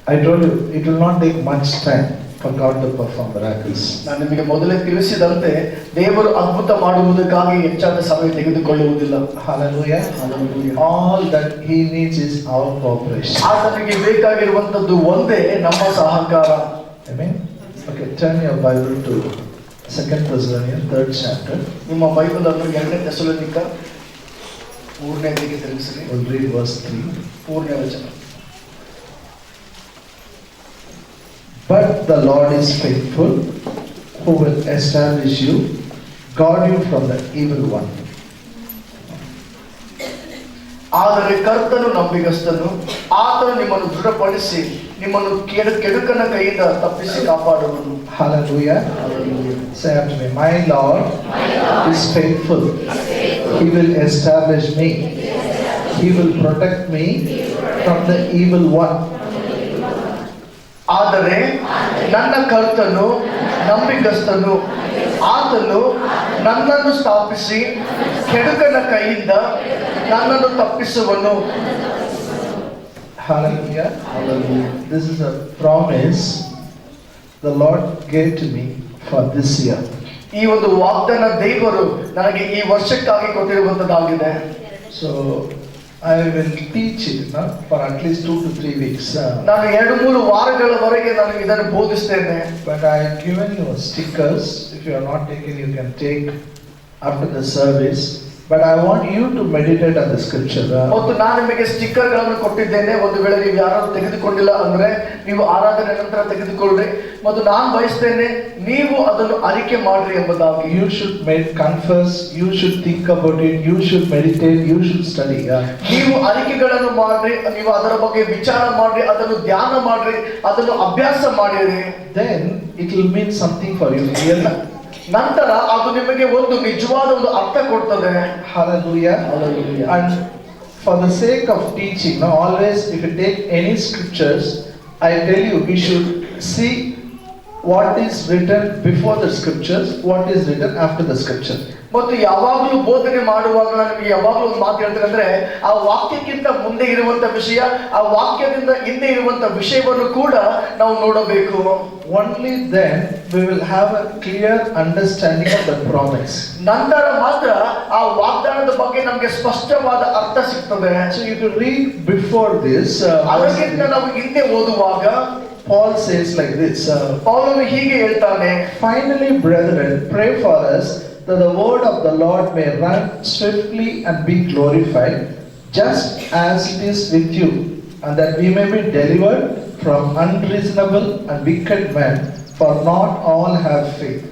I told you, it will not take much time for God to perform miracles. ನಾನು ನಿಮಗೆ ಮೊದಲೇ ತಿಳಿಸಿದಂತೆ ದೇವರು ಅದ್ಭುತ ಮಾಡುವುದಕ್ಕಾಗಿ ಹೆಚ್ಚಾದ ಸಮಯ ತೆಗೆದುಕೊಳ್ಳುವುದಿಲ್ಲ. Hallelujah. Hallelujah. All that He needs is our cooperation. ಆತನಿಗೆ ಬೇಕಾಗಿರುವಂತದ್ದು ಒಂದೇ ನಮ್ಮ ಸಹಕಾರ. Amen. Okay, turn your Bible to 2 Thessalonians 3rd chapter. ನಿಮ್ಮ ಬೈಬಲ್ ಅನ್ನು 2ನೇ ಥೆಸಲೋನಿಕ 3ನೇ ಅಧ್ಯಾಯಕ್ಕೆ ತಿರುಗಿಸಿರಿ. We'll read verse 3. 3ನೇ ವಚನ. But the Lord is faithful, who will establish you, guard you from the evil one. ಆದರೆ ಕರ್ತನು ನಂಬಿಗಸ್ತನು, ಆತನು ನಿಮ್ಮನ್ನು ದೃಢಪಡಿಸಿ ನಿಮ್ಮನ್ನು ಕೆಡುಕನ ಕೈಯಿಂದ ತಪ್ಪಿಸಿ ಕಾಪಾಡುವನು. Hallelujah. Say after me, my Lord is faithful. He will establish me. He will protect me from the evil one. ಆದರೆ ನನ್ನ ಕರ್ತನು ನಂಬಿಗಸ್ತನು, ಆತನು ನನ್ನನ್ನು ಸ್ಥಾಪಿಸಿ ಕೆಡುಕನ ಕೈಯಿಂದ ನನ್ನನ್ನು ತಪ್ಪಿಸುವನು. Hallelujah. This is a promise the Lord gave to me for this year. ಈ ಒಂದು ವಾಗ್ದಾನ ದೇವರು ನನಗೆ ಈ ವರ್ಷಕ್ಕಾಗಿ ಕೊಟ್ಟಿರುವಂತದ್ದಾಗಿದೆ. So I will teach it for at least 2 to 3 weeks. ನಾನು 2-3 ವಾರಗಳವರೆಗೆ ನಾನು ಇದನ್ನು ಬೋಧಿಸ್ತೇನೆ. But I have given you stickers. If you are not taken, you can take after the service. But I want you to meditate on the scripture. ಮತ್ತು ನಾನು ನಿಮಗೆ ಸ್ಟಿಕ್ಕರ್ಗಳನ್ನು ಕೊಟ್ಟಿದ್ದೇನೆ. ಒಂದು ವೇಳೆ ನೀವು ಯಾರಾದ್ರೂ ತೆಗೆದುಕೊಂಡಿಲ್ಲ ಅಂದ್ರೆ ನೀವು ಆರಾಧನೆ ನಂತರ ತೆಗೆದುಕೊಳ್ಳ್ರಿ. ಮತ್ತು ನಾನು ಬಯಸ್ತೇನೆ ನೀವು ಅದನ್ನು ಅರಿಕೆ ಮಾಡ್ರಿ ಎಂಬುದಾಗಿ. You should confess. You should think about it. You should meditate. You should study. ನೀವು ಅರಿಕೆಗಳನ್ನು ಮಾಡ್ರಿ, ನೀವು ಅದರ ಬಗ್ಗೆ ವಿಚಾರ ಮಾಡ್ರಿ, ಅದನ್ನು ಧ್ಯಾನ ಮಾಡ್ರಿ, ಅದನ್ನು ಅಭ್ಯಾಸ ಮಾಡಿರಿ. Then it will mean something for you. Really. ನಂತರ ಅದು ನಿಮಗೆ ಒಂದು ನಿಜವಾದ ಒಂದು ಅರ್ಥ ಕೊಡ್ತದೆ. Hallelujah. Hallelujah. And for the sake of teaching, always if you take any scriptures, I tell you we should see what is written before the scriptures, what is written after the scripture. ಮತ್ತು ಯಾವಾಗಲೂ ಬೋಧನೆ ಮಾಡುವಾಗ ನಿಮಗೆ ಯಾವಾಗಲೂ ಒಂದು ಮಾತು ಹೇಳ್ತಾರೆ ಅಂದ್ರೆ ಆ ವಾಕ್ಯಕ್ಕಿಂತ ಮುಂದೆ ಇರುವಂತ ವಿಷಯ, ಆ ವಾಕ್ಯದಿಂದ ಹಿಂದೆ ಇರುವಂತ ವಿಷಯವನ್ನು ಕೂಡ ನಾವು ನೋಡಬೇಕು. Only then we will have a clear understanding of the promise. ನಂತರ ಮಾತ್ರ ಆ ವಾಗ್ದಾನದ ಬಗ್ಗೆ ನಮಗೆ ಸ್ಪಷ್ಟವಾದ ಅರ್ಥ ಸಿಗ್ತದೆ. So if you read before this, ಅದಕ್ಕಿಂತ ನಾವು ಹಿಂದೆ ಓದುವಾಗ Paul says like this. ಪೌಲನು ಹೀಗೆ ಹೇಳ್ತಾನೆ, finally, brethren, pray for us that the word of the Lord may run swiftly and be glorified, just as it is with you, and that we may be delivered from unreasonable and wicked men, for not all have faith.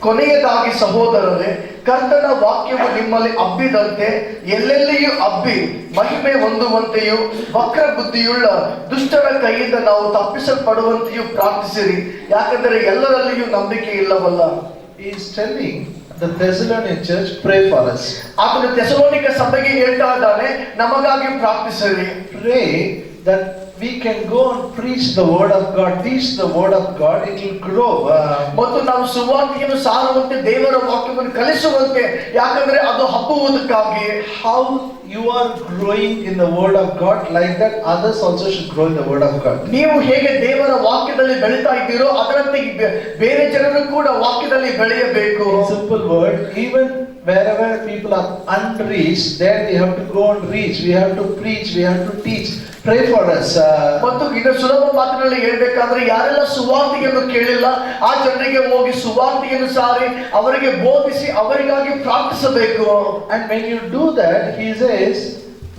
ಕೊನೆಯದಾಗಿ ಸಹೋದರರೇ, ಕರ್ತನ ವಾಕ್ಯವು ನಿಮ್ಮಲ್ಲಿ ಹಬ್ಬಿದಂತೆ ಎಲ್ಲೆಲ್ಲಿಯೂ ಹಬ್ಬಿ ಮಹಿಮೆ ಹೊಂದುವಂತೆಯೂ ವಕ್ರ ಬುದ್ಧಿಯುಳ್ಳ ದುಷ್ಟರ ಕೈಯಿಂದ ನಾವು ತಪ್ಪಿಸಲ್ಪಡುವಂತೆಯೂ ಪ್ರಾರ್ಥಿಸಿರಿ, ಯಾಕಂದರೆ ಎಲ್ಲರಲ್ಲಿಯೂ ನಂಬಿಕೆ ಇಲ್ಲವಲ್ಲ. He is telling the Thessalonian church, pray for us. ಆತನು ಥೆಸಲೋನಿಕ ಸಭೆಗೆ ಹೇಳ್ತಾ ಇದ್ದಾನೆ, ನಮಗಾಗಿ ಪ್ರಾರ್ಥಿಸಿರಿ. Pray that we can go and preach the word of God, teach the word of God, it will grow. ಮತ್ತು ನಾವು ಸುವಾರ್ತೆಯನ್ನು ಸಾರುವಂತೆ ದೇವರ ವಾಕ್ಯವನ್ನು ಕಲಿಸುವಂತೆ, ಯಾಕಂದ್ರೆ ಅದು ಹಬ್ಬುವುದಕ್ಕಾಗಿ. How you are growing in the word of God, like that others also should grow in the word of God. ನೀವು ಹೇಗೆ ದೇವರ ವಾಕ್ಯದಲ್ಲಿ ಬೆಳೀತಾ ಇದ್ದೀರೋ ಅದರಂತೆ ಬೇರೆ ಜನರು ಕೂಡ ವಾಕ್ಯದಲ್ಲಿ ಬೆಳೆಯಬೇಕು. In simple word, even wherever people are unreached, there we have to go and reach. We have to preach. We have to teach. Pray for us. ಮತ್ತು ಇನ್ನು ಸುಲಭ ಮಾತಿನಲ್ಲಿ ಹೇಳ್ಬೇಕಾದ್ರೆ ಯಾರೆಲ್ಲ ಸುವಾರ್ತೆಯನ್ನು ಕೇಳಿಲ್ಲ ಆ ಜನರಿಗೆ ಹೋಗಿ ಸುವಾರ್ತೆಯನ್ನು ಸಾರಿ ಅವರಿಗೆ ಬೋಧಿಸಿ ಅವರಿಗಾಗಿ ಪ್ರಾರ್ಥಿಸಬೇಕು. And when you do that, he says,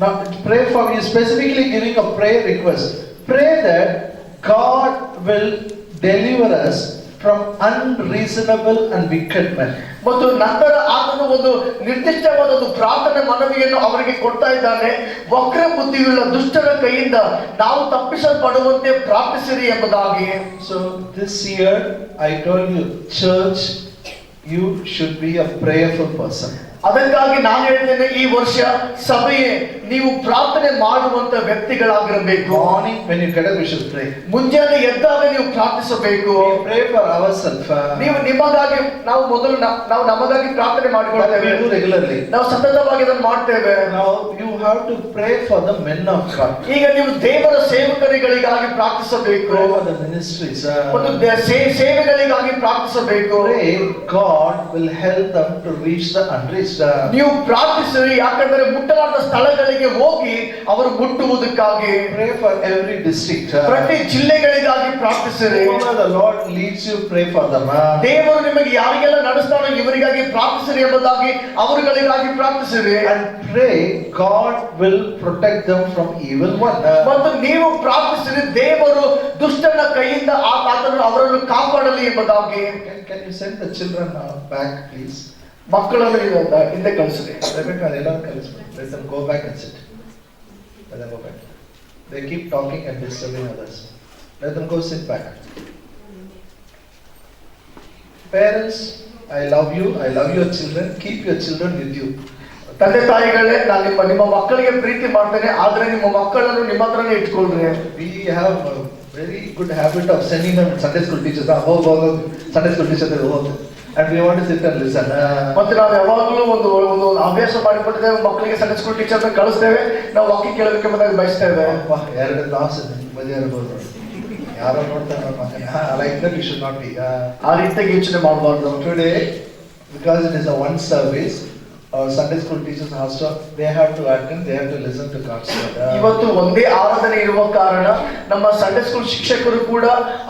not pray for. He is specifically giving a prayer request. Pray that God will deliver us from unreasonable and wicked men. ಮತ್ತು ನಂತರ ಆತನು ಒಂದು ನಿರ್ದಿಷ್ಟವಾದ ಒಂದು ಪ್ರಾರ್ಥನೆ ಮನವಿಯನ್ನು ಅವರಿಗೆ ಕೊಡ್ತಾ ಇದ್ದಾನೆ, ವಕ್ರ ಬುದ್ಧಿಯುಳ್ಳ ದುಷ್ಟರ ಕೈಯಿಂದ ನಾವು ತಪ್ಪಿಸಲ್ಪಡುವಂತೆ ಪ್ರಾರ್ಥಿಸಿರಿ ಎಂಬುದಾಗಿ. So this year I told you, church, you should be a prayerful person. ಅದಕ್ಕಾಗಿ ನಾನು ಹೇಳ್ತೇನೆ, ಈ ವರ್ಷ ಸಭೆಯೇ ನೀವು ಪ್ರಾರ್ಥನೆ ಮಾಡುವಂತ ವ್ಯಕ್ತಿಗಳಾಗಿರಬೇಕು. Morning when you get up, we should pray. ಮುಂಜಾನೆ ಎದ್ದಾಗ ನೀವು ಪ್ರಾರ್ಥಿಸಬೇಕು. Pray for ourselves. ನೀವು ನಿಮಗಾಗಿ ನಾವು ಮೊದಲು ನಾವು ನಮಗಾಗಿ ಪ್ರಾರ್ಥನೆ ಮಾಡಿಕೊಳ್ಳುತ್ತೇವೆ. We do regularly. ನಾವು ಸತತವಾಗಿ ಅದನ್ನು ಮಾಡ್ತೇವೆ. Now you have to pray for the men of God. ಈಗ ನೀವು ದೇವರ ಸೇವಕರಿಗಳಿಗಾಗಿ ಪ್ರಾರ್ಥಿಸಬೇಕು. Pray for the ministries. ಮತ್ತು ಸೇವೆಗಳಿಗಾಗಿ ಪ್ರಾರ್ಥಿಸಬೇಕು. Pray God will help them to reach the unreached. ನೀವು ಪ್ರಾರ್ಥಿಸಿರಿ, ಯಾಕಂದ್ರೆ ಮುಟ್ಟಲಾದ ಸ್ಥಳಗಳಿಗೆ ಹೋಗಿ ಅವರು ಮುಟ್ಟುವುದಕ್ಕಾಗಿ. Pray for every district. ಪ್ರತಿ ಜಿಲ್ಲೆಗಳಿಗಾಗಿ ಪ್ರಾರ್ಥಿಸಿರಿ. Whoever the Lord leads you, pray for them. ದೇವರು ನಿಮಗೆ ಯಾರಿಗೆಲ್ಲ ನಡೆಸ್ತಾನೋ ಇವರಿಗಾಗಿ ಪ್ರಾರ್ಥಿಸಿರಿ ಎಂಬುದಾಗಿ ಅವರುಗಳಿಗಾಗಿ ಪ್ರಾರ್ಥಿಸಿರಿ. And pray God will protect them from evil one. ಮತ್ತು ನೀವು ಪ್ರಾರ್ಥಿಸಿರಿ, ದೇವರು ದುಷ್ಟನ ಕೈಯಿಂದ ಆತನು ಅವರನ್ನು ಕಾಪಾಡಲಿ ಎಂಬುದಾಗಿ. Can you send the children back, please? ಮಕ್ಕಳನ್ನು ಹಿಂದೆ ಕಳಿಸಿರಿ. Rebecca, let them go back and sit. Let them go back. They keep talking and disturbing others. Let them go sit back. Parents, I love you. I love your children. Keep your children with you. ತಂದೆ ತಾಯಿಗಳೇ, ನಾನು ನಿಮ್ಮ ಮಕ್ಕಳಿಗೆ ಪ್ರೀತಿ ಮಾಡ್ತೇನೆ, ಆದ್ರೆ ನಿಮ್ಮ ಮಕ್ಕಳನ್ನು ನಿಮ್ಮ ಹತ್ರನೇ ಇಟ್ಕೊಳ್ರಿ. We have a very good habit of sending them Sunday school teachers. Go, Sunday school teachers. And we want to sit and listen. ಮತ್ತೆ ನಾವು ಯಾವಾಗಲೂ ಒಂದು ಅಭ್ಯಾಸ ಮಾಡಿಕೊಂಡಿದ್ದೇವೆ, ಮಕ್ಕಳಿಗೆ ಸಂಡೇ ಸ್ಕೂಲ್ ಟೀಚರ್ ಕಳಿಸ್ತೇವೆ, ನಾವು ವಾಕ್ಯ ಕೇಳೋದಕ್ಕೆ ಬಂದಾಗ ಬಯಸ್ತೇವೆ. 2 ತಾಸು ಮಧ್ಯ ಇರಬಹುದು, ಯಾರೋ ನೋಡ್ತಾರೆ ಮಕ್ಕಳ. Like that you should not be. ಆ ರೀತಿಯಾಗಿ ಯೋಚನೆ ಮಾಡಬಾರ್ದು. Today, because it is a one service, our Sunday school teachers also, they have to attend, they have to listen to God's word. ಇವತ್ತು ಒಂದೇ ಆರಾಧನೆ ಇರುವ ಕಾರಣ ನಮ್ಮ ಸಂಡೇ ಸ್ಕೂಲ್ ಶಿಕ್ಷಕರು ಕೂಡ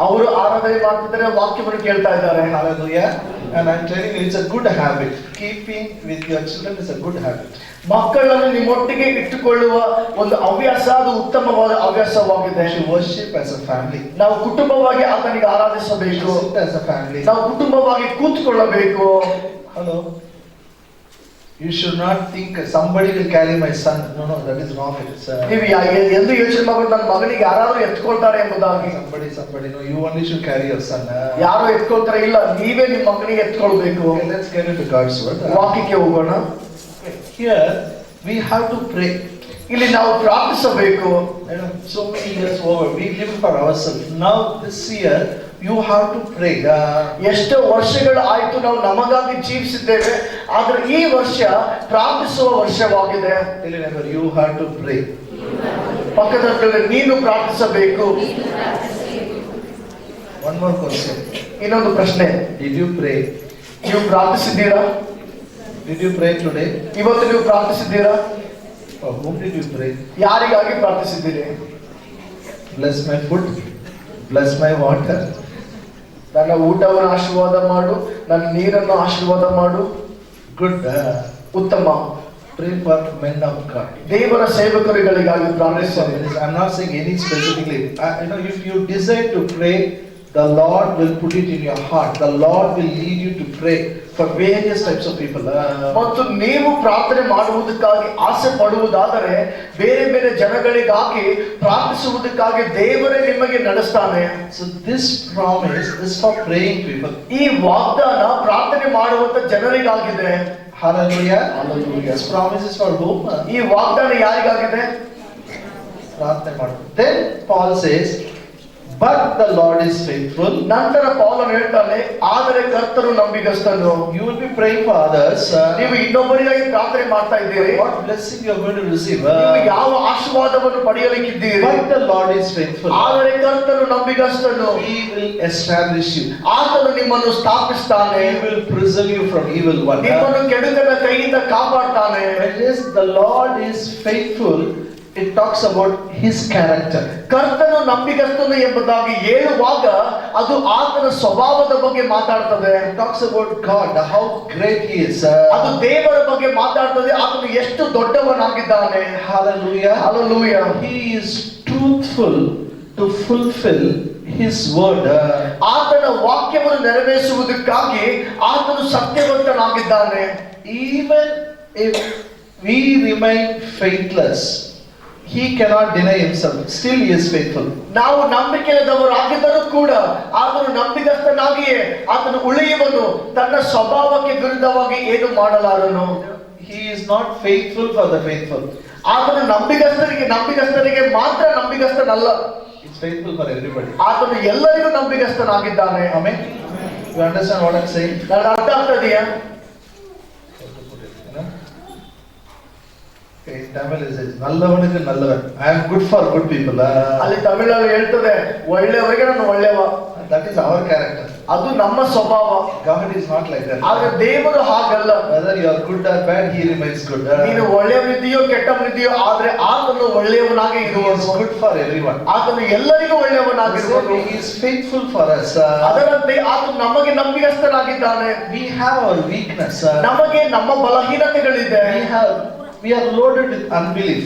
ಅವರು ಆರಾಧನೆ ಮಾಡ್ತಿದ್ದಾರೆ, ವಾಕ್ಯವನ್ನು ಕೇಳ್ತಾ ಇದ್ದಾರೆ. Hallelujah. And I'm telling you, it's a good habit. Keeping with your children is a good habit. ಮಕ್ಕಳನ್ನು ನಿಮ್ಮೊಟ್ಟಿಗೆ ಇಟ್ಟುಕೊಳ್ಳುವ ಒಂದು ಹವ್ಯಾಸ, ಅದು ಉತ್ತಮವಾದ ಹವ್ಯಾಸವಾಗಿದೆ. To worship as a family. ನಾವು ಕುಟುಂಬವಾಗಿ ಆತನಿಗೆ ಆರಾಧಿಸಬೇಕು. Sit as a family. ನಾವು ಕುಟುಂಬವಾಗಿ ಕೂತ್ಕೊಳ್ಳಬೇಕು. Hello. You should not think somebody will carry my son. No, that is wrong. It's ನೀವು ಎಂದು ಯೋಚನೆ ಮಾಡಬಹುದು, ನನ್ನ ಮಗನಿಗೆ ಯಾರಾದ್ರೂ ಎತ್ಕೊಳ್ತಾರೆ ಎಂಬುದಾಗಿ. somebody. No, you only should carry your son. ಯಾರು ಎತ್ಕೊಳ್ತಾರೆ ಇಲ್ಲ, ನೀವೇ ನಿಮ್ಮ ಮಗನಿಗೆ ಎತ್ಕೊಳ್ಬೇಕು. Okay, let's get into God's word. ವಾಕ್ಯಕ್ಕೆ ಹೋಗೋಣ. Here we have to pray. ಇಲ್ಲಿ ನಾವು ಪ್ರಾರ್ಥಿಸಬೇಕು. So many years over, we live for ourselves. Now this year you have to pray. ಎಷ್ಟೋ ವರ್ಷಗಳು ಆಯ್ತು ನಾವು ನಮಗಾಗಿ ಜೀವಿಸಿದ್ದೇವೆ, ಆದ್ರೆ ಈ ವರ್ಷ ಪ್ರಾರ್ಥಿಸುವ ವರ್ಷವಾಗಿದೆ. Remember, you have to pray. ಪಕ್ಕದಲ್ಲಿ ನೀನು ಪ್ರಾರ್ಥಿಸಬೇಕು. One more question. ಇನ್ನೊಂದು ಪ್ರಶ್ನೆ, Did you pray? ನೀವು ಪ್ರಾರ್ಥಿಸಿದ್ದೀರಾ? Did you pray today? ಇವತ್ತು ನೀವು ಪ್ರಾರ್ಥಿಸಿದ್ದೀರಾ? For whom did you pray? ಯಾರಿಗಾಗಿ ಪ್ರಾರ್ಥಿಸಿದ್ದೀರಿ? Bless my food, bless my water. ನನ್ನ ಊಟವನ್ನು ಆಶೀರ್ವಾದ ಮಾಡು, ನನ್ನ ನೀರನ್ನು ಆಶೀರ್ವಾದ ಮಾಡು. Good. ಉತ್ತಮ. Pray for men of God. ದೇವರ ಸೇವಕರುಗಳಿಗಾಗಿ ಪ್ರಾರ್ಥಿಸಿ. I'm not saying any specifically. If you desire to pray, the Lord will put it in your heart. The Lord will lead you to pray for various types of people. ಮತ್ತು ನೀವು ಪ್ರಾರ್ಥನೆ ಮಾಡುವುದಕ್ಕಾಗಿ ಆಸೆ ಪಡುವುದಾದರೆ ಬೇರೆ ಬೇರೆ ಜನಗಳಿಗಾಗಿ ಪ್ರಾರ್ಥಿಸುವುದಕ್ಕಾಗಿ ದೇವರೇ ನಿಮಗೆ ನಡೆಸ್ತಾನೆ. So this promise is for praying people. ಈ ವಾಗ್ದಾನ ಪ್ರಾರ್ಥನೆ ಮಾಡುವಂತ ಜನರಿಗಾಗಿದೆ. Hallelujah. Hallelujah. This promise is for whom? ಈ ವಾಗ್ದಾನ ಯಾರಿಗಾಗಿದೆ? ಪ್ರಾರ್ಥನೆ ಮಾಡು. Then Paul says, but the Lord is faithful. ನಂತರ ಪೌಲನು ಹೇಳ್ತಾನೆ, ಆದರೆ ಕರ್ತನು ನಂಬಿಗಸ್ತನು. You will be praying for others. ನೀವು ಇನ್ನೊಬ್ಬರಿಗಾಗಿ ಪ್ರಾರ್ಥನೆ ಮಾಡ್ತಾ ಇದ್ದೀರಿ. What blessing you are going to receive? ನೀವು ಯಾವ ಆಶೀರ್ವಾದವನ್ನು ಪಡೆಯಲಿಕ್ಕಿದ್ದೀರಿ? But the Lord is faithful. ಆದರೆ ಕರ್ತನು ನಂಬಿಗಸ್ತನು. He will establish you. ಆತನು ನಿಮ್ಮನ್ನು ಸ್ಥಾಪಿಸ್ತಾನೆ. He will preserve you from evil one. ನಿಮ್ಮನ್ನು ಕೆಡುಕನ ಕೈಯಿಂದ ಕಾಪಾಡ್ತಾನೆ. When it is the Lord is faithful, it talks about His character. ಕರ್ತನು ನಂಬಿಗಸ್ತನು ಎಂಬುದಾಗಿ ಹೇಳುವಾಗ ಅದು ಆತನ ಸ್ವಭಾವದ ಬಗ್ಗೆ ಮಾತಾಡ್ತದೆ. It talks about God, how great He is. ಅದು ದೇವರ ಬಗ್ಗೆ ಮಾತಾಡ್ತದೆ, ಆತನು ಎಷ್ಟು ದೊಡ್ಡವನಾಗಿದ್ದಾನೆ. Hallelujah. Hallelujah. He is truthful to fulfill His word. ಆತನ ವಾಕ್ಯವನ್ನು ನೆರವೇರಿಸುವುದಕ್ಕಾಗಿ ಆತನು ಸತ್ಯವಂತನಾಗಿದ್ದಾನೆ. Even if we remain faithless, He cannot deny Himself. Still He is faithful. ನಾವು ನಂಬಿಕೆಯಿಲ್ಲದವರಾಗಿದ್ದರೂ ಕೂಡ ಆತನು ನಂಬಿಗಸ್ತನಾಗಿಯೇ ಆತನು ಉಳಿಯುವನು. ತನ್ನ ಸ್ವಭಾವಕ್ಕೆ ವಿರುದ್ಧವಾಗಿ ಏನು ಮಾಡಲಾರನು. He is not faithful for the faithful. ಆತನು ನಂಬಿಗಸ್ತರಿಗೆ ಮಾತ್ರ ನಂಬಿಗಸ್ತನಲ್ಲ. He's faithful for everybody. ಆತನು ಎಲ್ಲರಿಗೂ ನಂಬಿಗಸ್ತನಾಗಿದ್ದಾನೆ. Amen. You understand what I'm saying? ನನಗೆ ಅರ್ಥ ಆಗ್ತದೆಯಾ? In Tamil it says, "Nallavanukku nallavan." I am good for good people. ಅಲ್ಲಿ ತಮಿಳಲ್ಲಿ ಹೇಳ್ತದೆ ಒಳ್ಳೆಯವರಿಗೆ ನಾನು ಒಳ್ಳೆಯವ. That is our character. ಅದು ನಮ್ಮ ಸ್ವಭಾವ. God is not like that. ಆದ್ರೆ ದೇವರು ಹಾಗಲ್ಲ. Whether you are good or bad, He remains good. ನೀನು ಒಳ್ಳೆಯವನಿದೆಯೋ ಕೆಟ್ಟವನಿದೆಯೋ ಆದ್ರೆ ಆತನು ಒಳ್ಳೆಯವನಾಗಿ He is ಇರುವನು. good for everyone. ಆತನು ಎಲ್ಲರಿಗೂ ಒಳ್ಳೆಯವನಾಗಿರುವನು. He is faithful for us. ಅದರಂತೆ ಆತನು ನಮಗೆ ನಂಬಿಗಸ್ತನಾಗಿದ್ದಾನೆ. We have our weakness. ನಮಗೆ ನಮ್ಮ ಬಲಹೀನತೆಗಳಿದೆ. We are loaded with unbelief.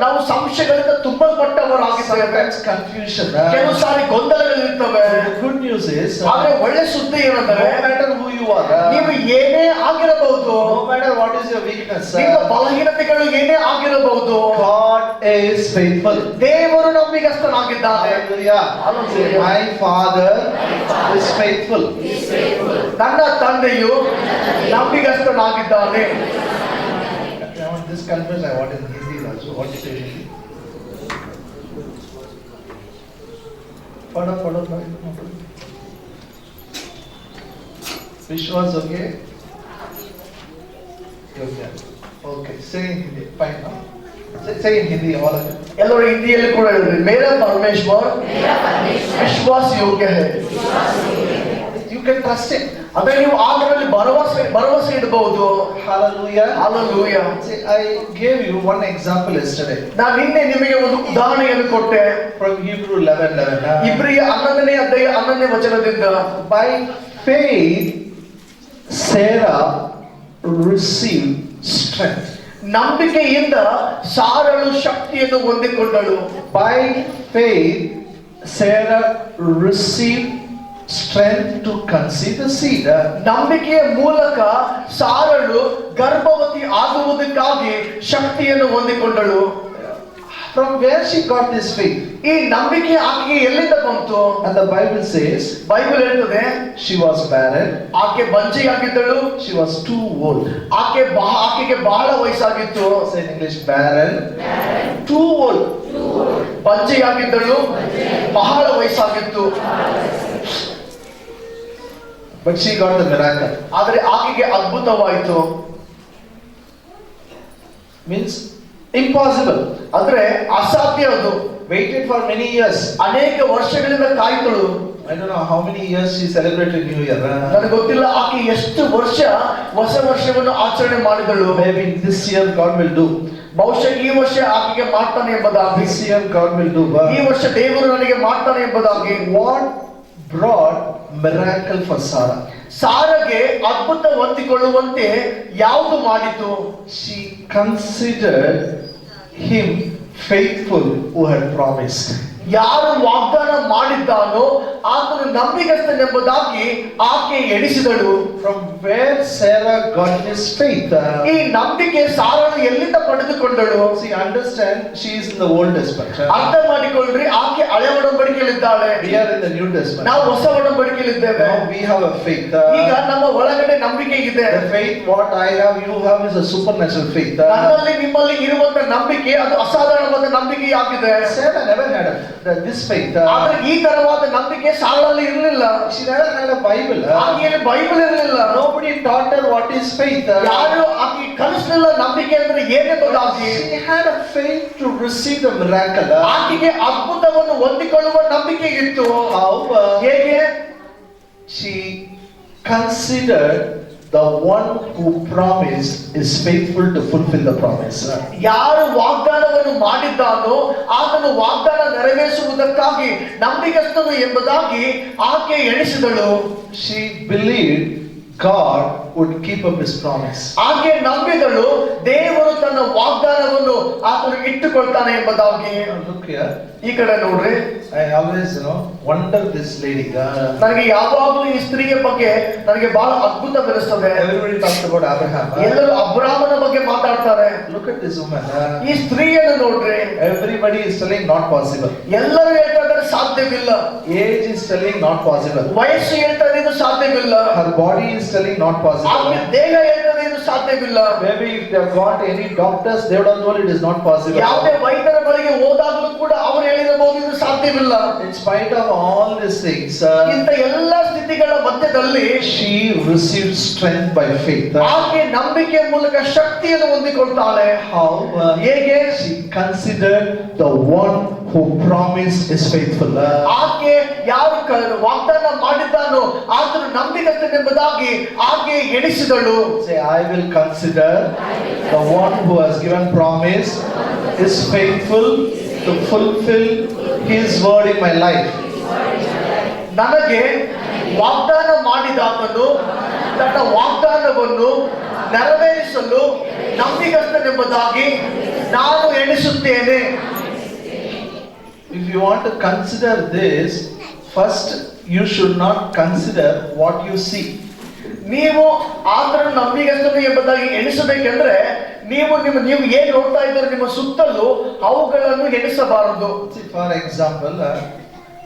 ನಾವು ಸಂಶಯಗಳಿಂದ ತುಂಬಲ್ಪಟ್ಟವರಾಗಿದ್ದೇವೆ. Sometimes confusion. ಕೆಲವು ಸಾರಿ ಗೊಂದಲಗಳಿರ್ತವೆ. The good news is, ಆದ್ರೆ ಒಳ್ಳೆ ಸುದ್ದಿ ಏನಂದ್ರೆ, no matter who you are, ನೀವು ಏನೇ ಆಗಿರಬಹುದು, no matter what is your weakness, ನಿಮ್ಮ ಬಲಹೀನತೆಗಳು ಏನೇ ಆಗಿರಬಹುದು, God is faithful. ದೇವರು ನಂಬಿಗಸ್ತನಾಗಿದ್ದಾನೆ. Hallelujah. My Father is faithful. ನನ್ನ ತಂದೆಯು ನಂಬಿಗಸ್ತನಾಗಿದ್ದಾನೆ. I want this confession. I want in Hindi also. What is it in Hindi? Pardon. Vishwas, okay? Okay. Say in Hindi. Fine. No? Say in Hindi. All of it. ಎಲ್ಲರೂ ಹಿಂದಿಯಲ್ಲಿ ಕೂಡ ಹೇಳ್ರಿ. ಮೇರಾ ಪರಮೇಶ್ವರ್ ವಿಶ್ವಾಸ ಯೋಗ್ಯ high. You can trust Him. ಅಂದ್ರೆ ನೀವು ಆತನಲ್ಲಿ ಭರವಸೆ ಇಡಬಹುದು. Hallelujah. Hallelujah. See, I gave you one example yesterday. ನಾನು ನಿನ್ನೆ ನಿಮಗೆ ಒಂದು ಉದಾಹರಣೆಯನ್ನು ಕೊಟ್ಟೆ. From Hebrew 11:11. ಇಬ್ರಿಯ 11ನೇ ಅಧ್ಯಾಯ 11ನೇ ವಚನದಿಂದ, by faith Sarah received strength. ನಂಬಿಕೆಯಿಂದ ಸಾರಳು ಶಕ್ತಿಯನ್ನು ಹೊಂದಿಕೊಂಡಳು. By faith Sarah received strength to conceive the seed. ನಂಬಿಕೆಯ ಮೂಲಕ ಸಾರಳು ಗರ್ಭವತಿ ಆಗುವುದಕ್ಕಾಗಿ ಶಕ್ತಿಯನ್ನು ಹೊಂದಿಕೊಂಡಳು. From where she got this faith? ಈ ನಂಬಿಕೆ ಆಕೆಗೆ ಎಲ್ಲಿಂದ ಬಂತು? And the Bible says, Bible ಹೇಳ್ತದೆ, she was barren. ಆಕೆ ಬಂಜೆಯಾಗಿದ್ದಳು. She was too old. ಆಕೆಗೆ ಬಹಳ ವಯಸ್ಸಾಗಿತ್ತು. Say in English, barren. Too old. ಬಂಜೆಯಾಗಿದ್ದಳು, ಬಹಳ ವಯಸ್ಸಾಗಿತ್ತು. But she got the miracle. ಆದರೆ ಆಕೆಗೆ ಅದ್ಭುತವಾಯಿತು. Means impossible. ಅಂದ್ರೆ ಅಸಾಧ್ಯ ಅದು. Waited for many years. ಅನೇಕ ವರ್ಷಗಳಿಂದ ಕಾಯ್ತಳು. I don't know how many years she celebrated New Year. ನನಗೆ ಗೊತ್ತಿಲ್ಲ ಆಕೆ ಎಷ್ಟು ವರ್ಷ ಹೊಸ ವರ್ಷವನ್ನು ಆಚರಣೆ ಮಾಡಿದಳು. Maybe this year God will do. ಬಹುಶಃ ಈ ವರ್ಷ ಆಕೆಗೆ ಮಾಡ್ತಾನೆ ಎಂಬುದಾಗಿ. This year God will do. ಈ ವರ್ಷ ದೇವರು ನನಗೆ ಮಾಡ್ತಾನೆ ಎಂಬುದಾಗಿ. What brought miracle for Sarah? ಸಾರಗೆ ಅದ್ಭುತ ಹೊಂದಿಕೊಳ್ಳುವಂತೆ ಯಾವುದು ಮಾಡಿತು? She considered him faithful who had promised. ಯಾರು ವಾಗ್ದಾನ ಮಾಡಿದ್ದಾನೋ ಆತನು ನಂಬಿಗಸ್ತನೆಂಬುದಾಗಿ ಆಕೆ ಎಣಿಸಿದಳು. From where Sarah got this faith? ಈ ನಂಬಿಕೆ ಸಾರಳು ಎಲ್ಲಿಂದ ಪಡೆದುಕೊಂಡಳು? See, understand, she is in the Old Testament. ಅರ್ಥ ಮಾಡಿಕೊಳ್ಳ್ರಿ, ಆಕೆ ಹಳೆ ಒಡಂಬಡಿಕೆಯಲ್ಲಿದ್ದಾಳೆ. We are in the New Testament. ನಾವು ಹೊಸ ಒಡಂಬಡಿಕೆಯಲ್ಲಿದ್ದೇವೆ. Now we have a faith. ಈಗ ನಮ್ಮ ಒಳಗಡೆ ನಂಬಿಕೆ ಇದೆ. The faith what I have, you have is a supernatural faith. ನನ್ನಲ್ಲಿ ನಿಮ್ಮಲ್ಲಿ ಇರುವಂತ ನಂಬಿಕೆ ಅದು ಅಸಾಧಾರಣವಾದ ನಂಬಿಕೆಯಾಗಿದೆ. Sarah never had this faith. ಆದ್ರೆ ಈ ತರವಾದ ನಂಬಿಕೆ ಸಾರಳಲ್ಲಿ ಇರಲಿಲ್ಲ. She never had a Bible. ಆಕೆಯಲ್ಲಿ ಬೈಬಲ್ ಇರಲಿಲ್ಲ. Nobody taught her what is faith. ಯಾರು ಆಕೆ ಕಲಿಸಲಿಲ್ಲ ನಂಬಿಕೆ ಅಂದ್ರೆ ಏನೆಂಬುದಾಗಿ. She had a faith to receive the miracle. ಆಕೆಗೆ ಅದ್ಭುತವನ್ನು ಹೊಂದಿಕೊಳ್ಳುವ ನಂಬಿಕೆ ಇತ್ತು. How? ಹೇಗೆ? She considered the one who promised is faithful to fulfill the promise. ಯಾರು ವಾಗ್ದಾನವನ್ನು ಮಾಡಿದ್ದಾನೋ ಆತನು ವಾಗ್ದಾನ ನೆರವೇರಿಸುವುದಕ್ಕಾಗಿ ನಂಬಿಗಸ್ತನು ಎಂಬುದಾಗಿ ಆಕೆ ಎಣಿಸಿದಳು. She believed God would keep up his promise. ಆಕೆ ನಂಬಿದಳು ದೇವರು ತನ್ನ ವಾಗ್ದಾನವನ್ನು ಆತನು ಇಟ್ಟುಕೊಳ್ತಾನೆ ಎಂಬುದಾಗಿ. Look here. ಈ ಕಡೆ ನೋಡ್ರಿ. I always wonder this lady. ನನಗೆ ಯಾವಾಗಲೂ ಈ ಸ್ತ್ರೀಯ ಬಗ್ಗೆ ನನಗೆ ಬಹಳ ಅದ್ಭುತವೆನಿಸ್ತದೆ. Everybody talks about Abraham. ಎಲ್ಲರೂ ಅಬ್ರಾಮನ ಬಗ್ಗೆ ಮಾತಾಡ್ತಾರೆ. Look at this woman. ಈ ಸ್ತ್ರೀಯನ್ನು ನೋಡ್ರಿ. Everybody is telling not possible. ಎಲ್ಲರೂ ಹೇಳ್ತಾ ಇದ್ದಾರೆ ಸಾಧ್ಯವಿಲ್ಲ. Age is telling not possible. ವಯಸ್ಸು ಹೇಳ್ತಾರೆ ಇದು ಸಾಧ್ಯವಿಲ್ಲ. Her body is telling not possible. ಆಕೆ ದೇಹ ಹೇಳ್ತದೆ ಇದು ಸಾಧ್ಯವಿಲ್ಲ. Maybe if they have got any doctors, they would have told it is not possible. ಯಾವುದೇ ವೈದ್ಯರ ಬಳಿಗೆ ಹೋದಾಗಲೂ ಕೂಡ ಅವರು ಹೇಳಿರಬಹುದು ಇದು ಸಾಧ್ಯವಿಲ್ಲ. In spite of all these things, ಇಂಥ ಎಲ್ಲ ಸ್ಥಿತಿಗಳ ಮಧ್ಯದಲ್ಲಿ she received strength by faith. ಆಕೆ ನಂಬಿಕೆಯ ಮೂಲಕ ಶಕ್ತಿಯನ್ನು ಹೊಂದಿಕೊಳ್ತಾಳೆ. How? ಹೇಗೆ? She considered the one who promised is faithful. ಆಕೆ ಯಾರು ವಾಗ್ದಾನ ಮಾಡಿದ್ದಾನೋ ಆತನು ನಂಬಿಗಸ್ತನೆಂಬುದಾಗಿ ಆಕೆ ಎಣಿಸಿದಳು. Say, I will consider the one who has given promise is faithful to fulfill his word in my life. ನನಗೆ ವಾಗ್ದಾನ ಮಾಡಿದಾತನು ತನ್ನ ವಾಗ್ದಾನವನ್ನು ನೆರವೇರಿಸಲು ನಂಬಿಗಸ್ತನೆಂಬುದಾಗಿ ನಾನು ಎಣಿಸುತ್ತೇನೆ. If you want to consider this, first you should not consider what you see. ನೀವು ಆತನ ನಂಬಿಗಸ್ತನು ಎಂಬುದಾಗಿ ಎಣಿಸಬೇಕೆಂದ್ರೆ ನೀವು ಏನ್ ನೋಡ್ತಾ ಇದ್ದೀರೋ ನಿಮ್ಮ ಸುತ್ತಲೂ ಅವುಗಳನ್ನು ಎಣಿಸಬಾರದು. For example,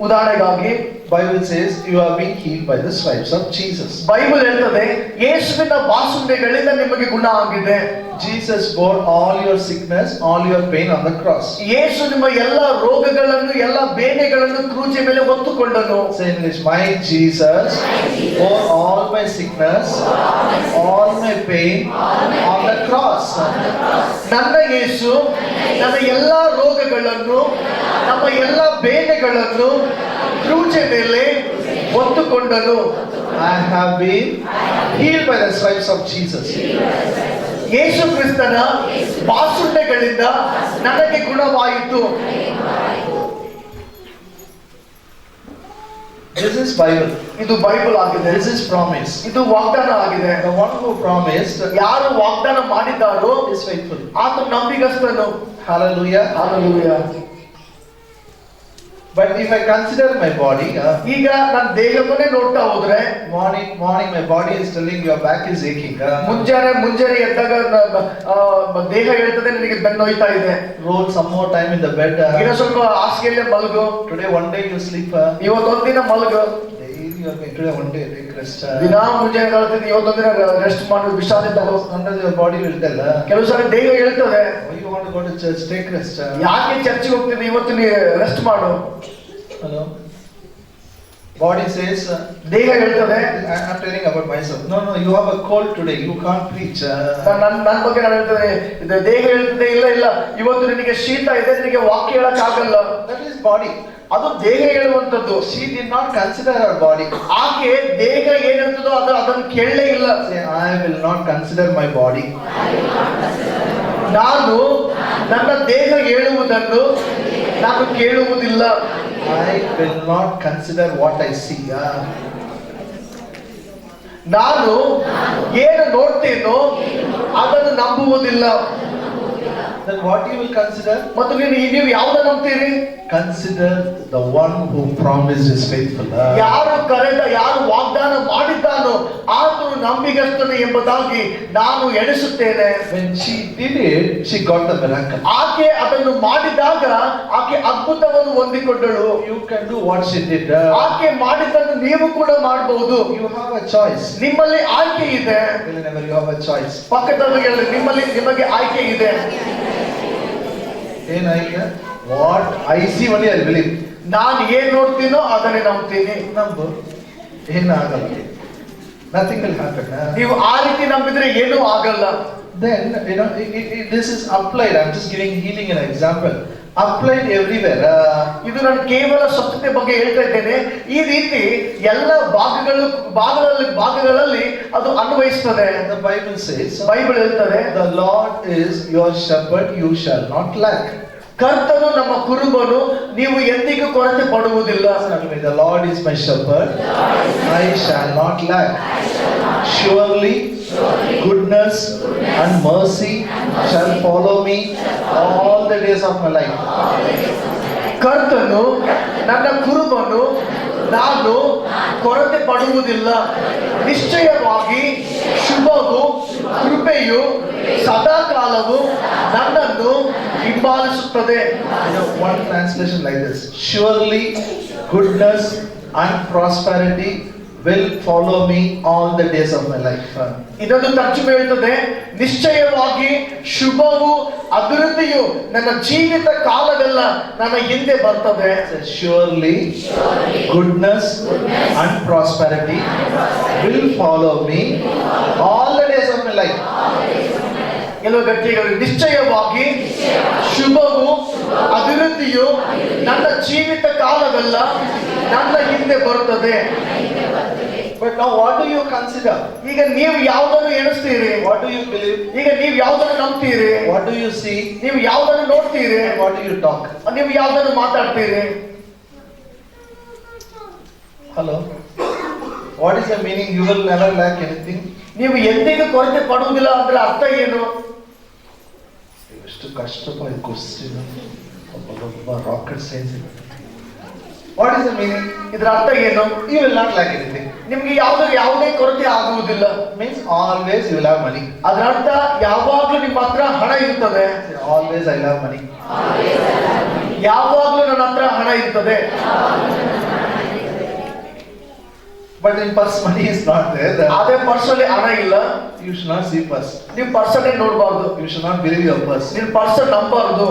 ಉದಾಹರಣೆಗಾಗಿ Bible says you are being healed by the stripes of Jesus. Bible ಹೇಳ್ತದೆ ಯೇಸುವಿನ ಬಾಸುಂಡೆಗಳಿಂದ ನಿಮಗೆ ಗುಣ ಆಗಿದೆ. Jesus bore all your sickness, all your pain on the cross. ಯೇಸು ನಿಮ್ಮ ಎಲ್ಲ ರೋಗಗಳನ್ನು ಎಲ್ಲ ಬೇನೆಗಳನ್ನು ಕ್ರೂಜಿ ಮೇಲೆ ಹೊತ್ತುಕೊಂಡನು. Say in English, my Jesus bore all my sickness, all my pain on the cross. ನನ್ನ ಯೇಸು ನನ್ನ ಎಲ್ಲ ರೋಗಗಳನ್ನು ನಮ್ಮ ಎಲ್ಲ ಬೇನೆಗಳನ್ನು ಕ್ರೂಜಿ ಮೇಲೆ ಹೊತ್ತುಕೊಂಡನು. I have been healed by the stripes of Jesus. ಯೇಸು ಕ್ರಿಸ್ತನ ಬಾಸುಂಡೆಗಳಿಂದ ನನಗೆ ಗುಣವಾಯಿತು. This is Bible. ಇದು ಬೈಬಲ್ ಆಗಿದೆ. This is promise. ಇದು ವಾಗ್ದಾನ ಆಗಿದೆ. The one who promised ಯಾರು ವಾಗ್ದಾನ ಮಾಡಿದ್ದಾರೋ is faithful. ಆತನು ನಂಬಿಗಸ್ತನು. Hallelujah. Hallelujah. But if I consider my body, ಈಗ ನನ್ನ ದೇಹವನ್ನೇ ನೋಡ್ತಾ ಹೋದ್ರೆ morning my body is telling your back is aching. ಮುಂಜಾನೆ ಎದ್ದಾಗ ದೇಹ ಹೇಳ್ತದೆ ನಿನಗೆ ಬೆನ್ನು ನೋಯ್ತಾ ಇದೆ. Roll some more time in the bed. ಇನ್ನೊಂದು ಸ್ವಲ್ಪ ಹಾಸಿಗೆಯಲ್ಲೇ ಮಲಗು. Today one day you sleep. ಇವತ್ತೊಂದಿನ ಮಲಗು. Daily you are going today one day take rest. ದಿನ ಮುಂಜಾನೆ ಹೇಳ್ತೀನಿ ಇವತ್ತೊಂದಿನ ರೆಸ್ಟ್ ಮಾಡು, ವಿಶ್ರಾಂತಿ ತಗೋ. Sometimes your body will tell. ಕೆಲವು ಸಲ ದೇಹ ಹೇಳ್ತದೆ Why you want to go to church? Take rest. ಯಾಕೆ ಚರ್ಚಿಗೆ ಹೋಗ್ತಿದ್ದೆ, ಇವತ್ತು ನೀ ರೆಸ್ಟ್ ಮಾಡು. Hello. Body says, ದೇಹ ಹೇಳ್ತದೆ I'm telling about myself. No, you have a cold today. You can't preach. ನನ್ನ ಬಗ್ಗೆ ನಾನು ಹೇಳ್ತದೆ, ಇದು ದೇಹ ಹೇಳ್ತದೆ ಇಲ್ಲ ಇವತ್ತು ನಿನಗೆ ಶೀತ ಇದೆ, ನಿನಗೆ ವಾಕ್ಯ ಹೇಳಕ್ ಆಗಲ್ಲ. That is body. ಅದು ದೇಹ ಹೇಳುವಂತದ್ದು. She did not consider her body. ಆಕೆ ದೇಹ ಏನ್ ಹೇಳ್ತದೋ ಅದನ್ನು ಕೇಳಲೇ ಇಲ್ಲ. Say, I will not consider my body. ನಾನು ನನ್ನ ದೇಹ ಹೇಳುವುದನ್ನು ನಾನು ಕೇಳುವುದಿಲ್ಲ. I will not consider what I see. ನಾನು ಏನು ನೋಡ್ತೇನೋ ಅದನ್ನು ನಂಬುವುದಿಲ್ಲ. Then what you will consider? ಮತ್ತು ನೀವು ಯಾವ್ದನ್ನ ನಂಬ್ತೀರಿ? Consider the one who promised is faithful. ಯಾರು ವಾಗ್ದಾನ ಮಾಡಿದ್ದಾನೋ ಆತನು ನಂಬಿಗಸ್ತನು ಎಂಬುದಾಗಿ ನಾನು ಎಣಿಸುತ್ತೇನೆ. When she did it, she got the miracle. ಆಕೆ ಅದನ್ನು ಮಾಡಿದಾಗ ಆಕೆ ಅದ್ಭುತವನ್ನು ಹೊಂದಿಕೊಂಡಳು. You can do what she did. ಆಕೆ ಮಾಡಿದ್ದನ್ನು ನೀವು ಕೂಡ ಮಾಡಬಹುದು. You have a choice. ನಿಮ್ಮಲ್ಲಿ ಆಯ್ಕೆ ಇದೆ. Whenever you have a choice. ಪಕ್ಕದಲ್ಲಿ ಹೇಳಿ, ನಿಮಗೆ ಆಯ್ಕೆ ಇದೆ. What I see only I believe. ನಾನು ಏನ್ ನೋಡ್ತೀನೋ ಅದನ್ನೇ ನಂಬ್ತೀನಿ. ನಂಬು, ಏನಾಗಲ್ಲ. Nothing will happen. ನೀವು ಆ ರೀತಿ ನಂಬಿದ್ರೆ ಏನೂ ಆಗಲ್ಲ. Then this is applied. I'm just giving healing an example. Applied everywhere. ಇದು ನಾನು ಕೇವಲ ಸ್ವಚ್ಛತೆ ಬಗ್ಗೆ ಹೇಳ್ತಾ ಇದ್ದೇನೆ. ಈ ರೀತಿ ಎಲ್ಲ ಭಾಗಗಳಲ್ಲಿ ಅದು ಅನ್ವಯಿಸ್ತದೆ. The Bible says, ಬೈಬಲ್ ಹೇಳ್ತದೆ, the Lord is your shepherd, you shall not lack. ಕರ್ತನು ನಮ್ಮ ಕುರುಬನು, ನೀವು ಎಂದಿಗೂ ಕೊರತೆ ಪಡುವುದಿಲ್ಲ. The Lord is my shepherd, I shall not lack. Surely goodness and mercy shall follow me all the days of my life. ಕರ್ತನು ನನ್ನ ಕುರುಬನು, ನಾನು ಕೊರತೆ ಪಡುವುದಿಲ್ಲ. ನಿಶ್ಚಯವಾಗಿ ಶುಭವು ಕೃಪೆಯು ಸದಾಕಾಲವು ನನ್ನನ್ನು ಹಿಂಬಾಲಿಸುತ್ತದೆ. One translation like this: surely goodness and prosperity will follow me all the days of my life. ಇನ್ನೊಂದು ತರ್ಜುಮೆ ಹೇಳ್ತದೆ, ನಿಶ್ಚಯವಾಗಿ ಶುಭವು ಅಭಿವೃದ್ಧಿಯು ನನ್ನ ಜೀವಿತ ಕಾಲವೆಲ್ಲ ನನ್ನ ಹಿಂದೆ ಬರ್ತದೆ. Surely goodness and prosperity will follow me all the days of my life. ಕೆಲವು ಗಟ್ಟಿಗಳು, ನಿಶ್ಚಯವಾಗಿ ಶುಭವು ಅಭಿವೃದ್ಧಿಯು ನನ್ನ ಜೀವಿತ ಕಾಲವೆಲ್ಲ ನನ್ನ ಹಿಂದೆ ಬರುತ್ತದೆ. But now what do you consider? ಈಗ ನೀವು ಯಾವುದನ್ನು ಎಣಿಸ್ತೀರಿ? What do you believe? ಈಗ ನೀವು ಯಾವುದನ್ನು ನಂಬ್ತೀರಿ? What do you see? ನೀವು ಯಾವುದನ್ನು ನೋಡ್ತೀರಿ? And what do you talk? ನೀವು ಯಾವುದನ್ನು ಮಾತಾಡ್ತೀರಿ? Hello? What is the meaning? You will never lack anything? ನೀವು ಎಂದಿಗೂ ಕೊರತೆ ಪಡುವುದಿಲ್ಲ ಅಂದ್ರೆ ಅರ್ಥ ಏನು? ಎಷ್ಟು ಕಷ್ಟಪಟ್ಟು question rocket science. What is the meaning? ಇದರ ಅರ್ಥ ಏನು? You will not lack anything. ನಿಮ್ಗೆ ಯಾವುದೇ ಕೊರತೆ ಆಗುವುದಿಲ್ಲ. Means always you will have money. ಅದರ ಅರ್ಥ ಯಾವಾಗ್ಲೂ ನಿಮ್ಮ ಹತ್ರ ಹಣ ಇರ್ತದೆ. Always I have money. ಯಾವಾಗ್ಲೂ ನನ್ನ ಹತ್ರ ಹಣ ಇರ್ತದೆ. But in purse money is not there. ಅದೇ ಪರ್ಸ್ ಅಲ್ಲಿ ಹಣ ಇಲ್ಲ. You should not see purse. ನೀವು ಪರ್ಸ್ ಅನ್ನೇ ನೋಡಬಾರ್ದು. You should not believe your purse. ನೀವು ಪರ್ಸ್ ನಂಬಾರ್ದು.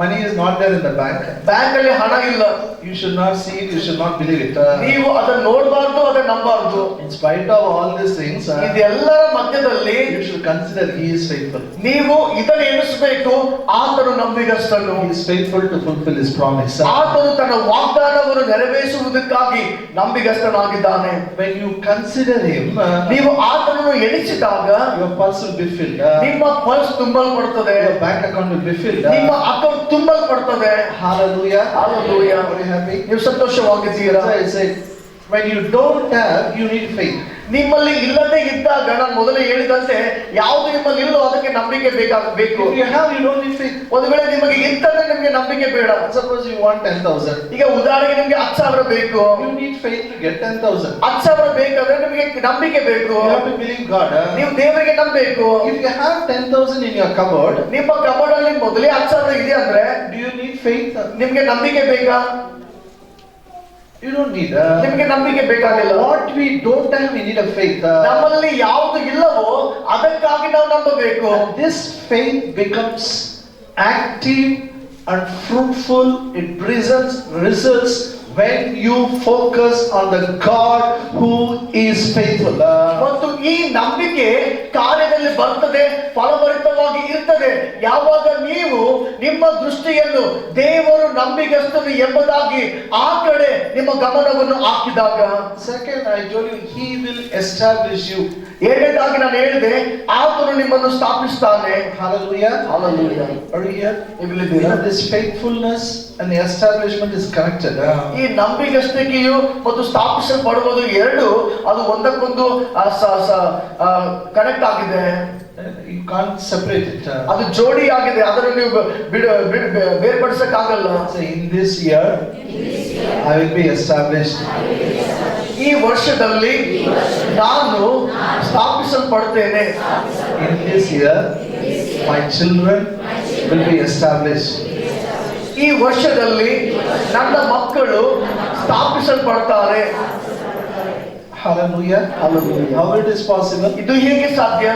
Money is not there in the bank. Bank ಅಲ್ಲಿ ಹಣ ಇಲ್ಲ. You should not see it. You should not believe it. ನೀವು ಅದನ್ನ ನೋಡಬಾರ್ದು, ಅದನ್ನ ನಂಬಾರ್ದು. In spite of all these things, ಇದೆಲ್ಲರ ಮಧ್ಯದಲ್ಲಿ you should consider He is faithful. ನೀವು ಇದನ್ನು ಎಣಿಸಬೇಕು, ಆತನು ನಂಬಿಗಸ್ತನು. He is faithful to fulfill His promise. ಆತನು ತನ್ನ ವಾಗ್ದಾನವನ್ನು ನೆರವೇರಿಸುವುದಕ್ಕಾಗಿ ನಂಬಿಗಸ್ತನಾಗಿದ್ದಾನೆ. When you consider Him, ನೀವು ಆತನನ್ನು ಎಣಿಸಿದಾಗ your pulse will be filled. ನಿಮ್ಮ ಪಲ್ಸ್ ತುಂಬಲ್ಪಡುತ್ತದೆ. Your bank account will be filled. ನಿಮ್ಮ ಅಕೌಂಟ್ ತುಂಬಲ್ಪಡುತ್ತದೆ. Hallelujah. Hallelujah. Are you happy? ನೀವು ಸಂತೋಷವಾಗಿದ್ದೀರಾ? So I say, when you don't have, you need faith. ನಿಮ್ಮಲ್ಲಿ ಇಲ್ಲದೆ ಇದ್ದಾಗ ನಾನು ಮೊದಲೇ ಹೇಳಿದಂತೆ ಯಾವುದು ನಿಮ್ಮಲ್ಲಿ ಇಲ್ಲೋ ಅದಕ್ಕೆ ನಂಬಿಕೆ ಬೇಕಾಗಬೇಕು. If you have, you don't need faith. ಒಂದು ವೇಳೆ ನಿಮಗೆ ಇತ್ತಂದ್ರೆ ನಿಮಗೆ ನಂಬಿಕೆ ಬೇಡ. Suppose you want 10,000. ಈಗ ಉದಾಹರಣೆಗೆ ನಿಮಗೆ 10,000 ಬೇಕು. You need faith to get 10,000. 10,000 ಬೇಕಾದ್ರೆ ನಿಮಗೆ ನಂಬಿಕೆ ಬೇಕು. You have to believe God. ನೀವು ದೇವರಿಗೆ ನಂಬಬೇಕು. If you have 10,000 in your cupboard, ನಿಮ್ಮ ಕಬೋರ್ಡ್ ಅಲ್ಲಿ ಮೊದಲೇ 10,000 ಇದೆ ಅಂದ್ರೆ do you need faith? ನಿಮಗೆ ನಂಬಿಕೆ ಬೇಕಾ? You don't need. ನಿಮಗೆ ನಂಬಿಕೆ ಬೇಕಾಗಿಲ್ಲ. What we don't have, we need a faith. ನಮ್ಮಲ್ಲಿ ಯಾವುದು ಇಲ್ಲವೋ ಅದಕ್ಕಾಗಿ ನಾವು ನಂಬಬೇಕು. And this faith becomes active and fruitful. It presents results when you focus on the God who is faithful. ಮತ್ತು ಈ ನಂಬಿಕೆ ಕಾರ್ಯದಲ್ಲಿ ಬರ್ತದೆ, ಫಲಭರಿತವಾಗಿ ಇರ್ತದೆ ಯಾವಾಗ ನೀವು ನಿಮ್ಮ ದೃಷ್ಟಿಯನ್ನು ದೇವರು ನಂಬಿಗಸ್ತನು ಎಂಬುದಾಗಿ ಆ ಕಡೆ ನಿಮ್ಮ ಗಮನವನ್ನು ಹಾಕಿದಾಗ. Second, I told you, He will establish you. ಎರಡನೇದಾಗಿ ನಾನು ಹೇಳಿದೆ, ಆತನು ನಿಮ್ಮನ್ನು ಸ್ಥಾಪಿಸ್ತಾನೆ. Hallelujah. Hallelujah. Are you here? ಇಲ್ಲಿದ್ದೀರಾ? This faithfulness and establishment is connected. ಈ ನಂಬಿಗಸ್ತಿಕೆಯು ಮತ್ತು ಸ್ಥಾಪಿಸಲ್ಪಡುವುದು ಎರಡು ಅದು ಒಂದಕ್ಕೊಂದು ಕನೆಕ್ಟ್ ಆಗಿದೆ. You can't separate it. ಅದು ಜೋಡಿ ಆಗಿದೆ, ಅದನ್ನು ನೀವು ಬೇರ್ಪಡಿಸಕ್ಕಾಗಲ್ಲ. Say, in this year, I will be established. ಈ ವರ್ಷದಲ್ಲಿ ನಾನು ಸ್ಥಾಪಿಸಲ್ಪಡ್ತೇನೆ. In this year, my children will be established. ಈ ವರ್ಷದಲ್ಲಿ ನನ್ನ ಮಕ್ಕಳು ಸ್ಥಾಪಿಸಲ್ಪಡ್ತಾರೆ. Hallelujah. Hallelujah. How it is possible? ಇದು ಹೇಗೆ ಸಾಧ್ಯ?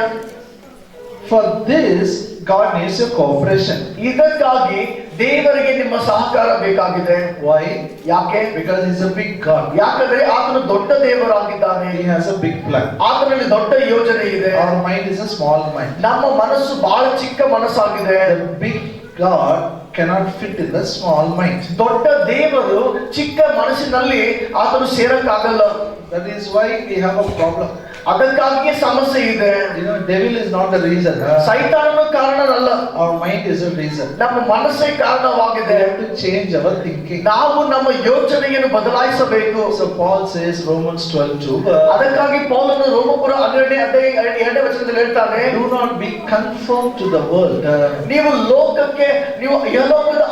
For this, God needs your cooperation. ಇದಕ್ಕಾಗಿ ದೇವರಿಗೆ ನಿಮ್ಮ ಸಹಕಾರ ಬೇಕಾಗಿದೆ. Why? ಯಾಕೆ? Because He's a big God. ಯಾಕಂದ್ರೆ ಆತನು ದೊಡ್ಡ ದೇವರಾಗಿದ್ದಾನೆ. He has a big plan. ಆತನಲ್ಲಿ ದೊಡ್ಡ ಯೋಜನೆ ಇದೆ. Our mind is a small mind. ನಮ್ಮ ಮನಸ್ಸು ಬಹಳ ಚಿಕ್ಕ ಮನಸ್ಸಾಗಿದೆ. The big God cannot fit in the small mind. ದೊಡ್ಡ ದೇವರು ಚಿಕ್ಕ ಮನಸ್ಸಿನಲ್ಲಿ ಆತನು ಸೇರಕ್ಕಾಗಲ್ಲ. That is why we have a problem. ಅದಕ್ಕಾಗಿಯೇ ಸಮಸ್ಯೆ ಇದೆ. You know, devil is not the reason. ಸೈತಾನನು ಕಾರಣನಲ್ಲ. Our mind is a reason. ನಮ್ಮ ಮನಸ್ಸೇ We ಕಾರಣವಾಗಿದೆ. have to change our thinking. ನಾವು ನಮ್ಮ ಯೋಚನೆಯನ್ನು ಬದಲಾಯಿಸಬೇಕು. So Paul says, Romans 12:2. ಅದಕ್ಕಾಗಿ ಪೌಲನು ರೋಮಪುರ 12ನೇ ಅಧ್ಯಾಯ 2ನೇ ವಚನದಲ್ಲಿ ಹೇಳ್ತಾನೆ, Do not be conformed to the world. ನೀವು ಲೋಕಕ್ಕೆ ನೀವು ಯಲೋಕದ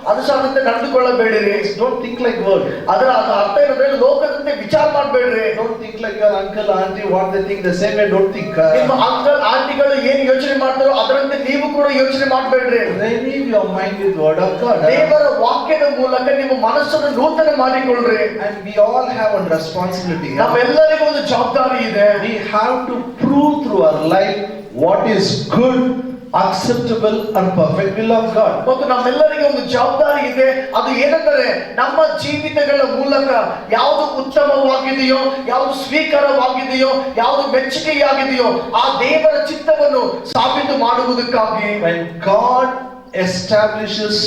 ಅನುಸಾರದಂತೆ ನಡೆದುಕೊಳ್ಳಬೇಡಿರಿ. Don't think like world. ಅದರ ಅರ್ಥ ಏನಂದ್ರೆ ಲೋಕದಂತೆ ವಿಚಾರ ಮಾಡಬೇಡ್ರಿ. Don't think like your uncle uncle, auntie, what they think, the same way don't think. ನಿಮ್ಮ ಅಂಕಲ್ ಆಂಟಿಗಳು ಏನ್ ಯೋಚನೆ ಮಾಡ್ತಾರೋ ಅದರಂತೆ ನೀವು ಕೂಡ ಯೋಚನೆ ಮಾಡಬೇಡ್ರಿ. Renew your mind with word of God. ದೇವರ ವಾಕ್ಯದ ಮೂಲಕ ನಿಮ್ಮ ಮನಸ್ಸನ್ನು ನೂತನ ಮಾಡಿಕೊಳ್ಳ್ರಿ. And we all have one responsibility. ನಮ್ಮೆಲ್ಲರಿಗೂ ಒಂದು ಜವಾಬ್ದಾರಿ ಇದೆ. We have to prove through our life what is good, acceptable and perfect will of God. ಮತ್ತು ನಮ್ಮೆಲ್ಲರಿಗೆ ಒಂದು ಜವಾಬ್ದಾರಿ ಇದೆ. ಅದು ಏನೆಂದರೆ ನಮ್ಮ ಜೀವಿತಗಳ ಮೂಲಕ ಯಾವುದು ಉತ್ತಮವಾಗಿದೆಯೋ, ಯಾವುದು ಸ್ವೀಕಾರವಾಗಿದೆಯೋ, ಯಾವುದು ಮೆಚ್ಚುಗೆಯಾಗಿದೆಯೋ ಆ ದೇವರ ಚಿತ್ತವನ್ನು ಸಾಬೀತು ಮಾಡುವುದಕ್ಕಾಗಿ. When God establishes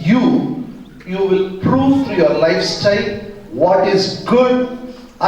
you, you will prove through your lifestyle what is good,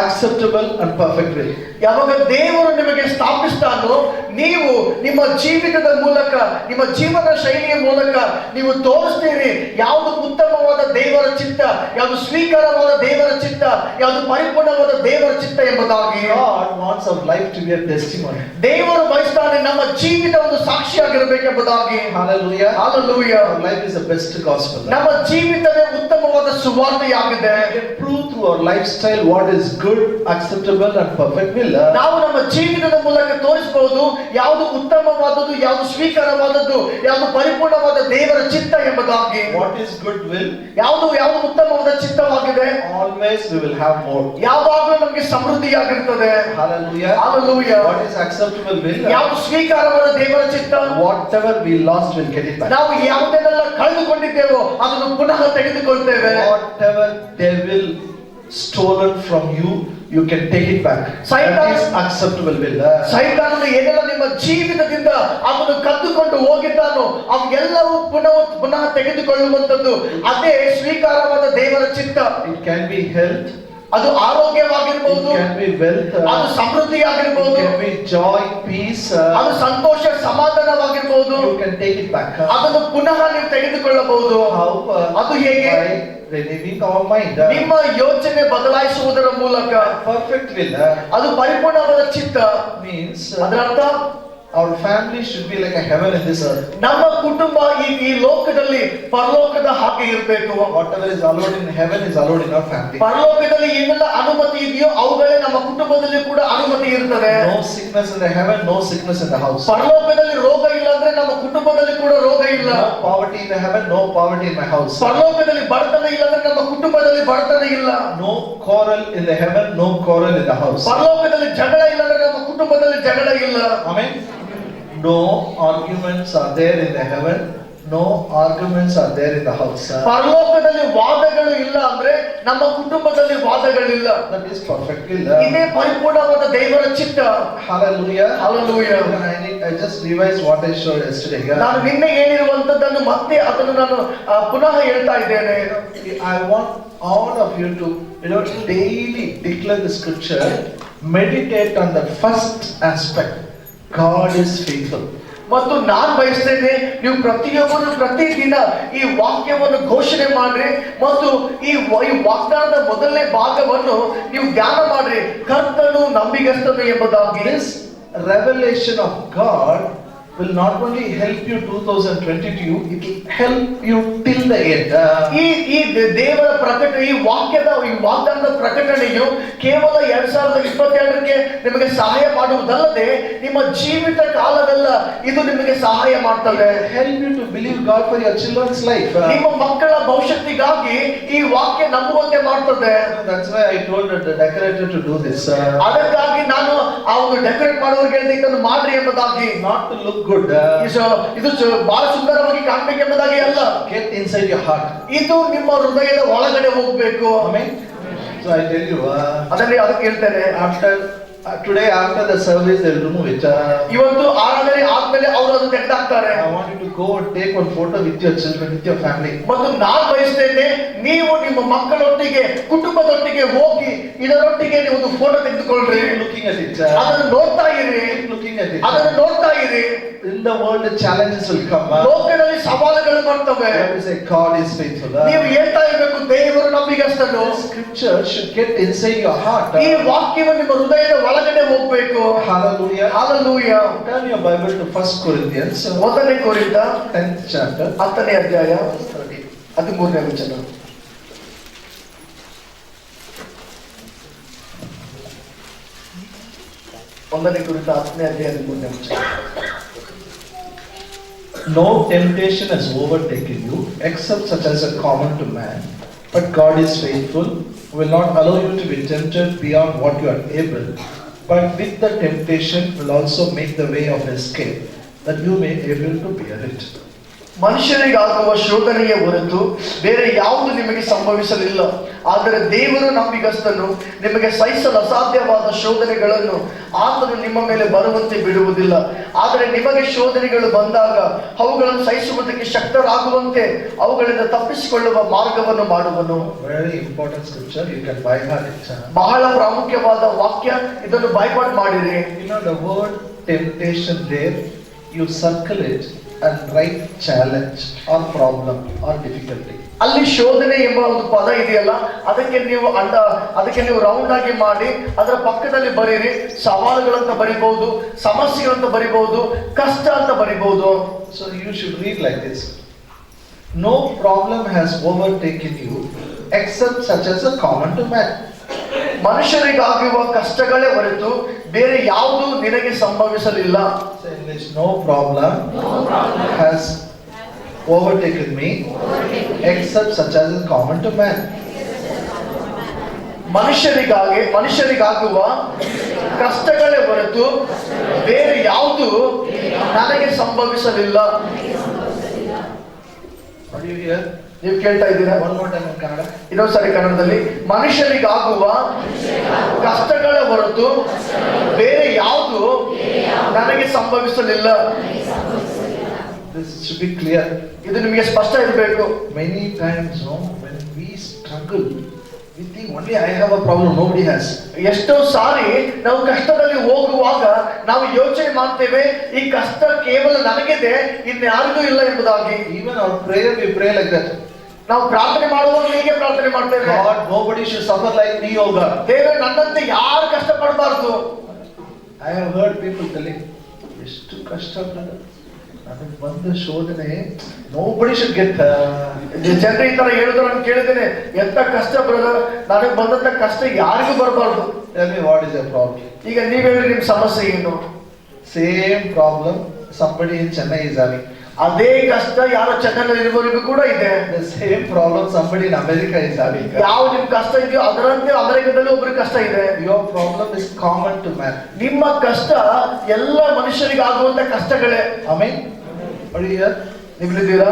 acceptable and perfect will. ಯಾವಾಗ ದೇವರು ನಿಮಗೆ ಸ್ಥಾಪಿಸ್ತಾನೋ ನೀವು ನಿಮ್ಮ ಜೀವಿತದ ಮೂಲಕ, ನಿಮ್ಮ ಜೀವನ ಶೈಲಿಯ ಮೂಲಕ ನೀವು ತೋರಿಸ್ತೀರಿ ಯಾವುದು ಉತ್ತಮವಾದ ದೇವರ ಚಿತ್ತ, ಯಾವುದು ಸ್ವೀಕಾರವಾದ ದೇವರ ಚಿತ್ತ, ಯಾವುದು ಪರಿಪೂರ್ಣವಾದ ದೇವರ ಚಿತ್ತ ಎಂಬುದಾಗಿ. God wants our life to be a testimony. ದೇವರು ಬಯಸ್ತಾನೆ ನಮ್ಮ ಜೀವಿತ ಒಂದು ಸಾಕ್ಷಿಯಾಗಿರಬೇಕೆಂಬುದಾಗಿ. Hallelujah. Hallelujah. Our life is the best gospel. ನಮ್ಮ ಜೀವಿತವೇ ಉತ್ತಮವಾದ ಸುವಾರ್ತೆಯಾಗಿದೆ. We can prove through our lifestyle what is good, acceptable and perfect will. ನಾವು ನಮ್ಮ ಜೀವಿತದ ಮೂಲಕ ತೋರಿಸಬಹುದು ಯಾವುದು ಉತ್ತಮವಾದದ್ದು, ಯಾವುದು ಸ್ವೀಕಾರವಾದದ್ದು, ಯಾವುದು ಪರಿಪೂರ್ಣವಾದ ದೇವರ ಚಿತ್ತ ಎಂಬುದಾಗಿ. What is good will? ಯಾವುದು ಉತ್ತಮವಾದ ಚಿತ್ತವಾಗಿದೆ. Always we will have more. ಯಾವಾಗಲೂ ನಮಗೆ ಸಮೃದ್ಧಿಯಾಗಿರುತ್ತದೆ. Hallelujah. Hallelujah. What is acceptable will? ಯಾವುದು ಸ್ವೀಕಾರವಾದ ದೇವರ ಚಿತ್ತ. Whatever we lost we'll get it back. ನಾವು ಯಾವುದನ್ನೆಲ್ಲ ಕಳೆದುಕೊಂಡಿದ್ದೇವೋ ಅದನ್ನು ಪುನಃ ತೆಗೆದುಕೊಳ್ತೇವೆ. Whatever devil stolen from you, you can take it back. That is acceptable will. ಸೈತಾನನು ಏನೆಲ್ಲ ನಿಮ್ಮ ಜೀವಿತದಿಂದ ಅದನ್ನು ಕದ್ದುಕೊಂಡು ಹೋಗಿದ್ದಾನೋ ಅವೆಲ್ಲವೂ ಪುನಃ ತೆಗೆದುಕೊಳ್ಳುವಂತದ್ದು ಅದೇ ಸ್ವೀಕಾರವಾದ ದೇವರ ಚಿತ್ತ. It can be health, ಅದು ಆರೋಗ್ಯವಾಗಿರಬಹುದು, it can be wealth, ಅದು ಸಮೃದ್ಧಿಯಾಗಿರಬಹುದು, it can be joy, peace, ಅದು ಸಂತೋಷ ಸಮಾಧಾನವಾಗಿರಬಹುದು. you can take it back. ಅದನ್ನು ಪುನಃ ನೀವು ತೆಗೆದುಕೊಳ್ಳಬಹುದು. How? ಅದು ಹೇಗೆ? By renewing our mind. ನಿಮ್ಮ ಯೋಚನೆ ಬದಲಾಯಿಸುವುದರ ಮೂಲಕ. Perfect will ಅದು ಪರಿಪೂರ್ಣವಾದ ಚಿತ್ತ means ಅದರ ಅರ್ಥ our family should be like a heaven in this earth. ನಮ್ಮ ಕುಟುಂಬ ಈ ಲೋಕದಲ್ಲಿ ಪರಲೋಕದ ಹಾಗೆ ಇರಬೇಕು. Whatever is allowed in heaven is allowed in our family. ಪರಲೋಕದಲ್ಲಿ ಏನೆಲ್ಲ ಅನುಮತಿ ಇದೆಯೋ ಅವುಗಳೇ ನಮ್ಮ ಕುಟುಂಬದಲ್ಲಿ ಕೂಡ ಅನುಮತಿ ಇರ್ತದೆ. No sickness in the heaven, no sickness in the house. ಪರಲೋಕದಲ್ಲಿ ರೋಗ ಇಲ್ಲ ಅಂದ್ರೆ ನಮ್ಮ ಕುಟುಂಬದಲ್ಲಿ ಕೂಡ ರೋಗ ಇಲ್ಲ. No poverty in the heaven, no poverty in my house. ಪರಲೋಕದಲ್ಲಿ ಬಡತನ ಇಲ್ಲ ಅಂದ್ರೆ ನಮ್ಮ ಕುಟುಂಬದಲ್ಲಿ ಬಡತನ ಇಲ್ಲ. No quarrel in the heaven, no quarrel in the house. ಪರಲೋಕದಲ್ಲಿ ಜಗಳ ಇಲ್ಲ ಅಂದ್ರೆ ನಮ್ಮ ಕುಟುಂಬದಲ್ಲಿ ಜಗಳ ಇಲ್ಲ. Amen. No arguments are there in the heaven, no arguments are there in the house. ಪರಲೋಕದಲ್ಲಿ ವಾದಗಳು ಇಲ್ಲ ಅಂದ್ರೆ ನಮ್ಮ ಕುಟುಂಬದಲ್ಲಿ ವಾದಗಳಿಲ್ಲ. That is perfect will. ಇದೇ ಪರಿಪೂರ್ಣವಾದ ದೇವರ ಚಿತ್ತ. Hallelujah. Hallelujah. I just revised what I showed yesterday. ನಾನು ನಿನ್ನೆ ಹೇಳಿರುವಂತದ್ದನ್ನು ಮತ್ತೆ ಅದನ್ನು ನಾನು ಪುನಃ ಹೇಳ್ತಾ ಇದ್ದೇನೆ. I want all of you to daily declare the scripture, meditate on the first aspect. God is faithful. ಮತ್ತು ನಾನು ಬಯಸ್ತೇನೆ ನೀವು ಪ್ರತಿಯೊಬ್ಬರು ಪ್ರತಿದಿನ ಈ ವಾಕ್ಯವನ್ನು ಘೋಷಣೆ ಮಾಡ್ರಿ ಮತ್ತು ಈ ವಾಗ್ದಾನದ ಮೊದಲನೇ ಭಾಗವನ್ನು ನೀವು ಧ್ಯಾನ ಮಾಡ್ರಿ. ಕರ್ತನು ನಂಬಿಗಸ್ತನು ಎಂಬುದಾಗಿ. This revelation of God will not only help you 2022, it will help you till the end. ಈ ದೇವರ ಪ್ರಕಟಣೆ, ಈ ವಾಗ್ದಾನದ ಪ್ರಕಟಣೆಯು ಕೇವಲ 2022ಕ್ಕೆ ನಿಮಗೆ ಸಹಾಯ ಮಾಡುವುದಲ್ಲದೆ ನಿಮ್ಮ ಜೀವಿತ ಕಾಲವೆಲ್ಲ ಇದು ನಿಮಗೆ ಸಹಾಯ ಮಾಡ್ತದೆ. Help you to believe God for your children's life. ನಿಮ್ಮ ಮಕ್ಕಳ ಭವಿಷ್ಯತ್ತಿಗಾಗಿ ಈ ವಾಕ್ಯ ನಂಬುವಂತೆ ಮಾಡ್ತದೆ. That's why I told the decorator to do this. ಅದಕ್ಕಾಗಿ ನಾನು ಅವನು ಡೆಕೋರೇಟ್ ಮಾಡುವವರಿಗೆ ಹೇಳಿದೆ ಇದನ್ನು ಮಾಡ್ರಿ ಎಂಬುದಾಗಿ. Not to look good. ಇದು ಬಹಳ ಸುಂದರವಾಗಿ ಕಾಣಬೇಕೆಂಬುದಾಗಿ ಅಲ್ಲ. Get inside your heart. ಇದು ನಿಮ್ಮ ಹೃದಯದ ಒಳಗಡೆ ಹೋಗ್ಬೇಕು. Amen. So I tell you, ಅದಕ್ಕೆ ಹೇಳ್ತೇನೆ, today after the service they will remove it. ಇವತ್ತು ಆರಾಧನೆ ಆದ್ಮೇಲೆ ಅವರು ಅದು ತೆಗೆದಾಕ್ತಾರೆ. I want you to go and take one photo with your children, with your family. ಮತ್ತು ನಾನು ಬಯಸ್ತೇನೆ ನೀವು ನಿಮ್ಮ ಮಕ್ಕಳೊಟ್ಟಿಗೆ ಕುಟುಂಬದೊಟ್ಟಿಗೆ ಹೋಗಿ ಇದರೊಟ್ಟಿಗೆ ನೀವು ಒಂದು ಫೋಟೋ ತೆಗೆದುಕೊಳ್ಳ್ರಿ. Looking at it. ಅದನ್ನು ನೋಡ್ತಾ ಇರಿ. Looking at it. ಅದನ್ನು ನೋಡ್ತಾ ಇರಿ. In the world the challenges will come. ಲೋಕದಲ್ಲಿ ಸವಾಲುಗಳು ಬರ್ತವೆ. You say God is faithful. ನೀವು ಹೇಳ್ತಾ ಇರಬೇಕು ದೇವರು ನಂಬಿಗಸ್ತನು. Scripture should get inside your heart. ಈ ವಾಕ್ಯವು ನಿಮ್ಮ ಹೃದಯದ ಒಳಗಡೆ ಹೋಗ್ಬೇಕು. Hallelujah. Hallelujah. Turn your Bible to 1 Corinthians. 1ನೇ ಕೊರಿಂಥ 10th chapter. 10ನೇ ಅಧ್ಯಾಯ 13ನೇ ವಚನ. ಒಂದನೇ ಕುರಿತ 10ನೇ ಅಧ್ಯಾಯದ 3ನೇ ವಚನ. No temptation has overtaken you except such as is common to man, but God is faithful, will not allow you to be tempted beyond what you are able, but with the temptation will also make the way of escape, that you may be able to bear it. ಮನುಷ್ಯರಿಗಾಗುವ ಶೋಧನೆಯ ಹೊರತು ಬೇರೆ ಯಾವುದು ನಿಮಗೆ ಸಂಭವಿಸಲಿಲ್ಲ. ಆದರೆ ದೇವರು ನಂಬಿಗಸ್ತನು, ನಿಮಗೆ ಸಹಿಸಲು ಅಸಾಧ್ಯವಾದ ಶೋಧನೆಗಳನ್ನು ಆತನು ನಿಮ್ಮ ಮೇಲೆ ಬರುವಂತೆ ಬಿಡುವುದಿಲ್ಲ. ಆದರೆ ನಿಮಗೆ ಶೋಧನೆಗಳು ಬಂದಾಗ ಅವುಗಳನ್ನು ಸಹಿಸುವುದಕ್ಕೆ ಶಕ್ತರಾಗುವಂತೆ ಅವುಗಳಿಂದ ತಪ್ಪಿಸಿಕೊಳ್ಳುವ ಮಾರ್ಗವನ್ನು ಮಾಡುವನು. Very important scripture, you can by heart it. ಬಹಳ ಪ್ರಾಮುಖ್ಯವಾದ ವಾಕ್ಯ, ಇದನ್ನು ಬೈಪಾಟ್ ಮಾಡಿರಿ. You know the word temptation there, you circle it and write challenge or problem or difficulty. ಅಲ್ಲಿ ಶೋಧನೆ ಎಂಬ ಒಂದು ಪದ ಇದೆಯಲ್ಲ, ಅದಕ್ಕೆ ನೀವು ರೌಂಡ್ ಆಗಿ ಮಾಡಿ ಅದರ ಪಕ್ಕದಲ್ಲಿ ಬರೀರಿ. ಸವಾಲುಗಳಂತ ಬರಿಬಹುದು, ಸಮಸ್ಯೆಗಳಂತ ಬರಿಬಹುದು, ಕಷ್ಟ ಅಂತ ಬರಿಬಹುದು. So you should read like this: no problem has overtaken you except such as a common to man. ಮನುಷ್ಯರಿಗಾಗುವ ಕಷ್ಟಗಳೇ ಹೊರತು ಬೇರೆ ಯಾವುದು ನಿನಗೆ ಸಂಭವಿಸಲಿಲ್ಲ. Say in English, no problem has overtaken me except such as is common to man. ಮನುಷ್ಯರಿಗಾಗುವ ಕಷ್ಟಗಳೇ ಹೊರತು ಬೇರೆ ಯಾವುದು ನನಗೆ ಸಂಭವಿಸಲಿಲ್ಲ. What do you hear? ನೀವು ಕೇಳ್ತಾ ಇದ್ದೀರಾ? One more time in Kannada. ಇನ್ನೊಂದ್ಸರಿ ಕನ್ನಡದಲ್ಲಿ. ಮನುಷ್ಯರಿಗಾಗುವ ಕಷ್ಟಗಳ ಹೊರತು ಬೇರೆ ಯಾವುದು ನನಗೆ ಸಂಭವಿಸಲಿಲ್ಲ. This should be clear. ಇದು ನಿಮಗೆ ಸ್ಪಷ್ಟ ಇರಬೇಕು. Many times, no, when we struggle, we think only I have a problem, nobody has. ಎಷ್ಟೋ ಸಾರಿ ನಾವು ಕಷ್ಟದಲ್ಲಿ ಹೋಗುವಾಗ ನಾವು ಯೋಚನೆ ಮಾಡ್ತೇವೆ, ಈ ಕಷ್ಟ ಕೇವಲ ನನಗಿದೆ, ಇನ್ಯಾರಿಗೂ ಇಲ್ಲ ಎಂಬುದಾಗಿ. Even our prayer, we pray like that. ನಾವು ಪ್ರಾರ್ಥನೆ ಮಾಡುವಾಗ ಹೀಗೆ ಪ್ರಾರ್ಥನೆ ಮಾಡ್ತೇವೆ, God, nobody should suffer like me, oh God. ದೇವರೇ, ನನ್ನಂತೆ ಯಾರು ಕಷ್ಟ ಪಡಬಾರ್ದು. I have heard people telling, ಎಷ್ಟು ಕಷ್ಟ brother, ನನಗೆ ಬಂದ ಶೋಧನೆ, nobody should get. ಜನರು ಈ ತರ ಹೇಳಿದ್ರು ನಾನು ಕೇಳಿದ್ದೇನೆ, ಎಂತ ಕಷ್ಟ ಬ್ರದರ್, ನನಗೆ ಬಂದಂತ ಕಷ್ಟ ಯಾರಿಗೂ ಬರಬಾರ್ದು. Tell me what is your problem? ಈಗ ನೀವ್ ಹೇಳಿ ನಿಮ್ ಸಮಸ್ಯೆ ಏನು? Same problem somebody in Chennai is having. ಅದೇ ಕಷ್ಟ ಯಾರೋ ಚೆನ್ನೈನಲ್ಲಿ ಇರುವವರಿಗೂ ಕೂಡ ಇದೆ. The same problem somebody in America is having. ಯಾವ ನಿಮ್ ಕಷ್ಟ ಇದೆಯೋ ಅದರಂತೆ ಅಮೆರಿಕದಲ್ಲಿ ಒಬ್ಬರಿಗೆ ಕಷ್ಟ ಇದೆ. Your problem is common to man. ನಿಮ್ಮ ಕಷ್ಟ ಎಲ್ಲ ಮನುಷ್ಯರಿಗೆ ಆಗುವಂತ ಕಷ್ಟಗಳೇ. Amen. What do you hear? ನೀವಿದ್ದೀರಾ?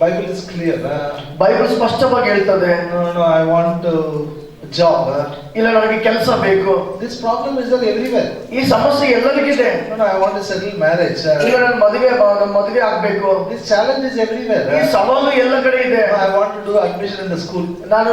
Bible is clear. Bible ಸ್ಪಷ್ಟವಾಗಿ ಹೇಳ್ತದೆ. No, I want a job. ಇಲ್ಲ, ನನಗೆ ಕೆಲಸ ಬೇಕು. This problem is there everywhere. ಈ ಸಮಸ್ಯೆ ಎಲ್ಲರಿಗಿದೆ. No, I want to settle marriage. ಇಲ್ಲ, ನನ್ನ ಮದುವೆ ಆಗ್ಬೇಕು. This challenge is everywhere. ಈ ಸವಾಲು ಎಲ್ಲ ಕಡೆ ಇದೆ. No, I want to do admission in the school. ನಾನು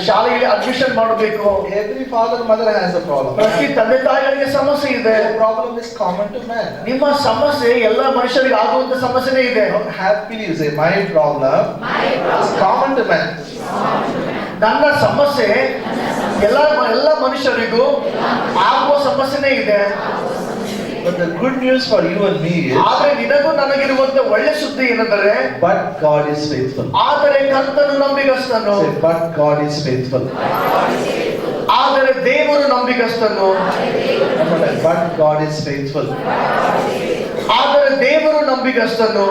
ಶಾಲೆಯಲ್ಲಿ ಅಡ್ಮಿಷನ್ ಮಾಡಬೇಕು. Every father mother has a problem. ಪ್ರತಿ ತಂದೆ ತಾಯಿಗಳಿಗೆ ಸಮಸ್ಯೆ ಇದೆ. The problem is common to man. ನಿಮ್ಮ ಸಮಸ್ಯೆ ಎಲ್ಲ ಮನುಷ್ಯರಿಗೆ ಆಗುವಂತ ಸಮಸ್ಯೆನೇ ಇದೆ. Happily you say, my problem is common to man. ನನ್ನ ಸಮಸ್ಯೆ ಎಲ್ಲ ಮನುಷ್ಯರಿಗೂ ಆಗುವ ಸಮಸ್ಯೆನೇ ಇದೆ. But the good news for you and me is, ಆದ್ರೆ ನಿನಗೂ ನನಗಿರುವಂತ ಒಳ್ಳೆ ಸುದ್ದಿ ಏನೆಂದರೆ, but God is faithful. ಆದರೆ ಕರ್ತನು ನಂಬಿಗಸ್ತನು. Say, but God is faithful. ಆದರೆ ದೇವರು ನಂಬಿಗಸ್ತನು. But God is faithful. ಆದರೆ ದೇವರು ನಂಬಿಗಸ್ತನು.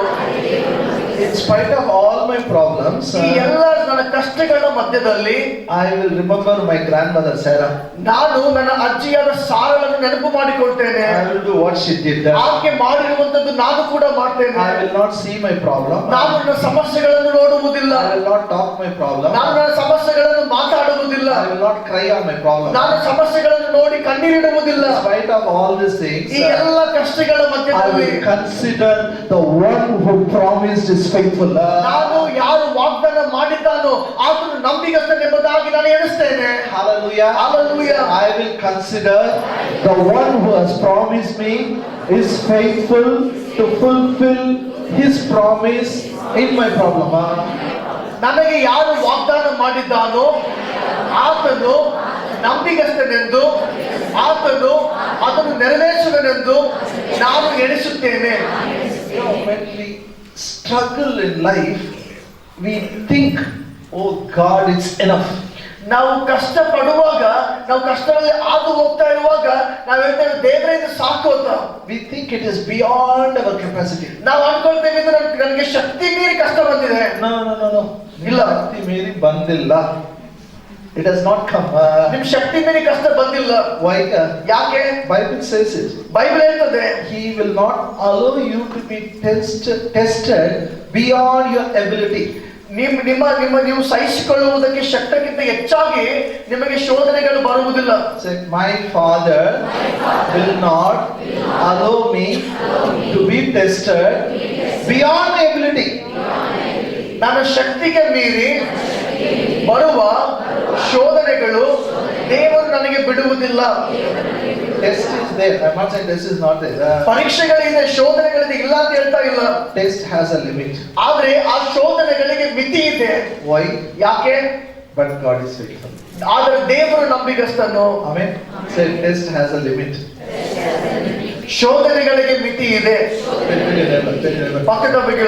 In spite of all my problems, ಈ ಎಲ್ಲ ನನ್ನ ಕಷ್ಟಗಳ ಮಧ್ಯದಲ್ಲಿ I will remember my grandmother Sarah. ನಾನು ನನ್ನ ಅಜ್ಜಿಯಾದ ಸಾರಳನ್ನು ನೆನಪು ಮಾಡಿಕೊಳ್ತೇನೆ. I will do what she did. ಆಕೆ ಮಾಡಿರುವಂತದ್ದು ನಾನು ಕೂಡ ಮಾಡ್ತೇನೆ. I will not see my problem. ನಾನು ನನ್ನ ಸಮಸ್ಯೆಗಳನ್ನು ನೋಡುವುದಿಲ್ಲ. I will not talk my problem. ನಾನು ನನ್ನ ಸಮಸ್ಯೆಗಳನ್ನು ಮಾತಾಡುವುದಿಲ್ಲ. I will not cry on my problem. ನಾನು ಸಮಸ್ಯೆಗಳನ್ನು ನೋಡಿ ಕಣ್ಣೀರಿಡುವುದಿಲ್ಲ. In spite of all these things, ಈ ಎಲ್ಲ ಕಷ್ಟಗಳ I ಮಧ್ಯದಲ್ಲಿ will consider the one who promised is faithful. ನಾನು ಯಾರು ವಾಗ್ದಾನ ಮಾಡಿದ್ದಾನೋ ಆತನು ನಂಬಿಗಸ್ತನೆಂಬುದಾಗಿ ನಾನು ಎಣಿಸ್ತೇನೆ. Hallelujah. Hallelujah. I will consider the one who has promised me is faithful to fulfill his promise in my problem. ನನಗೆ ಯಾರು ವಾಗ್ದಾನ ಮಾಡಿದ್ದಾನೋ ಆತನು ನಂಬಿಗಸ್ತನೆಂದು, ಆತನು ಅದನ್ನು ನೆರವೇರಿಸುವನೆಂದು ನಾನು ಎಣಿಸುತ್ತೇನೆ. When we struggle in life, we think, oh God, it's enough. ನಾವು ಕಷ್ಟ ಪಡುವಾಗ, ನಾವು ಕಷ್ಟದಲ್ಲಿ ಹಾದು ಹೋಗ್ತಾ ಇರುವಾಗ ನಾವು ಹೇಳ್ತೇವೆ ದೇವರೇ ಇದು ಸಾಕು ಅಂತ. We think it is beyond our capacity. ನಾವು ಅನ್ಕೊಳ್ತೇವೆ ಇದು ನನಗೆ ಶಕ್ತಿ ಮೀರಿ ಕಷ್ಟ ಬಂದಿದೆ. No. ಇಲ್ಲ, ಶಕ್ತಿ ಮೀರಿ ಬಂದಿಲ್ಲ. It has not come. ನಿಮ್ ಶಕ್ತಿ ಮೀರಿ ಕಷ್ಟ ಬಂದಿಲ್ಲ. Why? ಯಾಕೆ? Bible says it. ಬೈಬಲ್ ಹೇಳ್ತದೆ, He will not allow you to be tested beyond your ability. ನೀವು ಸಹಿಸಿಕೊಳ್ಳುವುದಕ್ಕೆ ಶಕ್ತಿಗಿಂತ ಹೆಚ್ಚಾಗಿ ನಿಮಗೆ ಶೋಧನೆಗಳು ಬರುವುದಿಲ್ಲ. Say, my father will not allow me to be tested beyond my ability. ನನ್ನ ಶಕ್ತಿಗೆ ಮೀರಿ ಬರುವ ಶೋಧನೆಗಳು ದೇವರು ನನಗೆ ಬಿಡುವುದಿಲ್ಲ. Test is there. I'm not saying test is not there. ಪರೀಕ್ಷೆಗಳಿದೆ, ಶೋಧನೆಗಳಿದೆ, ಇಲ್ಲ ಅಂತ ಹೇಳ್ತಾ ಇಲ್ಲ. Test has a limit. ಆದ್ರೆ ಆ ಶೋಧನೆಗಳಿಗೆ ಮಿತಿ ಇದೆ. Why? ಯಾಕೆ? But God is faithful. ಆದ್ರೆ ದೇವರು ನಂಬಿಗಸ್ತನು. Amen. Say, test has a limit. ಶೋಧನೆಗಳಿಗೆ ಮಿತಿ ಇದೆ. ಪಕ್ಕದ ಬಗ್ಗೆ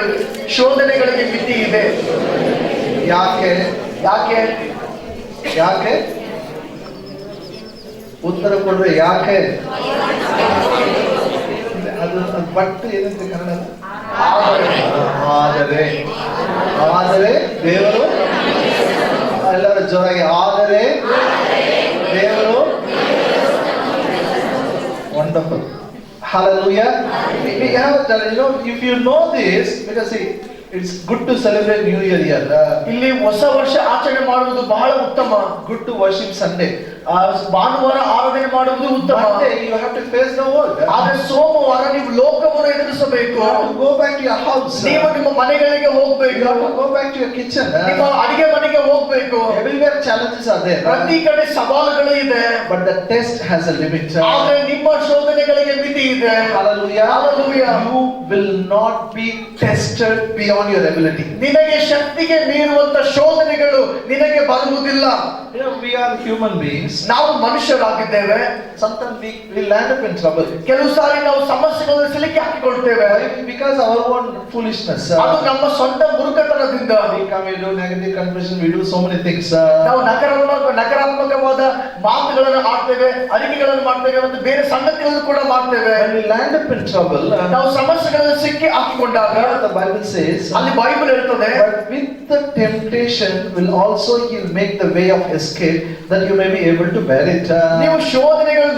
ಶೋಧನೆಗಳಿಗೆ ಮಿತಿ ಇದೆ. ಯಾಕೆ? ಯಾಕೆ? ಯಾಕೆ? ಉತ್ತರ ಕೊಡ್ರೆ ಯಾಕೆ? ಅದು ಬಟ್ ಏನಂತ ಕನ್ನಡ? ಆದರೆ ದೇವರು, ಎಲ್ಲರೂ ಜೋರಾಗಿ, ಆದರೆ ದೇವರು. Wonderful. Hallelujah. We have, if you know this, because see, it's good to celebrate New Year here. ಇಲ್ಲಿ ಹೊಸ ವರ್ಷ ಆಚರಣೆ ಮಾಡುವುದು ಬಹಳ ಉತ್ತಮ. Good to worship Sunday. ಭಾನುವಾರ ಆರಾಧನೆ ಮಾಡುವುದು ಉತ್ತಮ. Monday you have to face the world. ಆದ್ರೆ ಸೋಮವಾರ ನೀವು ಲೋಕವನ್ನು ಎದುರಿಸಬೇಕು. You have to go back to your house. ನೀವು ನಿಮ್ಮ ಮನೆಗಳಿಗೆ ಹೋಗಬೇಕು. You have to go back to your kitchen. ನಿಮ್ಮ ಅಡಿಗೆ ಮನೆಗೆ ಹೋಗಬೇಕು. Everywhere challenges are there. ಪ್ರತಿ ಕಡೆ ಸವಾಲುಗಳು ಇದೆ. But the test has a limit. ಆದ್ರೆ ನಿಮ್ಮ ಶೋಧನೆಗಳಿಗೆ ಮಿತಿ ಇದೆ. Hallelujah. Hallelujah. You will not be tested beyond your ability. ನಿನಗೆ ಶಕ್ತಿಗೆ ಮೀರುವಂತ ಶೋಧನೆಗಳು ನಿನಗೆ ಬರುವುದಿಲ್ಲ. We are human beings. ನಾವು ಮನುಷ್ಯರಾಗಿದ್ದೇವೆ. Sometimes we land up in trouble. ಕೆಲವು ಸಾರಿ ನಾವು ಸಮಸ್ಯೆಗಳನ್ನು ಸಿಲುಕಿ ಹಾಕಿಕೊಳ್ತೇವೆ. Because our own foolishness. ಅದು ನಮ್ಮ ಸ್ವಂತ ಮೂರ್ಖತನದಿಂದ. We come, we do negative confession, we do so many things. ನಾವು ನಕಾರಾತ್ಮಕವಾದ ಮಾತುಗಳನ್ನು ಆಡ್ತೇವೆ, ಅರಿಕೆಗಳನ್ನು ಮಾಡ್ತೇವೆ ಮತ್ತು ಬೇರೆ ಸಂಗತಿಗಳನ್ನು ಕೂಡ ಮಾಡ್ತೇವೆ. When we land up in trouble, ನಾವು ಸಮಸ್ಯೆಗಳನ್ನು ಸಿಕ್ಕಿ ಹಾಕಿಕೊಂಡಾಗ the Bible says, ಅಲ್ಲಿ ಬೈಬಲ್ ಹೇಳ್ತದೆ, but with the temptation will also He'll make the way of escape that you may be able to bear it. ನೀವು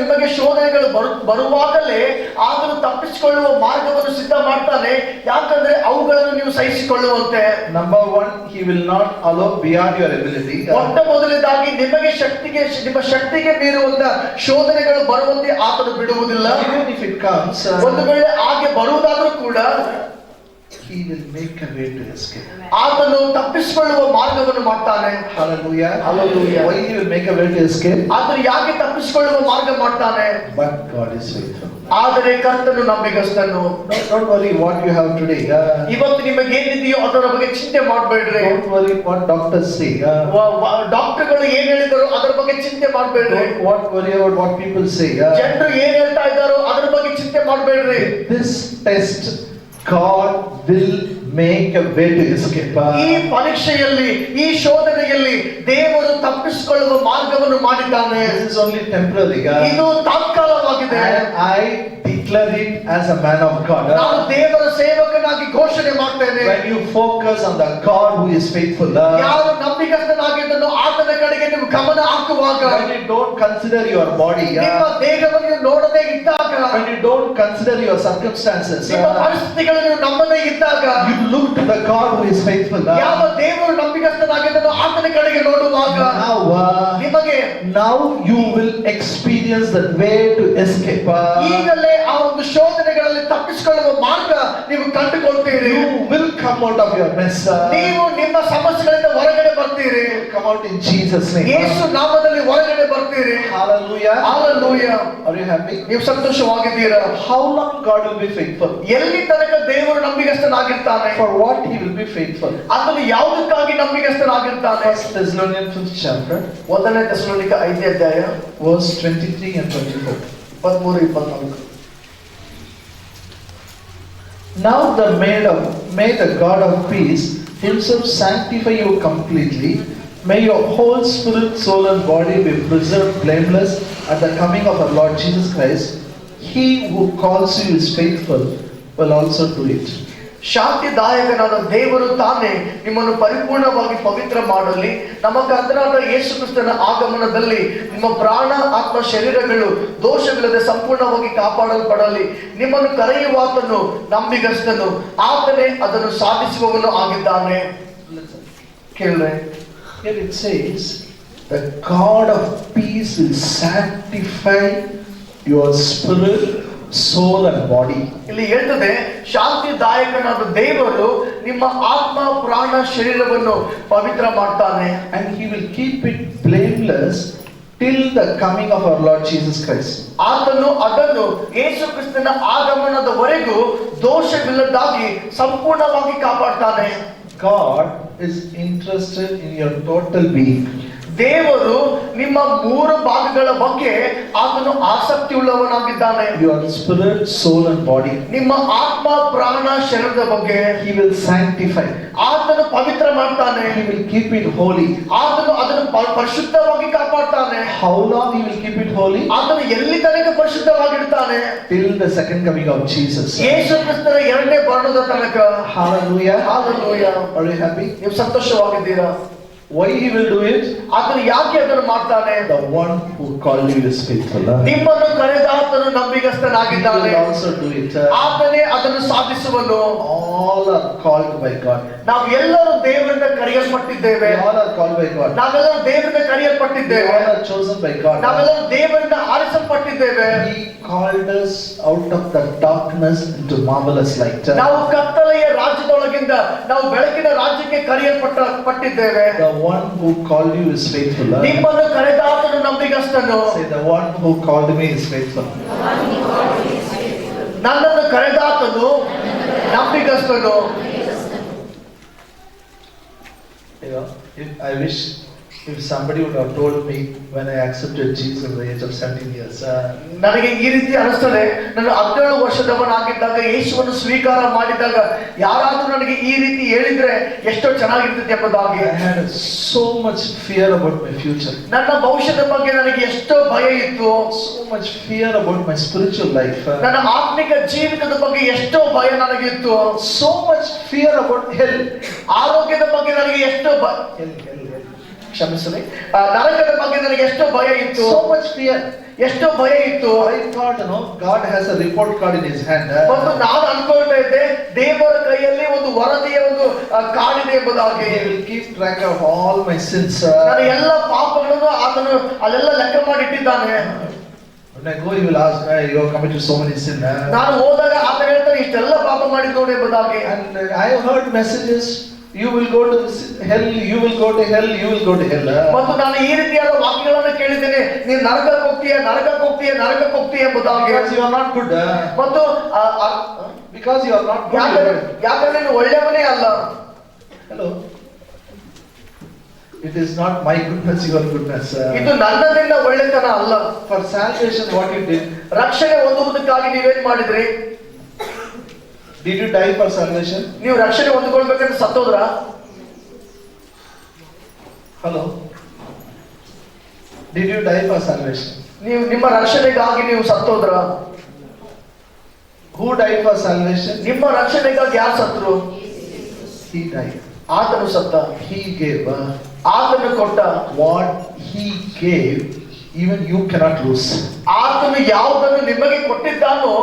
ನಿಮಗೆ ಶೋಧನೆಗಳು ಬರುವಾಗಲೇ ಆದರೂ ತಪ್ಪಿಸಿಕೊಳ್ಳುವ ಮಾರ್ಗವನ್ನು ಸಿದ್ಧ ಮಾಡ್ತಾನೆ. ಯಾಕಂದ್ರೆ ಅವುಗಳನ್ನು ನೀವು ಸಹಿಸಿಕೊಳ್ಳುವಂತೆ. Number one, He will not allow beyond your ability. ಮೊಟ್ಟ ಮೊದಲನೇದಾಗಿ ನಿಮ್ಮ ಶಕ್ತಿಗೆ ಮೀರುವಂತ ಶೋಧನೆಗಳು ಬರುವಂತೆ ಆತನು ಬಿಡುವುದಿಲ್ಲ. Even if it comes, ಒಂದು ವೇಳೆ ಹಾಗೆ ಬರುವುದಾದ್ರೂ ಕೂಡ He will make a way to escape. ಆತನು ತಪ್ಪಿಸಿಕೊಳ್ಳುವ ಮಾರ್ಗವನ್ನು ಮಾಡ್ತಾನೆ. Hallelujah. Hallelujah. Why He will make a way to escape? ಆತನು ಯಾಕೆ ತಪ್ಪಿಸಿಕೊಳ್ಳುವ ಮಾರ್ಗ ಮಾಡ್ತಾನೆ? But God is faithful. ಆದರೆ ಕರ್ತನು ನಂಬಿಗಸ್ತನು. Don't worry what you have today. ಇವತ್ತು ನಿಮಗೆ ಏನಿದೆಯೋ ಅದರ ಬಗ್ಗೆ ಚಿಂತೆ ಮಾಡಬೇಡ್ರಿ. Don't worry what doctors say. ಡಾಕ್ಟರ್ಗಳು ಏನ್ ಹೇಳಿದಾರೋ ಅದರ ಬಗ್ಗೆ ಚಿಂತೆ ಮಾಡಬೇಡ್ರಿ. Don't worry about what people say. ಜನರು ಏನ್ ಹೇಳ್ತಾ ಇದ್ದಾರೋ ಅದರ ಬಗ್ಗೆ ಚಿಂತೆ ಮಾಡಬೇಡ್ರಿ. This test, God will make a way to escape. ಈ ಪರೀಕ್ಷೆಯಲ್ಲಿ, ಈ ಶೋಧನೆಯಲ್ಲಿ ದೇವರು ತಪ್ಪಿಸಿಕೊಳ್ಳುವ ಮಾರ್ಗವನ್ನು ಮಾಡಿದ್ದಾನೆ. This is only temporary. ಇದು ತಾತ್ಕಾಲವಾಗಿದೆ. I declare it as a man of God. ನಾನು ದೇವರ ಸೇವಕನಾಗಿ ಘೋಷಣೆ ಮಾಡ್ತೇನೆ. When you focus on the God who is faithful, ಯಾರು ನಂಬಿಗಸ್ತನಾಗಿದ್ದನೋ ಆತನ ಕಡೆಗೆ ನೀವು ಗಮನ ಹಾಕುವಾಗ, when you don't consider your body, ನಿಮ್ಮ ದೇಹವನ್ನು ನೋಡದೇ ಇದ್ದಾಗ, when you don't consider your circumstances, ನಿಮ್ಮ ಪರಿಸ್ಥಿತಿಗಳು ನೀವು ನಂಬದೇ ಇದ್ದಾಗ, you look to the God who is faithful. ಯಾವ ದೇವರು ನಂಬಿಗಸ್ತನಾಗಿದ್ದನೋ ಆತನ ಕಡೆಗೆ ನೋಡುವಾಗ, ನಿಮಗೆ now you will experience the way to escape. ಈಗಲೇ ಆ ಒಂದು ಶೋಧನೆಗಳಲ್ಲಿ ತಪ್ಪಿಸಿಕೊಳ್ಳುವ ಮಾರ್ಗ ನೀವು ಕಂಡುಕೊಳ್ತೀರಿ. You will come out of your mess. ನೀವು ನಿಮ್ಮ ಸಮಸ್ಯೆಗಳಿಂದ ಹೊರಗಡೆ ಬರ್ತೀರಿ. Come out in Jesus' name. ಯೇಸು ನಾಮದಲ್ಲಿ ಹೊರಗಡೆ ಬರ್ತೀರಿ. Hallelujah. Hallelujah. Are you happy? ನೀವು ಸಂತೋಷವಾಗಿದ್ದೀರಾ? How long God will be faithful? ಎಲ್ಲಿ ತನಕ ದೇವರು ನಂಬಿಗಸ್ತನಾಗಿರ್ತಾನೆ? For what He will be faithful? ಅದನ್ನು ಯಾವುದಕ್ಕಾಗಿ ನಂಬಿಗಸ್ತನಾಗಿರ್ತಾನೆ? 1 Thessalonians 5th chapter, 1ನೇ ಥೆಸಲೋನಿಕ 5ನೇ ಅಧ್ಯಾಯ verse 23 and 24. 23-24. Now may the God of peace Himself sanctify you completely. May your whole spirit, soul and body be preserved blameless at the coming of our Lord Jesus Christ. He who calls you is faithful, will also do it. ಶಾಂತಿದಾಯಕನಾದ ದೇವರು ತಾನೇ ನಿಮ್ಮನ್ನು ಪರಿಪೂರ್ಣವಾಗಿ ಪವಿತ್ರ ಮಾಡಲಿ. ನಮ್ಮ ಕರ್ತನಾದ ಯೇಸು ಕ್ರಿಸ್ತನ ಆಗಮನದಲ್ಲಿ ನಿಮ್ಮ ಪ್ರಾಣ, ಆತ್ಮ, ಶರೀರಗಳು ದೋಷವಿಲ್ಲದೆ ಸಂಪೂರ್ಣವಾಗಿ ಕಾಪಾಡಲ್ಪಡಲಿ. ನಿಮ್ಮನ್ನು ಕರೆಯುವಾತನು ನಂಬಿಗಸ್ತನು, ಆತನೇ ಅದನ್ನು ಸಾಧಿಸುವವನು ಆಗಿದ್ದಾನೆ. ಕೇಳಿದ್ರೆ Here it says, the God of peace will sanctify your spirit, soul and body. ಇಲ್ಲಿ ಹೇಳ್ತದೆ, ಶಾಂತಿದಾಯಕನಾದ ದೇವರು ನಿಮ್ಮ ಆತ್ಮ, ಪ್ರಾಣ, ಶರೀರವನ್ನು ಪವಿತ್ರ ಮಾಡ್ತಾನೆ. And he will keep it blameless till the coming of our Lord Jesus Christ. ಆತನು ಅದನ್ನು ಯೇಸು ಕ್ರಿಸ್ತನ ಆಗಮನದವರೆಗೂ ದೋಷವಿಲ್ಲದಾಗಿ ಸಂಪೂರ್ಣವಾಗಿ ಕಾಪಾಡ್ತಾನೆ. God is interested in your total being. ದೇವರು ನಿಮ್ಮ ಮೂರು ಭಾಗಗಳ ಬಗ್ಗೆ ಆತನು ಆಸಕ್ತಿ ಉಳ್ಳವನಾಗಿದ್ದಾನೆ. Your spirit, soul and body. ನಿಮ್ಮ ಆತ್ಮ, ಪ್ರಾಣ, ಶರೀರದ ಬಗ್ಗೆ He will sanctify. ಆತನು ಪವಿತ್ರ ಮಾಡ್ತಾನೆ. He will keep it holy. ಆತನು ಅದನ್ನು ಪರಿಶುದ್ಧವಾಗಿ ಕಾಪಾಡ್ತಾನೆ. How long he will keep it holy? ಆತನು ಎಲ್ಲಿ ತನಕ ಪರಿಶುದ್ಧವಾಗಿಡ್ತಾನೆ? Till the second coming of Jesus. ಯೇಸು ಕ್ರಿಸ್ತನ ಎರಡನೇ ಬರಣದ ತನಕ. Hallelujah. Hallelujah. Are you happy? ನೀವು ಸಂತೋಷವಾಗಿದ್ದೀರಾ? Why he will do it? ಆತನು ಯಾಕೆ ಅದನ್ನು ಮಾಡ್ತಾನೆ? The one who called you is faithful. ನಿಮ್ಮನ್ನು ಕರೆದ ಆತನು ನಂಬಿಗಸ್ತನಾಗಿದ್ದಾನೆ. He will also do it. ಆತನೇ ಅದನ್ನು ಸಾಧಿಸುವನು. All are called by God. ನಾವು ಎಲ್ಲರೂ ದೇವರಿಂದ ಕರೆಯಲ್ಪಟ್ಟಿದ್ದೇವೆ. All are called by God. ನಾವೆಲ್ಲರೂ ದೇವರಿಂದ ಕರೆಯಲ್ಪಟ್ಟಿದ್ದೇವೆ. All are chosen by God. ನಾವೆಲ್ಲರೂ ದೇವರಿಂದ ಆರಿಸಲ್ಪಟ್ಟಿದ್ದೇವೆ. He called us out of the darkness into marvelous light. ನಾವು ಕತ್ತಲೆಯ ರಾಜ್ಯದೊಳಗಿಂದ ನಾವು ಬೆಳಕಿನ ರಾಜ್ಯಕ್ಕೆ ಕರೆಯಲ್ಪಟ್ಟಿದ್ದೇವೆ. The one who called you is faithful. ನಿಮ್ಮನ್ನು ಕರೆದ ಆತನು ನಂಬಿಗಸ್ತನು. Say, the one who called me is faithful. ನನ್ನನ್ನು ಕರೆದ ಆತನು ನಂಬಿಗಸ್ತನು. You know, I wish if somebody would have told me when I accepted Jesus at the age of 17 years. ನನಗೆ ಈ ರೀತಿ ಅನಿಸ್ತದೆ, ನಾನು 17 ವರ್ಷದವನಾಗಿದ್ದಾಗ ಯೇಸುವನ್ನು ಸ್ವೀಕಾರ ಮಾಡಿದಾಗ ಯಾರಾದರೂ ನನಗೆ ಈ ರೀತಿ ಹೇಳಿದ್ರೆ ಎಷ್ಟೋ ಚೆನ್ನಾಗಿರ್ತದೆ ಎಂಬುದಾಗಿ. I had so much fear about my future. ನನ್ನ ಭವಿಷ್ಯದ ಬಗ್ಗೆ ನನಗೆ ಎಷ್ಟೋ ಭಯ ಇತ್ತು. So much fear about my spiritual life. ನನ್ನ ಆತ್ಮಿಕ ಜೀವಿತದ ಬಗ್ಗೆ ಎಷ್ಟೋ ಭಯ ನನಗಿತ್ತು. So much fear about hell. ಆರೋಗ್ಯದ ಬಗ್ಗೆ ನನಗೆ ಎಷ್ಟೋ ಕ್ಷಮಿಸಲಿ, ನರಕದ ಬಗ್ಗೆ ನನಗೆ ಎಷ್ಟೋ ಭಯ ಇತ್ತು. So much fear. ಎಷ್ಟೋ ಭಯ ಇತ್ತು. I thought, God has a report card in his hand. ಮತ್ತು ನಾನು ಅನ್ಕೊಳ್ತಾ ಇದ್ದೆ, ದೇವರ ಕೈಯಲ್ಲಿ ಒಂದು ವರದಿಯ ಒಂದು ಕಾರ್ಡಿದೆ ಎಂಬುದಾಗಿ. He will keep track of all my sins. ನನ್ನ ಎಲ್ಲ ಪಾಪಗಳನ್ನು ಆತನು ಅಲ್ಲೆಲ್ಲ ಲೆಕ್ಕ ಮಾಡಿಟ್ಟಿದ್ದಾನೆ. When I go, he will ask, you have committed so many sins. ನಾನು ಹೋದಾಗ ಆತ ಹೇಳ್ತಾನೆ, ಇಷ್ಟೆಲ್ಲ ಪಾಪ ಮಾಡಿದ್ದು ಎಂಬುದಾಗಿ. And I have heard messages, you will go to hell, you will go to hell, you will go to hell. ಮತ್ತು ನಾನು ಈ ರೀತಿಯಾದ ವಾಕ್ಯಗಳನ್ನು ಕೇಳಿದ್ದೇನೆ, ನೀನು ನರಕಕ್ಕೆ ಹೋಗ್ತೀಯ ಎಂಬುದಾಗಿ. Because you are not good. ಮತ್ತು Because you are not good. ಯಾಕಂದ್ರೆ ನೀನು ಒಳ್ಳೆಯವನೇ ಅಲ್ಲ. Hello. It is not my goodness, your goodness. ಇದು ನನ್ನದಿಂದ ಒಳ್ಳೆತನ ಅಲ್ಲ. For salvation, what you did? ರಕ್ಷಣೆ ಹೊಂದುವುದಕ್ಕಾಗಿ ನೀವೇನ್ ಮಾಡಿದ್ರಿ? Did you die for salvation? ನೀವು ರಕ್ಷಣೆ ಹೊಂದಿಕೊಳ್ಬೇಕಂದ್ರೆ ಸತ್ತೋದ್ರ? Hello. Did you die for salvation? ನೀವು ನಿಮ್ಮ ರಕ್ಷಣೆಗಾಗಿ ನೀವು ಸತ್ತೋದ್ರ? Who died for salvation? ನಿಮ್ಮ ರಕ್ಷಣೆಗಾಗಿ ಯಾರು ಸತ್ರು? He died. ಆತನು ಸತ್ತ. He gave. ಆತನು ಕೊಟ್ಟ. What he gave, even you cannot lose. ಆತನು ಯಾವುದನ್ನು ನಿಮಗೆ ಕೊಟ್ಟಿದ್ದಾನೋ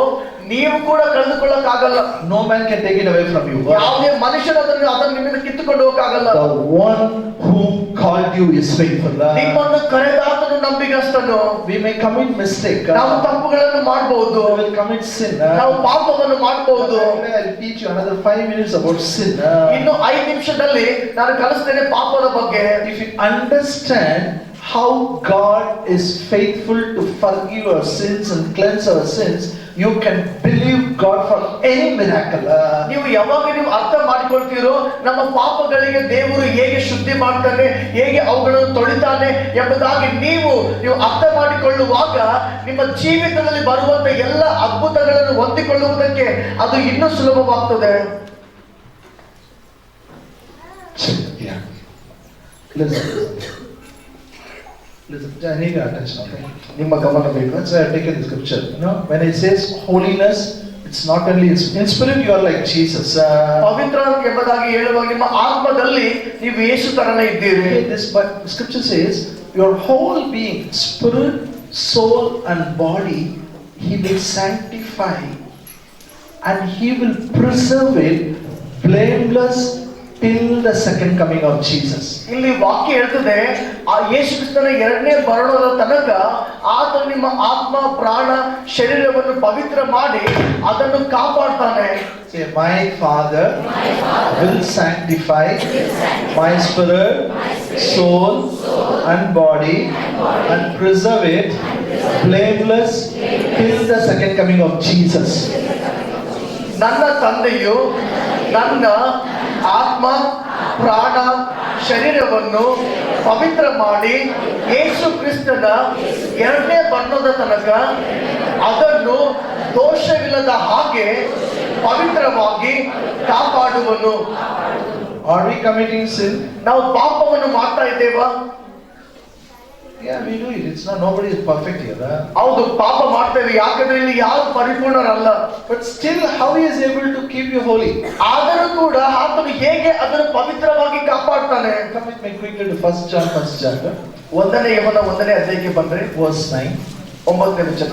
ನೀವು ಕೂಡ ಕಳೆದುಕೊಳ್ಳಕ್ಕಾಗಲ್ಲ. No man can take it away from you. ಯಾವುದೇ ಮನುಷ್ಯನು ಅದನ್ನು ನಿಮ್ಮಿಂದ ಕಿತ್ತುಕೊಂಡು ಹೋಗಕ್ಕಾಗಲ್ಲ. The one who called you is faithful. ನಿಮ್ಮನ್ನು ಕರೆದಾತನು ನಂಬಿಗಸ್ತನು. We may commit mistake. ನಾವು ತಪ್ಪುಗಳನ್ನು ಮಾಡಬಹುದು. We will commit sin. ನಾವು ಪಾಪವನ್ನು ಮಾಡಬಹುದು. I will teach you another 5 minutes about sin. ಇನ್ನು 5 ನಿಮಿಷದಲ್ಲಿ ನಾನು ಕಲಿಸ್ತೇನೆ ಪಾಪದ ಬಗ್ಗೆ. If you understand how God is faithful to forgive our sins and cleanse our sins, you can believe God for any miracle. ನೀವು ಯಾವಾಗ ನೀವು ಅರ್ಥ ಮಾಡಿಕೊಳ್ತೀರೋ ನಮ್ಮ ಪಾಪಗಳಿಗೆ ದೇವರು ಹೇಗೆ ಶುದ್ಧಿ ಮಾಡ್ತಾನೆ, ಹೇಗೆ ಅವುಗಳನ್ನು ತೊಳಿತಾನೆ ಎಂಬುದಾಗಿ ನೀವು ಅರ್ಥ ಮಾಡಿಕೊಳ್ಳುವಾಗ ನಿಮ್ಮ ಜೀವಿತದಲ್ಲಿ ಬರುವಂತ ಎಲ್ಲ ಅದ್ಭುತಗಳನ್ನು ಹೊಂದಿಕೊಳ್ಳುವುದಕ್ಕೆ ಅದು ಇನ್ನೂ ಸುಲಭವಾಗ್ತದೆ. Listen. Listen. I need your attention, okay? ನಿಮ್ಮ ಗಮನ ಬೇಕು. That's why I've taken the scripture. You know, when it says holiness, it's not only in spirit you are like Jesus. ಪವಿತ್ರ ಎಂಬುದಾಗಿ ಹೇಳುವಾಗ ನಿಮ್ಮ ಆತ್ಮದಲ್ಲಿ ನೀವು ಯೇಸು ತರನೇ ಇದ್ದೀರಿ. This but scripture says your whole being, spirit, soul, and body, He will sanctify, and He will preserve it blameless till the second coming of Jesus. ಇಲ್ಲಿ ವಾಕ್ಯ ಹೇಳ್ತದೆ ಆ ಯೇಸು ಕ್ರಿಸ್ತನ ಎರಡನೇ ಬರೋಣದ ತನಕ ಆತ ನಿಮ್ಮ ಆತ್ಮ ಪ್ರಾಣ ಶರೀರವನ್ನು ಪವಿತ್ರ ಮಾಡಿ ಅದನ್ನು ಕಾಪಾಡ್ತಾನೆ. Say, my Father will sanctify my spirit, soul, and body, and preserve it blameless till the second coming of Jesus. ನನ್ನ ತಂದೆಯು ನನ್ನ ಆತ್ಮ ಪ್ರಾಣ ಶರೀರವನ್ನು ಪವಿತ್ರ ಮಾಡಿ ಯೇಸು ಕ್ರಿಸ್ತನ ಎರಡನೇ ಬಣ್ಣದ ತನಕ ಅದನ್ನು ದೋಷವಿಲ್ಲದ ಹಾಗೆ ಪವಿತ್ರವಾಗಿ ಕಾಪಾಡುವನು. Are we committing sin? ನಾವು ಪಾಪವನ್ನು ಮಾಡ್ತಾ ಇದ್ದೇವಾ? Yeah, we do it. It's not, nobody is perfect here. ಹೌದು, ಪಾಪ ಮಾಡ್ತೇವೆ, ಯಾಕಂದ್ರೆ ಇಲ್ಲಿ ಯಾರು ಪರಿಪೂರ್ಣರಲ್ಲ. But still, how He is able to keep you holy? ಆದರೂ ಕೂಡ ಆತನು ಹೇಗೆ ಅದನ್ನು ಪವಿತ್ರವಾಗಿ ಕಾಪಾಡ್ತಾನೆ? Come with me quickly to 1 John 1st chapter, 1ನೇ ಯವನ 1ನೇ ಅಧ್ಯಾಯಕ್ಕೆ ಬಂದ್ರೆ verse 9. 9ನೇ ವಚನ.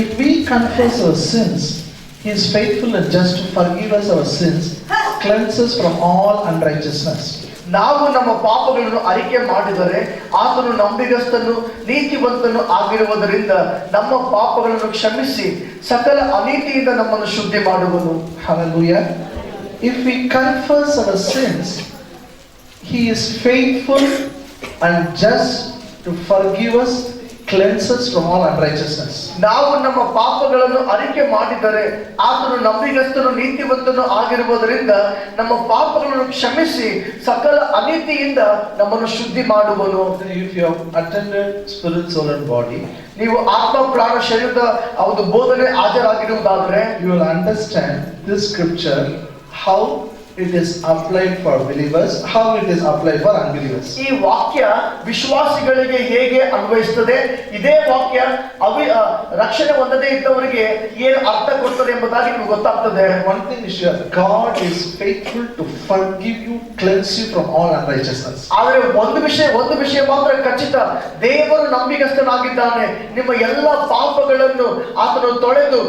If we confess our sins, He is faithful and just to forgive us our sins, cleanse us from all unrighteousness. ನಾವು ನಮ್ಮ ಪಾಪಗಳನ್ನು ಅರಿಕೆ ಮಾಡಿದರೆ ಆತನು ನಂಬಿಗಸ್ತನು ನೀತಿವಂತನು ಆಗಿರುವುದರಿಂದ ನಮ್ಮ ಪಾಪಗಳನ್ನು ಕ್ಷಮಿಸಿ ಸಕಲ ಅನೀತಿಯಿಂದ ನಮ್ಮನ್ನು ಶುದ್ಧಿ ಮಾಡುವನು. Hallelujah. If we confess our sins, He is faithful and just to forgive us, cleanse us from all unrighteousness. ನಾವು ನಮ್ಮ ಪಾಪಗಳನ್ನು ಅರಿಕೆ ಮಾಡಿದರೆ ಆತನು ನಂಬಿಗಸ್ತನು ನೀತಿವಂತನು ಆಗಿರುವುದರಿಂದ ನಮ್ಮ ಪಾಪಗಳನ್ನು ಕ್ಷಮಿಸಿ ಸಕಲ ಅನೀತಿಯಿಂದ ನಮ್ಮನ್ನು ಶುದ್ಧಿ ಮಾಡುವನು. If you have attended spirit, soul, and body, ನೀವು ಆತ್ಮ ಪ್ರಾಣ ಶರೀರದ ಒಂದು ಬೋಧನೆ ಹಾಜರಾಗಿರುವುದಾದರೆ you will understand this scripture, how it is applied for believers, how it is applied for unbelievers. ಈ ವಾಕ್ಯ ವಿಶ್ವಾಸಿಗಳಿಗೆ ಹೇಗೆ ಅನ್ವಯಿಸುತ್ತದೆ, ಇದೇ ವಾಕ್ಯ ರಕ್ಷಣೆ ಹೊಂದದೇ ಇದ್ದವರಿಗೆ ಏನು ಅರ್ಥ ಕೊಡ್ತದೆ ಎಂಬುದಾಗಿ ನಿಮಗೆ ಗೊತ್ತಾಗ್ತದೆ. One thing is sure, God is faithful to forgive you, cleanse you from all unrighteousness. ಆದರೆ ಒಂದು ವಿಷಯ ಮಾತ್ರ ಖಚಿತ, ದೇವರು ನಂಬಿಗಸ್ತನಾಗಿದ್ದಾನೆ. ನಿಮ್ಮ ಎಲ್ಲ ಪಾಪಗಳನ್ನು ಆತನು ತೊಳೆದು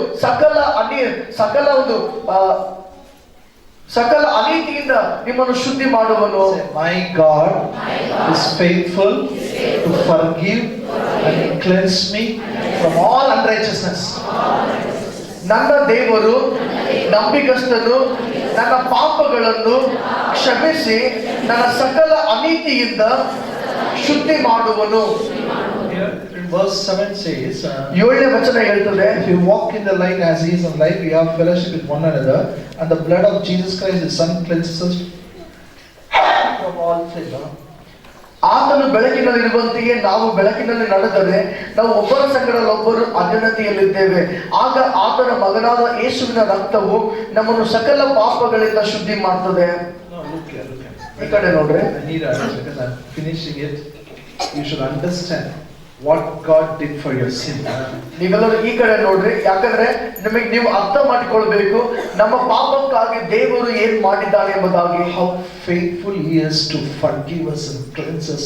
ಸಕಲ ಅನೀತಿಯಿಂದ ನಿಮ್ಮನ್ನು ಶುದ್ಧಿ ಮಾಡುವನು. My God is faithful to forgive and cleanse me from all unrighteousness. ನನ್ನ ದೇವರು ನಂಬಿಗಸ್ತನು, ನನ್ನ ಪಾಪಗಳನ್ನು ಕ್ಷಮಿಸಿ ನನ್ನ ಸಕಲ ಅನೀತಿಯಿಂದ ಶುದ್ಧಿ ಮಾಡುವನು. Here in verse 7 says, 7ನೇ ವಚನ ಹೇಳ್ತದೆ, if you walk in the light as He is in light, we have fellowship with one another, and the blood of Jesus Christ, His Son, cleanses us from all sin. ಆತನು ಬೆಳಕಿನಲ್ಲಿರುವಂತೆಯೇ ನಾವು ಬೆಳಕಿನಲ್ಲಿ ನಡೆದರೆ ನಾವು ಒಬ್ಬರ ಸಂಗಡ ಒಬ್ಬರು ಅನ್ಯೋನ್ಯತೆಯಲ್ಲಿದ್ದೇವೆ. ಆಗ ಆತನ ಮಗನಾದ ಯೇಸುವಿನ ರಕ್ತವು ನಮ್ಮನ್ನು ಸಕಲ ಪಾಪಗಳಿಂದ ಶುದ್ಧಿ ಮಾಡ್ತದೆ. ಈ ಕಡೆ ನೋಡ್ರಿ, I need because I'm finishing it. You should understand what God did for your sin. ನೀವೆಲ್ಲರೂ ಈ ಕಡೆ ನೋಡ್ರಿ, ಯಾಕಂದ್ರೆ ನಿಮಗೆ ನೀವು ಅರ್ಥ ಮಾಡಿಕೊಳ್ಬೇಕು ನಮ್ಮ ಪಾಪಕ್ಕಾಗಿ ದೇವರು ಏನ್ ಮಾಡಿದ್ದಾನೆ ಎಂಬುದಾಗಿ. How faithful He is to forgive us and cleanse us,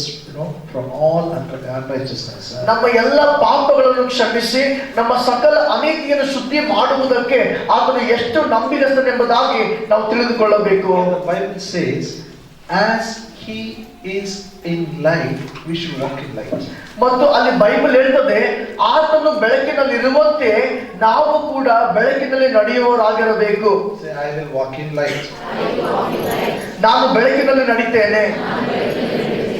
from all unrighteousness. ನಮ್ಮ ಎಲ್ಲ ಪಾಪಗಳನ್ನು ಕ್ಷಮಿಸಿ ನಮ್ಮ ಸಕಲ ಅನೀತಿಯನ್ನು ಶುದ್ಧಿ ಮಾಡುವುದಕ್ಕೆ ಆತನು ಎಷ್ಟು ನಂಬಿಗಸ್ತನೆಂಬುದಾಗಿ ನಾವು ತಿಳಿದುಕೊಳ್ಳಬೇಕು. The Bible says, as He is in light, we should walk in light. ಮತ್ತು ಅಲ್ಲಿ ಬೈಬಲ್ ಹೇಳ್ತದೆ, ಆತನು ಬೆಳಕಿನಲ್ಲಿರುವಂತೆ ನಾವು ಕೂಡ ಬೆಳಕಿನಲ್ಲಿ ನಡೆಯುವವರಾಗಿರಬೇಕು. Say, I will walk in light. ನಾನು ಬೆಳಕಿನಲ್ಲಿ ನಡೀತೇನೆ.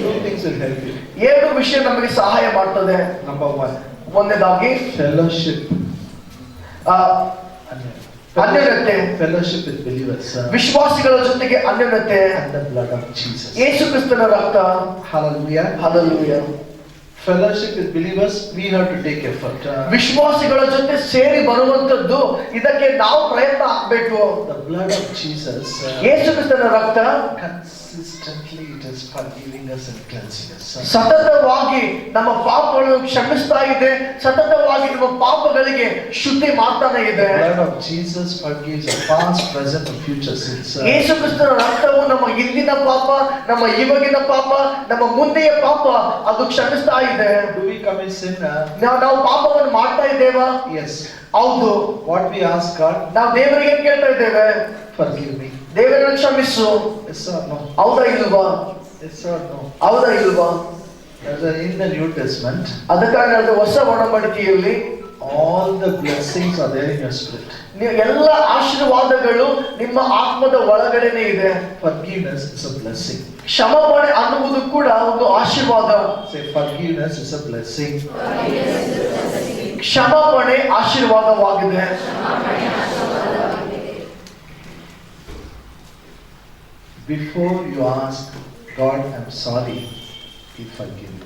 Two things will help you. 2 ವಿಷಯ ನಮಗೆ ಸಹಾಯ ಮಾಡ್ತದೆ. Number 1, ಒಂದನೇದಾಗಿ fellowship. ಅನ್ಯೋನ್ಯತೆ, Fellowship with believers. ವಿಶ್ವಾಸಿಗಳ ಜೊತೆಗೆ ಅನ್ಯೋನ್ಯತೆ, And the blood of Jesus. ಯೇಸು ಕ್ರಿಸ್ತನ ರಕ್ತ. Hallelujah. Hallelujah. fellowship with believers, we have to take effort. ವಿಶ್ವಾಸಿಗಳ ಜೊತೆ ಸೇರಿ ಬರುವಂತದ್ದು ಇದಕ್ಕೆ ನಾವು ಪ್ರಯತ್ನ ಹಾಕಬೇಕು. The blood of Jesus, ಯೇಸು ಕ್ರಿಸ್ತನ ರಕ್ತ consistently it is forgiving us and cleansing us. ಸತತವಾಗಿ ನಮ್ಮ ಪಾಪಗಳನ್ನು ಕ್ಷಮಿಸ್ತಾ ಇದೆ, ಸತತವಾಗಿ ನಮ್ಮ ಪಾಪಗಳಿಗೆ ಶುದ್ಧಿ ಮಾಡ್ತಾನೆ ಇದೆ. The blood of Jesus forgives our past, present and future sins. ಯೇಸು ಕ್ರಿಸ್ತನ ರಕ್ತವು ನಮ್ಮ ಹಿಂದಿನ ಪಾಪ, ನಮ್ಮ ಇವಾಗಿನ ಪಾಪ, ನಮ್ಮ ಮುಂದೆಯ ಪಾಪ ಅದು ಕ್ಷಮಿಸ್ತಾ ಇದೆ. Do we commit sin? ನಾವು ಪಾಪವನ್ನು ಮಾಡ್ತಾ ಇದ್ದೇವಾ? Yes. ಹೌದು. What we ask God? ನಾವು ದೇವರಿಗೆ ಏನ್ ಕೇಳ್ತಾ ಇದ್ದೇವೆ? Forgive me. ದೇವರನ್ನು ಕ್ಷಮಿಸು. Yes or no? ಹೌದಾ ಇಲ್ವಾ? Yes or no? ಹೌದಾ ಇಲ್ವಾ? In the New Testament, ಅದಕ್ಕಾಗಿ ಹೊಸ ಒಡಂಬಡಿಕೆಯಲ್ಲಿ all the blessings are there in your spirit. ಎಲ್ಲ ಆಶೀರ್ವಾದಗಳು ನಿಮ್ಮ ಆತ್ಮದ ಒಳಗಡೆನೆ ಇದೆ. Forgiveness is a blessing. ಕ್ಷಮಾಪಣೆ ಅನ್ನುವುದು ಕೂಡ ಒಂದು ಆಶೀರ್ವಾದ. Say forgiveness is a blessing. ಕ್ಷಮಾಪಣೆ ಆಶೀರ್ವಾದವಾಗಿದೆ. Before you ask God, I'm sorry, He forgive you.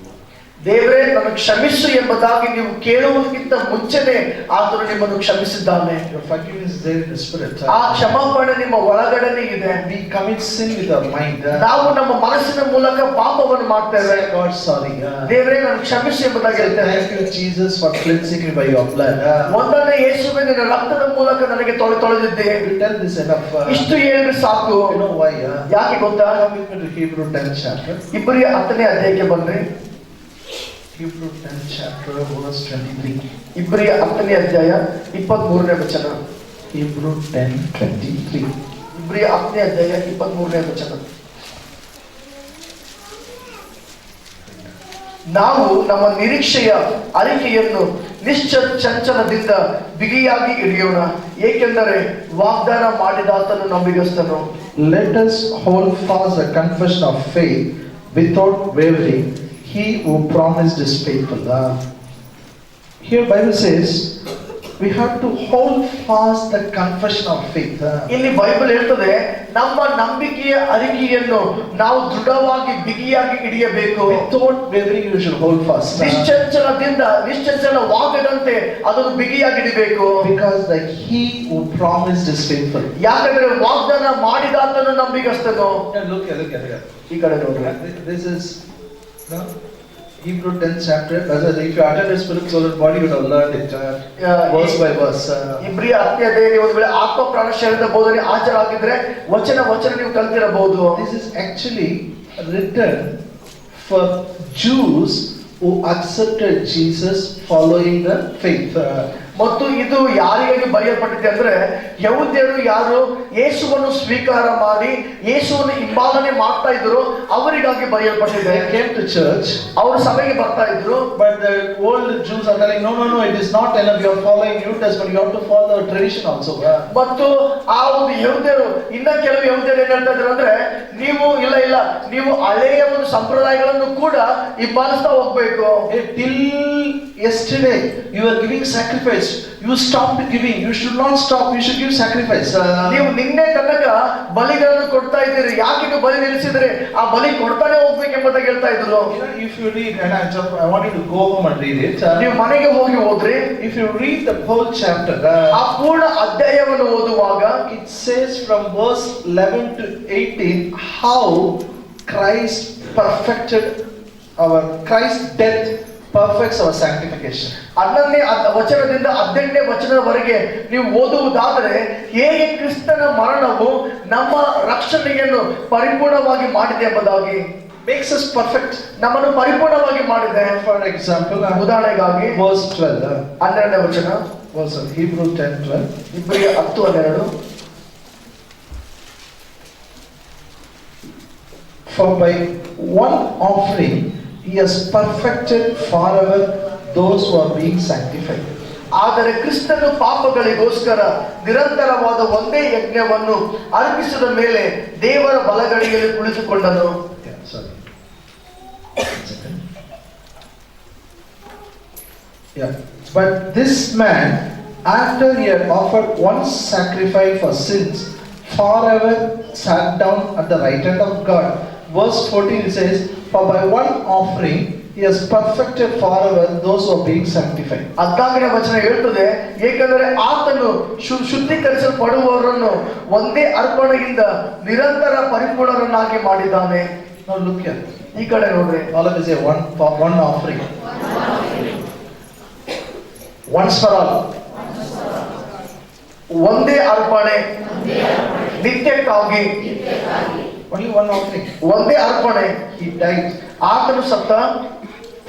ದೇವರೇ ನನಗೆ ಕ್ಷಮಿಸು ಎಂಬುದಾಗಿ ನೀವು ಕೇಳುವುದಕ್ಕಿಂತ ಮುಂಚೆನೆ ಆತನು ನಿಮ್ಮನ್ನು ಕ್ಷಮಿಸಿದ್ದಾನೆ. Your forgiveness is there in the spirit. ಆ ಕ್ಷಮಾಪಣೆ ನಿಮ್ಮ ಒಳಗಡೆನೆ ಇದೆ. We commit sin with our mind. ನಾವು ನಮ್ಮ ಮನಸ್ಸಿನ ಮೂಲಕ ಪಾಪವನ್ನು ಮಾಡ್ತೇವೆ. Say God sorry. ದೇವರೇ ನನಗೆ ಕ್ಷಮಿಸು ಎಂಬುದಾಗಿ ಹೇಳ್ತೇವೆ. Thank you Jesus for cleansing me by your blood. ಒಂದನೇ ಯೇಸುವೆ ನಿನ್ನ ರಕ್ತದ ಮೂಲಕ ನನಗೆ ತೊಳೆದಿದ್ದೆ. You tell this enough. ಇಷ್ಟು ಹೇಳಿದ್ರೆ ಸಾಕು. You know why? ಯಾಕೆ ಗೊತ್ತಾ? Come with me to Hebrew 10th chapter. ಇಬ್ರಿಯ 10ನೇ ಅಧ್ಯಾಯಕ್ಕೆ ಬನ್ನಿ. Hebrew 10th chapter verse 23. ಇಬ್ರಿಯ 10ನೇ ಅಧ್ಯಾಯ 23ನೇ ವಚನ. Hebrew 10:23. ಇಬ್ರಿಯ 10ನೇ ಅಧ್ಯಾಯ 23ನೇ ವಚನ. ನಾವು ನಮ್ಮ ನಿರೀಕ್ಷೆಯ ಅರಿಕೆಯನ್ನು ನಿಶ್ಚಂಚಲದಿಂದ ಬಿಗಿಯಾಗಿ ಹಿಡಿಯೋಣ, ಏಕೆಂದರೆ ವಾಗ್ದಾನ ಮಾಡಿದಾತನು ನಂಬಿಗಸ್ತನು. Let us hold fast the confession of faith without wavering. He who promised is faithful. Here Bible says we have to hold fast the confession of faith. ಇಲ್ಲಿ ಬೈಬಲ್ ಹೇಳ್ತದೆ ನಮ್ಮ ನಂಬಿಕೆಯ ಅರಿಕೆಯನ್ನು ನಾವು ದೃಢವಾಗಿ ಬಿಗಿಯಾಗಿ ಹಿಡಿಯಬೇಕು. Without wavering you should hold fast. ನಿಶ್ಚಂಚಲವಾಗದಂತೆ ಅದನ್ನು ಬಿಗಿಯಾಗಿ ಹಿಡಿಬೇಕು. Because like he who promised is faithful. ಯಾಕಂದ್ರೆ ವಾಗ್ದಾನ ಮಾಡಿದಾತನು ನಂಬಿಗಸ್ತನು. Look. ಈ ಕಡೆ ನೋಡ್ರಿ. This is Hebrew 10th chapter. If you attend a spirit, soul and body, you would have learned it verse by verse. ಇಬ್ರಿಯ 10ನೇ ಅಧ್ಯಾಯ ಒಂದು ವೇಳೆ ಆತ್ಮ ಪ್ರಾಣ ಶರೀರದ ಬೋಧನೆ ಹಾಜರಾಗಿದ್ರೆ ವಚನ ನೀವು ಕಲ್ತಿರಬಹುದು. This is actually written for Jews who accepted Jesus following the faith. ಮತ್ತು ಇದು ಯಾರಿಗಾಗಿ ಬರೆಯಲ್ಪಟ್ಟಿದೆ ಅಂದ್ರೆ ಯಹೂದ್ಯರು ಯಾರು ಯೇಸುವನ್ನು ಸ್ವೀಕಾರ ಮಾಡಿ ಯೇಸುವನ್ನು ಹಿಂಬಾಲನೆ ಮಾಡ್ತಾ ಇದ್ರು ಅವರಿಗಾಗಿ ಬರೆಯಲ್ಪಟ್ಟಿದೆ. They came to church. ಅವರು ಸಭೆಗೆ ಬರ್ತಾ ಇದ್ರು. But the old Jews are telling, no, it is not enough. You are following New Testament. You have to follow the tradition also. ಮತ್ತು ಆ ಒಂದು ಯಹೂದ್ಯರು ಇನ್ನ ಕೆಲವು ಯಹೂದ್ಯರು ಏನ್ ಹೇಳ್ತಾ ಇದ್ರು ಅಂದ್ರೆ ನೀವು ಇಲ್ಲ ನೀವು ಹಳೆಯ ಒಂದು ಸಂಪ್ರದಾಯಗಳನ್ನು ಕೂಡ ಹಿಂಬಾಲಿಸ್ತಾ ಹೋಗ್ಬೇಕು. Till yesterday you were giving sacrifice. You stopped giving. You should not stop. You should give sacrifice. ನೀವು ನಿನ್ನೆ ತನಕ ಬಲಿಗಳನ್ನು ಕೊಡ್ತಾ ಇದ್ದೀರಿ, ಯಾಕೆ ನೀವು ಬಲಿ ನಿಲ್ಲಿಸಿದ್ರೆ ಆ ಬಲಿ ಕೊಡ್ತಾನೆ ಹೋಗ್ಬೇಕೆಂಬುದಾಗಿ ಹೇಳ್ತಾ ಇದ್ರು. If you read, and I want you to go home and read it. ನೀವು ಮನೆಗೆ ಹೋಗಿ ಓದ್ರಿ. If you read the whole chapter, ಆ ಪೂರ್ಣ ಅಧ್ಯಾಯವನ್ನು ಓದುವಾಗ it says from verse 11 to 18 how Christ death perfects our sanctification. 11ನೇ ವಚನದಿಂದ 18ನೇ ವಚನದವರೆಗೆ ನೀವು ಓದುವುದಾದರೆ ಹೇಗೆ ಕ್ರಿಸ್ತನ ಮರಣವು ನಮ್ಮ ರಕ್ಷಣೆಯನ್ನು ಪರಿಪೂರ್ಣವಾಗಿ ಮಾಡಿದೆ ಎಂಬುದಾಗಿ, makes us perfect, ನಮ್ಮನ್ನು ಪರಿಪೂರ್ಣವಾಗಿ ಮಾಡಿದೆ. For example, ಉದಾಹರಣೆಗಾಗಿ verse 12, 12ನೇ ವಚನ, verse of Hebrew 10:12. ಇಬ್ರಿಯ 10:12. For by one offering he has perfected forever those who are being sanctified. ಆದರೆ ಕ್ರಿಸ್ತನು ಪಾಪಗಳಿಗೋಸ್ಕರ ನಿರಂತರವಾದ ಒಂದೇ ಯಜ್ಞವನ್ನು ಅರ್ಪಿಸಿದ ಮೇಲೆ ದೇವರ ಬಲಗಡೆಯಲ್ಲಿ ಕುಳಿತುಕೊಂಡನು. But this man, after he had offered one sacrifice for sins, forever sat down at the right hand of God. Verse 14 says, for by one offering He has perfected forever those who are being sanctified. ಅದಕ್ಕಾಗಿ ವಚನ ಹೇಳ್ತದೆ, ಏಕೆಂದರೆ ಆತನು ಶುದ್ಧೀಕರಿಸಲ್ಪಡುವವರನ್ನು ಒಂದೇ ಅರ್ಪಣೆಯಿಂದ ನಿರಂತರ ಪರಿಪೂರ್ಣರನ್ನಾಗಿ ಮಾಡಿದ್ದಾನೆ. Now look here. ಈ ಕಡೆ ನೋಡ್ರಿ. All of us say one offering. Once for all. ಒಂದೇ ಅರ್ಪಣೆ, ನಿತ್ಯಕ್ಕಾಗಿ. Only one offering. ಒಂದೇ ಅರ್ಪಣೆ. He died. ಆತನು ಸತ್ತ,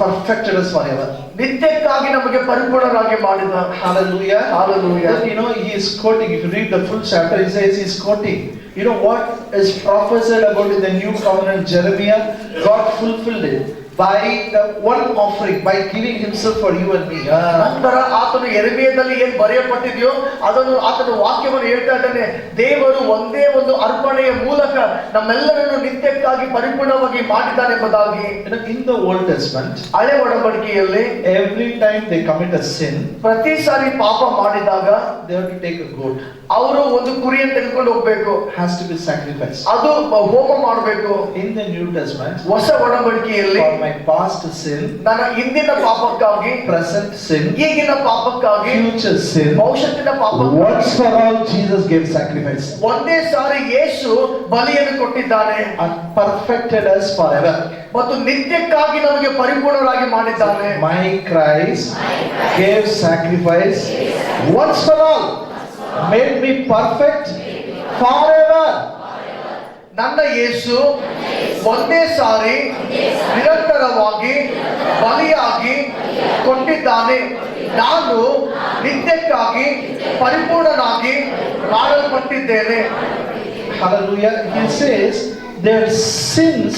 perfected us forever. ನಿತ್ಯಕ್ಕಾಗಿ ನಮಗೆ ಪರಿಪೂರ್ಣರಾಗಿ ಮಾಡಿದ. Hallelujah. Hallelujah. Then, he is quoting, if you read the full chapter, he says he is quoting. You know what is prophesied about in the new covenant, Jeremiah? God fulfilled it by the one offering, by giving himself for you and me. ನಂತರ ಆತನು ಯೆರೆಮೀಯದಲ್ಲಿ ಏನು ಬರೆಯಲ್ಪಟ್ಟಿದೆಯೋ ಅದನ್ನು ಆತನ ವಾಕ್ಯವನ್ನು ಹೇಳ್ತಾ ಇದ್ದಾನೆ. ದೇವರು ಒಂದೇ ಒಂದು ಅರ್ಪಣೆಯ ಮೂಲಕ ನಮ್ಮೆಲ್ಲರನ್ನು ನಿತ್ಯಕ್ಕಾಗಿ ಪರಿಪೂರ್ಣವಾಗಿ ಮಾಡಿದ್ದಾನೆ ಎಂಬುದಾಗಿ. In the Old Testament, ಹಳೆ ಒಡಂಬಡಿಕೆಯಲ್ಲಿ every time they commit a sin, ಪ್ರತಿ ಸಾರಿ ಪಾಪ ಮಾಡಿದಾಗ they have to take a goat. ಅವರು ಒಂದು ಕುರಿಯನ್ನು ತೆಗೆದುಕೊಂಡು ಹೋಗ್ಬೇಕು. Has to be sacrificed. ಅದು ಹೋಮ ಮಾಡಬೇಕು. In the New Testament, ಹೊಸ ಒಡಂಬಡಿಕೆಯಲ್ಲಿ for my past sin, ನನ್ನ ಹಿಂದಿನ ಪಾಪಕ್ಕಾಗಿ, present sin, ಈಗಿನ ಪಾಪಕ್ಕಾಗಿ, future sin, ಭವಿಷ್ಯತ್ತಿನ ಪಾಪಕ್ಕಾಗಿ, once for all Jesus gave sacrifice. ಒಂದೇ ಸಾರಿ ಯೇಸು ಬಲಿಯನ್ನು ಕೊಟ್ಟಿದ್ದಾನೆ. And perfected us forever. ಮತ್ತು ನಿತ್ಯಕ್ಕಾಗಿ ನಮಗೆ ಪರಿಪೂರ್ಣರಾಗಿ ಮಾಡಿದ್ದಾನೆ. My Christ gave sacrifice once for all, made me perfect forever. ನನ್ನ ಯೇಸು ಒಂದೇ ಸಾರಿ ನಿರಂತರವಾಗಿ ಬಲಿಯಾಗಿ ಕೊಟ್ಟಿದ್ದಾನೆ. ನಾನು ನಿತ್ಯಕ್ಕಾಗಿ ಪರಿಪೂರ್ಣನಾಗಿ ಮಾಡಲ್ಪಟ್ಟಿದ್ದೇನೆ. Hallelujah. He says their sins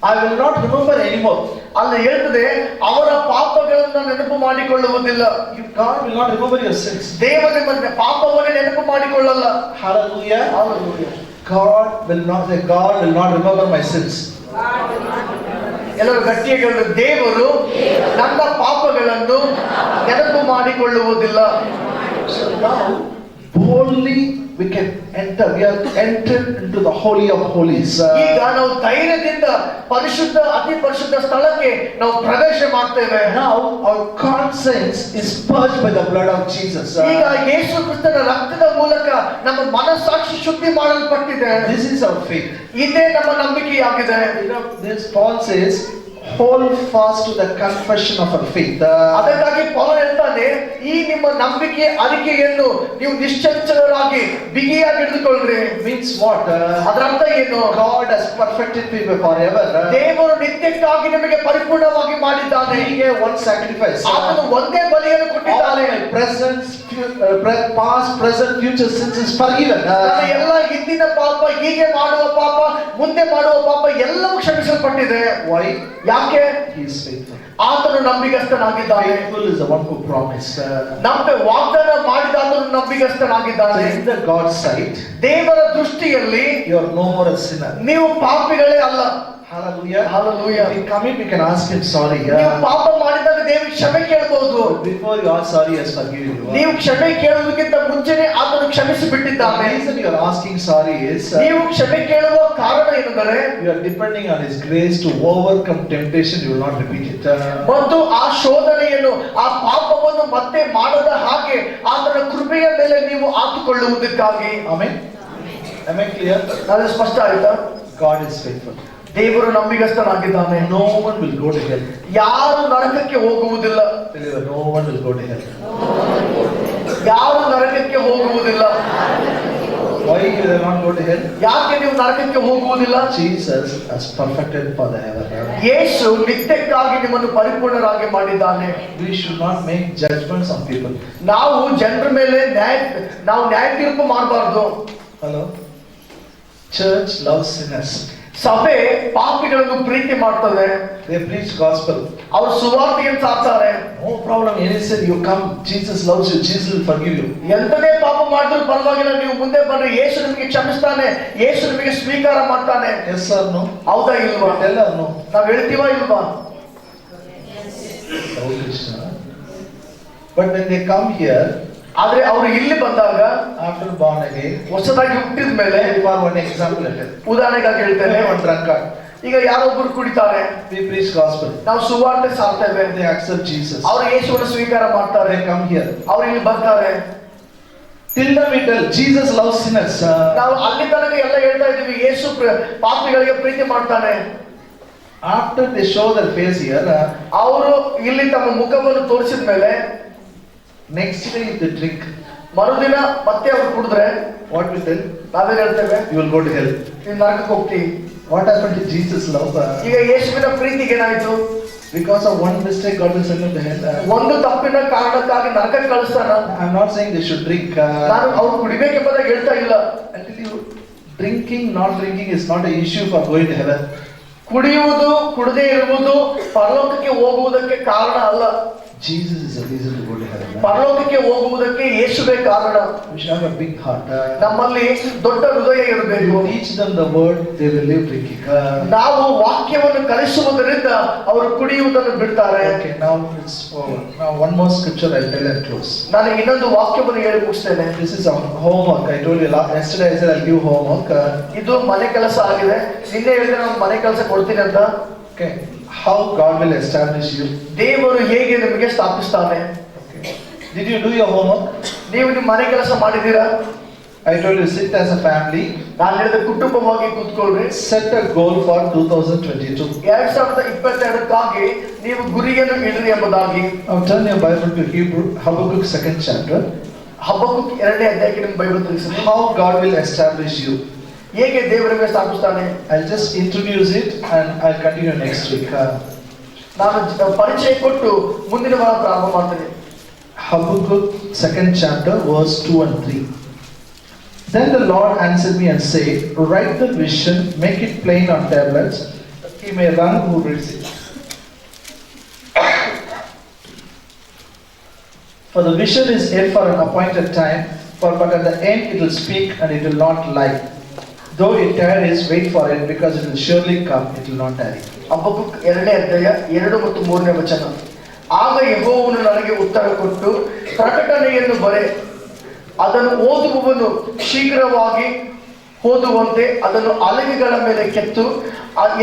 I will not remember anymore. ಅಲ್ಲಿ ಹೇಳ್ತದೆ, ಅವರ ಪಾಪಗಳನ್ನು ನೆನಪು ಮಾಡಿಕೊಳ್ಳುವುದಿಲ್ಲ. God will not remember your sins. ದೇವರು ನಿಮ್ಮ ಪಾಪವನ್ನು ನೆನಪು ಮಾಡಿಕೊಳ್ಳಲ್ಲ. Hallelujah. Hallelujah. God will not remember my sins. ಎಲ್ಲರೂ ಗಟ್ಟಿಯಾಗಿ ಹೇಳಿ, ದೇವರು ನನ್ನ ಪಾಪಗಳನ್ನು ನೆನಪು ಮಾಡಿಕೊಳ್ಳುವುದಿಲ್ಲ. So now boldly we can enter. We are entered into the holy of holies. ಈಗ ನಾವು ಧೈರ್ಯದಿಂದ ಪರಿಶುದ್ಧ ಅತಿ ಪರಿಶುದ್ಧ ಸ್ಥಳಕ್ಕೆ ನಾವು ಪ್ರವೇಶ ಮಾಡ್ತೇವೆ. Now our conscience is purged by the blood of Jesus. ಈಗ ಯೇಸು ಕ್ರಿಸ್ತನ ರಕ್ತದ ಮೂಲಕ ನಮ್ಮ ಮನಸ್ಸಾಕ್ಷಿ ಶುದ್ಧಿ ಮಾಡಲ್ಪಟ್ಟಿದೆ. This is our faith. ಇದೇ ನಮ್ಮ ನಂಬಿಕೆಯಾಗಿದೆ. This Paul says, hold fast to the confession of our faith. ಅದಕ್ಕಾಗಿ ಪೌಲ ಹೇಳ್ತಾನೆ, ಈ ನಿಮ್ಮ ನಂಬಿಕೆ ಅರಿಕೆಯನ್ನು ನೀವು ನಿಶ್ಚಲರಾಗಿ ಬಿಗಿಯಾಗಿ ಹಿಡಿದುಕೊಳ್ಳ್ರಿ. Means what? ಅದರ ಅರ್ಥ ಏನು? God has perfected people forever. ದೇವರು ನಿತ್ಯಕ್ಕಾಗಿ ನಿಮಗೆ ಪರಿಪೂರ್ಣವಾಗಿ ಮಾಡಿದ್ದಾನೆ. He gave one sacrifice. ಆತನು ಒಂದೇ ಬಲಿಯನ್ನು ಕೊಟ್ಟಿದ್ದಾನೆ. All my past, present, future sins is forgiven. ನನ್ನ ಎಲ್ಲ ಹಿಂದಿನ ಪಾಪ, ಹೀಗೆ ಮಾಡುವ ಪಾಪ, ಮುಂದೆ ಮಾಡುವ ಪಾಪ ಎಲ್ಲವೂ ಕ್ಷಮಿಸಲ್ಪಟ್ಟಿದೆ. Why? ಯಾಕೆ? He is faithful. ಆತನು ನಂಬಿಗಸ್ತನಾಗಿದ್ದಾನೆ. Faithful is the one who promised. ನಮಗೆ ವಾಗ್ದಾನ ಮಾಡಿದ ಆತನು ನಂಬಿಗಸ್ತನಾಗಿದ್ದಾನೆ. In the God's sight, ದೇವರ ದೃಷ್ಟಿಯಲ್ಲಿ you are no more a sinner. ನೀವು ಪಾಪಿಗಳೇ ಅಲ್ಲ. Hallelujah. Hallelujah. If we come in, we can ask him sorry. ನೀವು ಪಾಪ ಮಾಡಿದಾಗ ದೇವರಿಗೆ ಕ್ಷಮೆ ಕೇಳಬಹುದು. Before you ask sorry, he has forgiven you. ನೀವು ಕ್ಷಮೆ ಕೇಳುವುದಕ್ಕಿಂತ ಮುಂಚೆನೇ ಆತನು ಕ್ಷಮಿಸಿ The ಬಿಟ್ಟಿದ್ದಾನೆ. reason you are asking sorry is ನೀವು ಕ್ಷಮೆ ಕೇಳುವ ಕಾರಣ ಏನೆಂದರೆ you are depending on his grace to overcome temptation. You will not repeat it. ಮತ್ತು ಆ ಶೋಧನೆಯನ್ನು, ಆ ಪಾಪವನ್ನು ಮತ್ತೆ ಮಾಡದ ಹಾಗೆ ಆತನ ಕೃಪೆಯ ಮೇಲೆ ನೀವು ಆತುಕೊಳ್ಳುವುದಕ್ಕಾಗಿ. Amen. Am I clear? ಅದು ಸ್ಪಷ್ಟ ಆಯ್ತಾ? God is faithful. ದೇವರು ನಂಬಿಗಸ್ತನಾಗಿದ್ದಾನೆ. No one will go to hell. ಯಾರು ನರಕಕ್ಕೆ ಹೋಗುವುದಿಲ್ಲ. No one will go to hell. ಯಾರು ನರಕಕ್ಕೆ ಹೋಗುವುದಿಲ್ಲ. Why will they not go to hell? ಯಾಕೆ ನೀವು ನರಕಕ್ಕೆ ಹೋಗುವುದಿಲ್ಲ? Jesus has perfected forever. ಯೇಸು ನಿತ್ಯಕ್ಕಾಗಿ ನಿಮ್ಮನ್ನು ಪರಿಪೂರ್ಣರಾಗಿ ಮಾಡಿದ್ದಾನೆ. We should not make judgments on people. ನಾವು ಜನರ ಮೇಲೆ ನ್ಯಾಯ ತೀರ್ಪು ಮಾಡಬಾರದು. Hello. Church loves sinners. ಸಭೆ ಪಾಪಿಗಳನ್ನು ಪ್ರೀತಿ ಮಾಡ್ತದೆ. They preach gospel. ಅವರು ಸುವಾರ್ತೆಯನ್ನು ಸಾರ್ತಾರೆ. No problem. Any sin you come, Jesus loves you. Jesus will forgive you. ಎಂತನೇ ಪಾಪ ಮಾಡಿದ್ರು ಪರವಾಗಿಲ್ಲ, ನೀವು ಮುಂದೆ ಬಂದ್ರೆ ಯೇಸು ನಿಮಗೆ ಕ್ಷಮಿಸ್ತಾನೆ, ಯೇಸು ನಿಮಗೆ ಸ್ವೀಕಾರ ಮಾಡ್ತಾನೆ. Yes or no? ಹೌದಾ ಇಲ್ವಾ? Tell or no? ನಾವ್ ಹೇಳ್ತೀವಾ ಇಲ್ವಾ? Oh Krishna. But when they come here, ಆದ್ರೆ ಅವರು ಇಲ್ಲಿ ಬಂದಾಗ, after born again, ಹೊಸದಾಗಿ ಹುಟ್ಟಿದ ಮೇಲೆ, for one example, ಉದಾಹರಣೆಗಾಗಿ ಹೇಳ್ತೇನೆ, one drunkard. ಈಗ ಯಾರೊಬ್ಬರು ಕುಡಿತಾರೆ, we preach gospel, ನಾವು ಸುವಾರ್ತೆ ಸಾರ್ತೇವೆ, they accept Jesus, ಅವರು ಯೇಸುವನ್ನು ಸ್ವೀಕಾರ ಮಾಡ್ತಾರೆ, they come here. ಅವರು ಇಲ್ಲಿ ಬರ್ತಾರೆ. Till then we tell Jesus loves sinners. ನಾವು ಅಲ್ಲಿ ತನಕ ಎಲ್ಲ ಹೇಳ್ತಾ ಇದೀವಿ, ಯೇಸು ಪಾಪಿಗಳಿಗೆ ಪ್ರೀತಿ ಮಾಡ್ತಾನೆ. After they show their face here, ಅವರು ಇಲ್ಲಿ ತಮ್ಮ ಮುಖವನ್ನು ತೋರಿಸಿದ ಮೇಲೆ next day they drink. ಮರುದಿನ ಮತ್ತೆ ಅವರು ಕುಡಿದ್ರೆ What we tell? ನಾವೇನ್ ಹೇಳ್ತೇವೆ? You will go to hell. ನೀನ್ ನರಕಕ್ಕೆ ಹೋಗ್ತೀವಿ. What happened to Jesus' love? ಈಗ ಯೇಸುವಿನ ಪ್ರೀತಿಗೆ ಏನಾಯ್ತು? Because of one mistake, God will send them to hell. ಒಂದು ತಪ್ಪಿನ ಕಾರಣಕ್ಕಾಗಿ ನರಕಕ್ಕೆ ಕಳಿಸ್ತಾನ. I'm not saying they should drink. ನಾನು ಅವ್ರು ಕುಡಿಬೇಕೆಂಬುದಾಗಿ ಹೇಳ್ತಾ ಇಲ್ಲ. I tell you, drinking, not drinking is not an issue for going to heaven. ಕುಡಿಯುವುದು ಕುಡದೇ ಇರುವುದು ಪರಲೋಕಕ್ಕೆ ಹೋಗುವುದಕ್ಕೆ ಕಾರಣ ಅಲ್ಲ. Jesus is a reason to go to heaven. ಪರಲೋಕಕ್ಕೆ ಹೋಗುವುದಕ್ಕೆ ಯೇಸುವೇ ಕಾರಣ. We should have a big heart. ನಮ್ಮಲ್ಲಿ ದೊಡ್ಡ ಹೃದಯ ಇರಬೇಕು. You teach them the word, they will live drinking. ನಾವು ವಾಕ್ಯವನ್ನು ಕಲಿಸುವುದರಿಂದ ಅವರು ಕುಡಿಯುವುದನ್ನು ಬಿಡ್ತಾರೆ. Okay, now it's over. Now one more scripture I'll tell and close. ನಾನು ಇನ್ನೊಂದು ವಾಕ್ಯವನ್ನು ಹೇಳಿ ಮುಗಿಸ್ತೇನೆ. This is our homework. I told you yesterday I said I'll give homework. ಇದು ಮನೆ ಕೆಲಸ ಆಗಿದೆ. ನಿನ್ನೆ ಹೇಳಿದ್ರೆ ನಾನು ಮನೆ ಕೆಲಸ ಕೊಡ್ತೀನಿ ಅಂತ. Okay, how God will establish you. ದೇವರು ಹೇಗೆ ನಿಮಗೆ ಸ್ಥಾಪಿಸ್ತಾನೆ. Okay. Did you do your homework? ನೀವು ನಿಮ್ಮ ಮನೆ ಕೆಲಸ ಮಾಡಿದ್ದೀರಾ? I told you sit as a family. ನಾನು ಹೇಳಿದ ಕುಟುಂಬವಾಗಿ ಕೂತ್ಕೊಳ್ಳ್ರಿ. Set a goal for 2022. 2022ಕ್ಕಾಗಿ ನೀವು ಗುರಿಯನ್ನು ಇಡ್ರಿ ಎಂಬುದಾಗಿ. Now turn your Bible to Habakkuk 2nd chapter. ಹಬಕ್ಕೂಕ್ 2ನೇ ಅಧ್ಯಾಯಕ್ಕೆ ನಿಮ್ಮ ಬೈಬಲ್ ತಿಳಿಸಿ. How God will establish you. ಹೇಗೆ ದೇವರಿಗೆ ಸ್ಥಾಪಿಸ್ತಾನೆ. I'll just introduce it and I'll continue next week. ನಾನು ಪರಿಚಯ ಕೊಟ್ಟು ಮುಂದಿನ ವಾರ ಪ್ರಾರಂಭ ಮಾಡ್ತೇನೆ. Habakkuk 2nd chapter verse 2 and 3. Then the Lord answered me and said, write the vision, make it plain on tablets, that he may run who reads it. For the vision is yet for an appointed time, but at the end it will speak and it will not lie. Though it tarries, wait for it, because it will surely come, it will not tarry. ಹಬಕ್ಕೂಕ್ 2ನೇ ಅಧ್ಯಾಯ 2 ಮತ್ತು 3ನೇ ವಚನ. ಆಗ ಯೆಹೋವನು ನನಗೆ ಉತ್ತರ ಕೊಟ್ಟು, ಪ್ರಕಟಣೆಯನ್ನು ಬರೆ, ಅದನ್ನು ಓದುವವನು ಶೀಘ್ರವಾಗಿ ಓದುವಂತೆ ಅದನ್ನು ಹಲಗೆಗಳ ಮೇಲೆ ಕೆತ್ತು,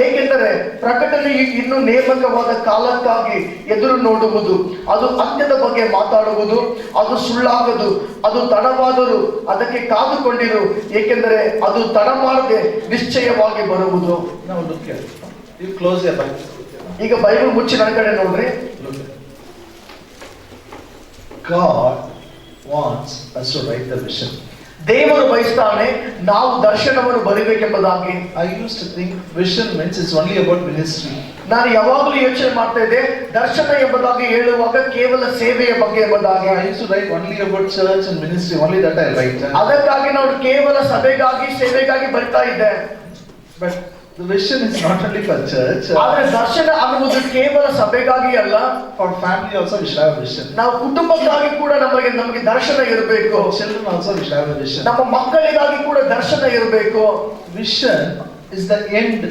ಏಕೆಂದರೆ ಪ್ರಕಟಣೆಯು ಇನ್ನು ನೇಮಕವಾದ ಕಾಲಕ್ಕಾಗಿ ಎದುರು ನೋಡುವುದು, ಅದು ಅಂತ್ಯದ ಬಗ್ಗೆ ಮಾತಾಡುವುದು, ಅದು ಸುಳ್ಳಾಗದು, ಅದು ತಡವಾದರೂ ಅದಕ್ಕೆ ಕಾದುಕೊಂಡಿರು, ಏಕೆಂದರೆ ಅದು ತಡ ಮಾಡದೆ ನಿಶ್ಚಯವಾಗಿ ಬರುವುದು. Now look here. You close your Bible. ಈಗ ಬೈಬಲ್ ಮುಚ್ಚಿ ನನ್ನ ಕಡೆ ನೋಡ್ರಿ. God wants us to write the vision. ದೇವರು ಬಯಸ್ತಾನೆ ನಾವು ದರ್ಶನವನ್ನು ಬರಿಬೇಕೆಂಬುದಾಗಿ. I used to think vision means it's only about ministry. ನಾನು ಯಾವಾಗಲೂ ಯೋಚನೆ ಮಾಡ್ತಾ ಇದ್ದೆ, ದರ್ಶನ ಎಂಬುದಾಗಿ ಹೇಳುವಾಗ ಕೇವಲ ಸೇವೆಯ ಬಗ್ಗೆ ಎಂಬುದಾಗಿ. I used to write only about church and ministry, only that I write. ಅದಕ್ಕಾಗಿ ನಾವು ಕೇವಲ ಸಭೆಗಾಗಿ ಸೇವೆಗಾಗಿ ಬರಿತಾ ಇದ್ದೆ. But the vision is not only for church. ಆದ್ರೆ ದರ್ಶನ ಅನ್ನುವುದು ಕೇವಲ ಸಭೆಗಾಗಿ ಅಲ್ಲ, For family also we should have a vision. ನಾವು ಕುಟುಂಬಕ್ಕಾಗಿ ಕೂಡ ನಮಗೆ ದರ್ಶನ ಇರಬೇಕು. For children also we should have a vision. ನಮ್ಮ ಮಕ್ಕಳಿಗಾಗಿ ಕೂಡ ದರ್ಶನ ಇರಬೇಕು. Vision is the end,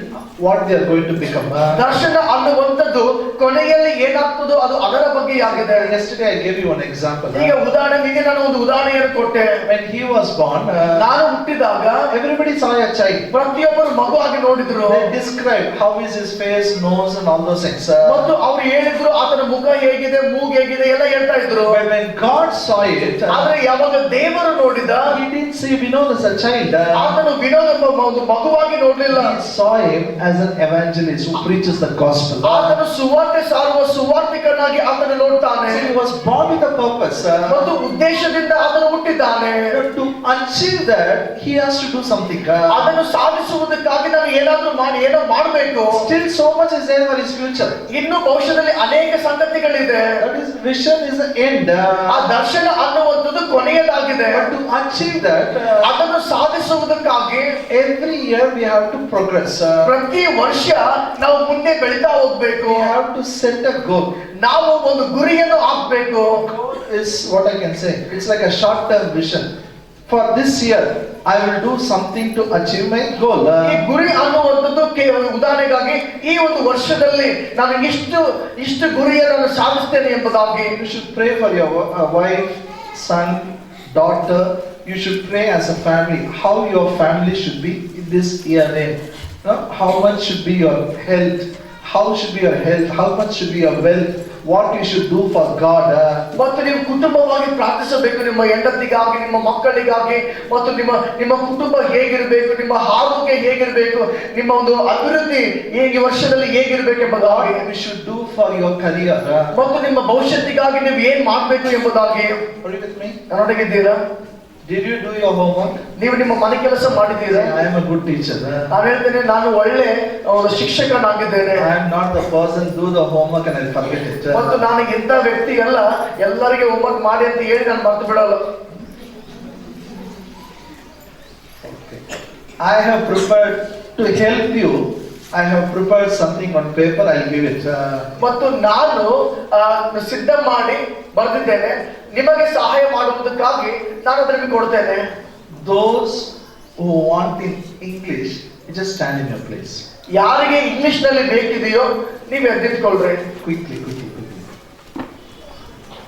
what they are going to become. ದರ್ಶನ ಅನ್ನುವಂಥದ್ದು ಕೊನೆಯಲ್ಲಿ ಏನಾಗ್ತದೋ ಅದು ಅದರ ಬಗ್ಗೆ ಆಗಿದೆ. Yesterday I gave you one example. ಈಗ ಉದಾಹರಣೆಗೆ ನಾನು ಒಂದು ಉದಾಹರಣೆಯನ್ನು ಕೊಟ್ಟೆ. When he was born, ನಾನು ಹುಟ್ಟಿದಾಗ everybody saw a child. ಪ್ರತಿಯೊಬ್ಬರು ಮಗು ಆಗಿ ನೋಡಿದ್ರು. They described how is his face, nose and all those things. ಮತ್ತು ಅವ್ರು ಹೇಳಿದ್ರು ಆತನ ಮುಖ ಹೇಗಿದೆ, ಮೂಗು ಹೇಗಿದೆ ಎಲ್ಲ ಹೇಳ್ತಾ ಇದ್ರು. But when God saw it, ಆದ್ರೆ ಯಾವಾಗ ದೇವರು ನೋಡಿದ, he didn't see Vinod as a child. ಆತನು ವಿನೋದ ಒಂದು ಮಗುವಾಗಿ ನೋಡ್ಲಿಲ್ಲ. He saw him as an evangelist who preaches the gospel. ಆತನು ಸುವಾರ್ತೆ ಸಾರುವ ಸುವಾರ್ತಿಕನಾಗಿ ಆತನು ನೋಡ್ತಾನೆ. He was born with a purpose. ಮತ್ತು ಉದ್ದೇಶದಿಂದ ಆತನು ಹುಟ್ಟಿದ್ದಾನೆ. To achieve that, he has to do something. ಅದನ್ನು ಸಾಧಿಸುವುದಕ್ಕಾಗಿ ನಾವು ಏನೋ ಮಾಡಬೇಕು. Still so much is there for his future. ಇನ್ನು ಭವಿಷ್ಯದಲ್ಲಿ ಅನೇಕ ಸಂಗತಿಗಳಿದೆ. That is, vision is the end. ಆ ದರ್ಶನ ಅನ್ನುವಂಥದ್ದು ಕೊನೆಯದಾಗಿದೆ. But to achieve that, ಅದನ್ನು ಸಾಧಿಸುವುದಕ್ಕಾಗಿ every year we have to progress. ಪ್ರತಿ ವರ್ಷ ನಾವು ಮುಂದೆ ಬೆಳೀತಾ ಹೋಗ್ಬೇಕು. We have to set a goal. ನಾವು ಒಂದು ಗುರಿಯನ್ನು ಹಾಕಬೇಕು. Goal is what I can say. It's like a short-term vision. For this year, I will do something to achieve my goal. ಈ ಗುರಿ ಅನ್ನುವಂಥದ್ದು ಉದಾಹರಣೆಗಾಗಿ ಈ ಒಂದು ವರ್ಷದಲ್ಲಿ ನಾನು ಇಷ್ಟು ಗುರಿಯನ್ನು ಸಾಧಿಸ್ತೇನೆ ಎಂಬುದಾಗಿ. You should pray for your wife, son, daughter. You should pray as a family how your family should be in this year end. how much should be your health, how should be your health, how much should be your wealth, what you should do for God. ಮತ್ತು ನೀವು ಕುಟುಂಬವಾಗಿ ಪ್ರಾರ್ಥಿಸಬೇಕು, ನಿಮ್ಮ ಹೆಂಡತಿಗಾಗಿ, ನಿಮ್ಮ ಮಕ್ಕಳಿಗಾಗಿ, ಮತ್ತು ನಿಮ್ಮ ಕುಟುಂಬ ಹೇಗಿರಬೇಕು, ನಿಮ್ಮ ಆರೋಗ್ಯ ಹೇಗಿರಬೇಕು, ನಿಮ್ಮ ಒಂದು ಅಭಿವೃದ್ಧಿ ಈ ವರ್ಷದಲ್ಲಿ ಹೇಗಿರಬೇಕು ಎಂಬುದಾಗಿ. What you should do for your career. ಮತ್ತು ನಿಮ್ಮ ಭವಿಷ್ಯತ್ತಿಗಾಗಿ ನೀವು ಏನ್ ಮಾಡಬೇಕು ಎಂಬುದಾಗಿ. Are you with me? ನನ್ನೊಂದಿಗಿದ್ದೀರಾ? Did you do your homework? ನೀವು ನಿಮ್ಮ ಮನೆ ಕೆಲಸ ಮಾಡಿದ್ದೀರಾ? I am a good teacher. ನಾನು ಹೇಳ್ತೇನೆ, ನಾನು ಒಳ್ಳೆ ಶಿಕ್ಷಕನಾಗಿದ್ದೇನೆ. I am not the person do the homework and I forget it. ಮತ್ತು ನಾನು ಇಂಥ ವ್ಯಕ್ತಿ ಅಲ್ಲ, ಎಲ್ಲರಿಗೆ ಹೋಮ್ವರ್ಕ್ ಮಾಡಿ ಅಂತ ಹೇಳಿ ನಾನು ಮರ್ತು ಬಿಡಲ್ಲ. I have prepared to help you. I have prepared something on paper. I'll give it. ಮತ್ತು ನಾನು ಸಿದ್ಧ ಮಾಡಿ ಬರೆದಿದ್ದೇನೆ, ನಿಮಗೆ ಸಹಾಯ ಮಾಡುವುದಕ್ಕಾಗಿ ನಾನು ಅದನ್ನು ಕೊಡ್ತೇನೆ. Those who want in English, you just stand in your place. ಯಾರಿಗೆ ಇಂಗ್ಲಿಷ್ ನಲ್ಲಿ ಬೇಕಿದೆಯೋ ನೀವು ಎದ್ದಿಟ್ಕೊಳ್ರಿ. Quickly.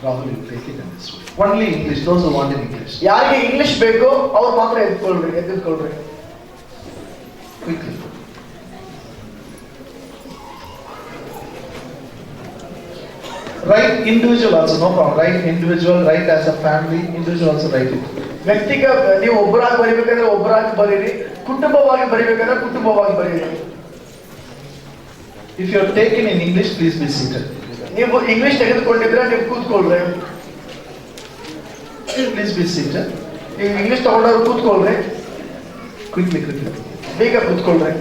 Rahul, you take it in this way. Only English. Those who want in English. ಯಾರಿಗೆ ಇಂಗ್ಲಿಷ್ ಬೇಕೋ ಅವ್ರು ಮಾತ್ರ ಎದ್ದಿಟ್ಕೊಳ್ರಿ. Quickly. Write individual also, no problem. Write individual, write as a family, individual also write it. ವ್ಯಕ್ತಿಗತ ನೀವು ಒಬ್ಬರಾಗಿ ಬರಿಬೇಕಂದ್ರೆ ಒಬ್ಬರಾಗಿ ಬರೀರಿ, ಕುಟುಂಬವಾಗಿ ಬರಿಬೇಕಂದ್ರೆ ಕುಟುಂಬವಾಗಿ ಬರೀರಿ. If you are taken in English, please be seated. ನೀವು English ತೆಗೆದುಕೊಂಡಿದ್ರೆ ನೀವು ಕೂತ್ಕೊಳ್ರಿ. Please be seated. ನೀವು ಇಂಗ್ಲಿಷ್ ತಗೊಂಡವ್ರು ಕೂತ್ಕೊಳ್ರಿ. Quickly. ಬೇಗ ಕೂತ್ಕೊಳ್ರಿ.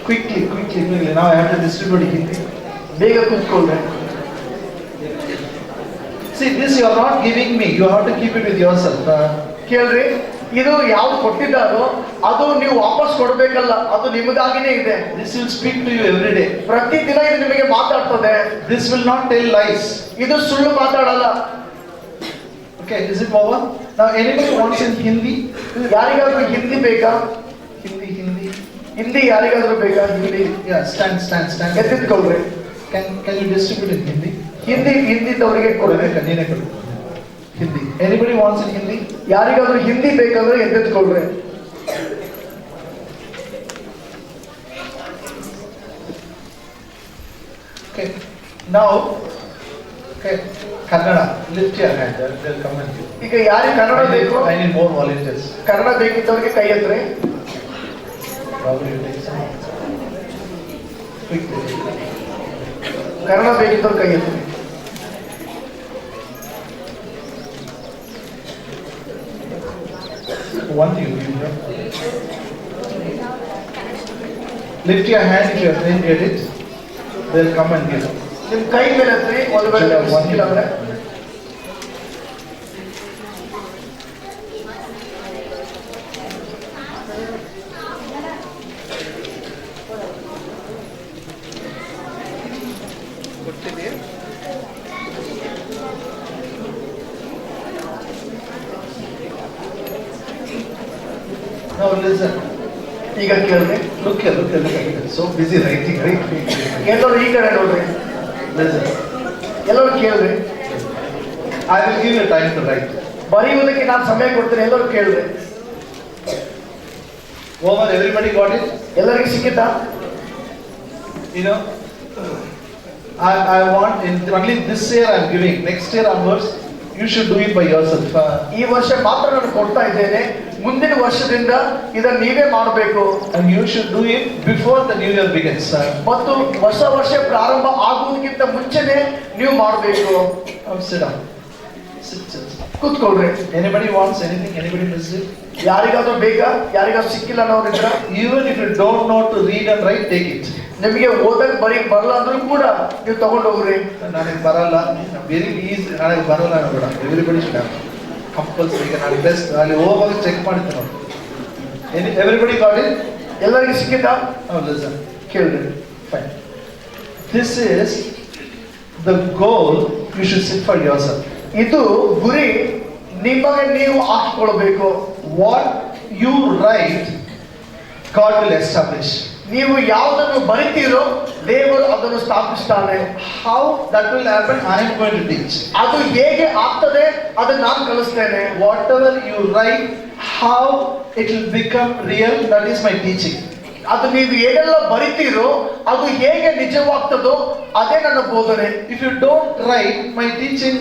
Quickly. Now I have to distribute Hindi. ಬೇಗ ಕೂತ್ಕೊಳ್ರಿ. See, this you are not giving me. You have to keep it with yourself. ಕೇಳ್ರಿ, ಇದು ಯಾವ್ದು ಕೊಟ್ಟಿದ್ದಾರೋ ಅದು ನೀವು ವಾಪಸ್ ಕೊಡ್ಬೇಕಲ್ಲ, ಅದು ನಿಮಗಾಗಿನೇ ಇದೆ. This will speak to you every day. ಪ್ರತಿದಿನ ಇದು ನಿಮಗೆ ಮಾತಾಡ್ತದೆ. This will not tell lies. ಇದು ಸುಳ್ಳು ಮಾತಾಡಲ್ಲ. Okay, is it over? Now anybody wants in Hindi? ಯಾರಿಗಾದ್ರೂ ಹಿಂದಿ ಬೇಕಾ? Hindi. ಹಿಂದಿ ಯಾರಿಗಾದ್ರೂ ಬೇಕಾ? Hindi. Yeah, stand. ಎದ್ದಿಟ್ಕೊಳ್ರಿ. Can you distribute in Hindi? ಹಿಂದಿದವರಿಗೆ ಕೊಡ್ಬೇಕು. ನೀನೇ ಕೊಡು. Hindi. Anybody wants in Hindi? ಯಾರಿಗಾದ್ರೂ ಹಿಂದಿ ಬೇಕಂದ್ರೆ ಎದ್ದಿಟ್ಕೊಳ್ರಿ. Okay. Now, okay, Kannada. Lift your hand. They'll come and give. ಈಗ ಯಾರಿಗೆ ಕನ್ನಡ ಬೇಕು? I need more volunteers. Kannada ಬೇಕಿದ್ದವರಿಗೆ ಕೈ ಎತ್ತರಿ. Rahul, you take some. Quickly. Kannada ಬೇಕಿದ್ದವ್ರು ಕೈ ಎತ್ತರಿ. One you give. Lift your hand if you didn't get it. They'll come and give. ನಿಮ್ ಕೈ ಮೇಲೆ ಎತ್ತರಿ. ಒಂದು ವೇಳೆ ಸಿಕ್ಕಿಲ್ಲ ಅಂದ್ರೆ Now listen. ಈಗ ಕೇಳ್ರಿ. Look here. So busy writing, right? ಎಲ್ಲರೂ ಈ ಕಡೆ ನೋಡ್ರಿ. Listen. ಎಲ್ಲರೂ ಕೇಳ್ರಿ. I will give you time to write. ಬರೆಯುವುದಕ್ಕೆ ನಾನು ಸಮಯ ಕೊಡ್ತೇನೆ. ಎಲ್ಲರೂ ಕೇಳ್ರಿ. Over, everybody got it? ಎಲ್ಲರಿಗೂ ಸಿಕ್ಕಿತಾ? You know, I want only this year I am giving. Next year onwards, you should do it by yourself. ಈ ವರ್ಷ ಮಾತ್ರ ನಾನು ಕೊಡ್ತಾ ಇದ್ದೇನೆ. ಮುಂದಿನ ವರ್ಷದಿಂದ ಇದನ್ನು ನೀವೇ ಮಾಡಬೇಕು. And you should do it before the new year begins. ಮತ್ತು ವರ್ಷ ಪ್ರಾರಂಭ ಆಗುವುದಕ್ಕಿಂತ ಮುಂಚೆನೆ ನೀವು ಮಾಡಬೇಕು. Sit down. Sit. ಕೂತ್ಕೊಳ್ರಿ. Anybody wants anything? Anybody missed it? ಯಾರಿಗಾದ್ರೂ ಬೇಕಾ? ಯಾರಿಗಾದ್ರೂ ಸಿಕ್ಕಿಲ್ಲ ಅನ್ನೋರಿದ್ರ? Even if you don't know to read and write, take it. ನಿಮಗೆ ಓದಕ್ ಬರಲ್ಲ ಅಂದ್ರೂ ಕೂಡ ನೀವು ತಗೊಂಡು ಹೋಗ್ರಿ. ನನಗೆ ಬರಲ್ಲ, ವೆರಿ ಈಸಿ, ನನಗೆ ಬರಲ್ಲ ಬೇಡ. Everybody should have compulsory. ನಾನು ಬೆಸ್ಟ್ ಅಲ್ಲಿ ಹೋಗುವಾಗ ಚೆಕ್ ಮಾಡ್ತೀನಿ ನೋಡಿ. Everybody got it? ಎಲ್ಲರಿಗೂ ಸಿಕ್ಕಿತಾ? ಲಿಸನ್, ಕೇಳ್ರಿ. Fine. This is the goal you should sit for yourself. ಇದು ಗುರಿ ನಿಮಗೆ ನೀವು ಹಾಕಿಕೊಳ್ಳಬೇಕು. What you write god will establish. ನೀವು ಯಾವುದನ್ನು ಬರಿತೀರೋ ದೇವರು ಅದನ್ನು ಸ್ಥಾಪಿಸ್ತಾನೆ. How that will happen, I am going to teach. ಅದು ಹೇಗೆ ಆಗ್ತದೆ ಅದನ್ನು ನಾನು ಕಲಿಸ್ತೇನೆ. Whatever you write, how it will become real, that is my teaching. ಅದು ನೀವು ಏನೆಲ್ಲ ಬರಿತೀರೋ ಅದು ಹೇಗೆ ನಿಜವಾಗ್ತದೋ ಅದೇ ನನ್ನ ಬೋಧನೆ. If you don't write, my teaching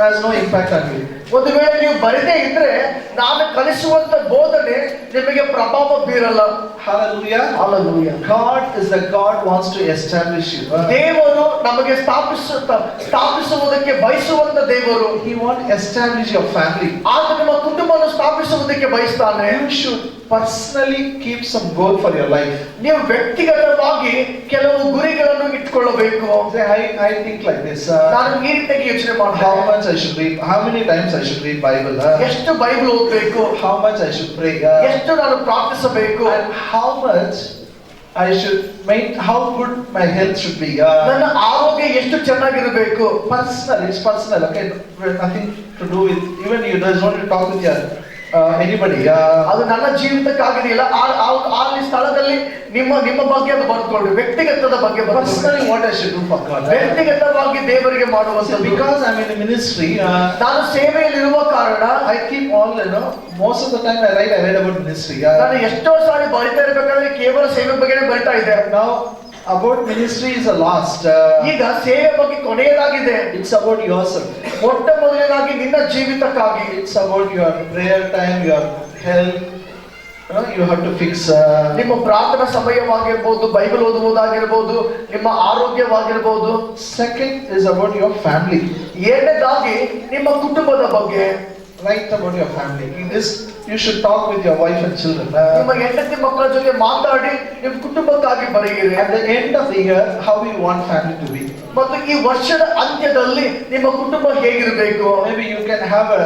has no impact on you. ಒಂದು ವೇಳೆ ನೀವು ಬರಿದೇ ಇದ್ರೆ ನಾನು ಕಲಿಸುವಂತ ಬೋಧನೆ ನಿಮಗೆ ಪ್ರಭಾವ ಬೀರಲ್ಲ. Hallelujah. Hallelujah. God is the God wants to establish you. ದೇವರು ನಮಗೆ ಸ್ಥಾಪಿಸುವುದಕ್ಕೆ ಬಯಸುವಂತ ದೇವರು. He wants to establish your family. ಆತ ನಿಮ್ಮ ಕುಟುಂಬವನ್ನು ಸ್ಥಾಪಿಸುವುದಕ್ಕೆ ಬಯಸ್ತಾನೆ. You should personally keep some goal for your life. ನೀವು ವ್ಯಕ್ತಿಗತವಾಗಿ ಕೆಲವು ಗುರಿಗಳನ್ನು ಇಟ್ಕೊಳ್ಳಬೇಕು. Say, I think like this. ನಾನು ಈ ರೀತಿಯಾಗಿ ಯೋಚನೆ How ಮಾಡ್ತೇನೆ. much I should read? How many times I should read Bible? ಎಷ್ಟು ಬೈಬಲ್ ಓದಬೇಕು, How much I should pray? ಎಷ್ಟು ನಾನು ಪ್ರಾರ್ಥಿಸಬೇಕು, And how much I should make? How good my health should be? ನನ್ನ ಆರೋಗ್ಯ ಎಷ್ಟು ಚೆನ್ನಾಗಿರಬೇಕು. Personal. It's personal. Okay, nothing to do with even you. There's no to talk with your anybody. ಅದು ನನ್ನ ಜೀವಿತಕ್ಕಾಗಿದೆಯಲ್ಲ ಅಲ್ಲಿ ಸ್ಥಳದಲ್ಲಿ ನಿಮ್ಮ ಬಗ್ಗೆ ಅದು ಬರ್ಕೊಳ್ಳಿ. ವ್ಯಕ್ತಿಗತದ ಬಗ್ಗೆ Personally, what I should do for God? ವ್ಯಕ್ತಿಗತವಾಗಿ ದೇವರಿಗೆ So ಮಾಡುವಂಥದ್ದು. because I'm in the ministry, ನಾನು ಸೇವೆಯಲ್ಲಿರುವ ಕಾರಣ I keep all most of the time I write about ministry. ನಾನು ಎಷ್ಟೋ ಸಾರಿ ಬರಿತಾ ಇರ್ಬೇಕಾದ್ರೆ ಕೇವಲ ಸೇವೆ ಬಗ್ಗೆನೇ ಬರಿತಾ ಇದ್ದೆ. Now about ministry is a last. ಈಗ ಸೇವೆ ಬಗ್ಗೆ ಕೊನೆಯದಾಗಿದೆ. It's about yourself. ಮೊಟ್ಟ ಮೊದಲನೇದಾಗಿ ನಿನ್ನ ಜೀವಿತಕ್ಕಾಗಿ. It's about your prayer time, your health. You have to fix. ನಿಮ್ಮ ಪ್ರಾರ್ಥನಾ ಸಮಯವಾಗಿರ್ಬೋದು, ಬೈಬಲ್ ಓದುವುದಾಗಿರ್ಬೋದು, ನಿಮ್ಮ ಆರೋಗ್ಯವಾಗಿರ್ಬೋದು. Second is about your family. ಎರಡನೇದಾಗಿ ನಿಮ್ಮ ಕುಟುಂಬದ ಬಗ್ಗೆ. Write about your family. In this, you should talk with your wife and children. ನಿಮ್ಮ ಹೆಂಡತಿ ಮಕ್ಕಳ ಜೊತೆ ಮಾತಾಡಿ ನಿಮ್ಮ ಕುಟುಂಬಕ್ಕಾಗಿ ಬರೆಯಿರಿ. At the end of the year, how you want family to be. ಮತ್ತು ಈ ವರ್ಷದ ಅಂತ್ಯದಲ್ಲಿ ನಿಮ್ಮ ಕುಟುಂಬ ಹೇಗಿರಬೇಕು. Maybe you can have a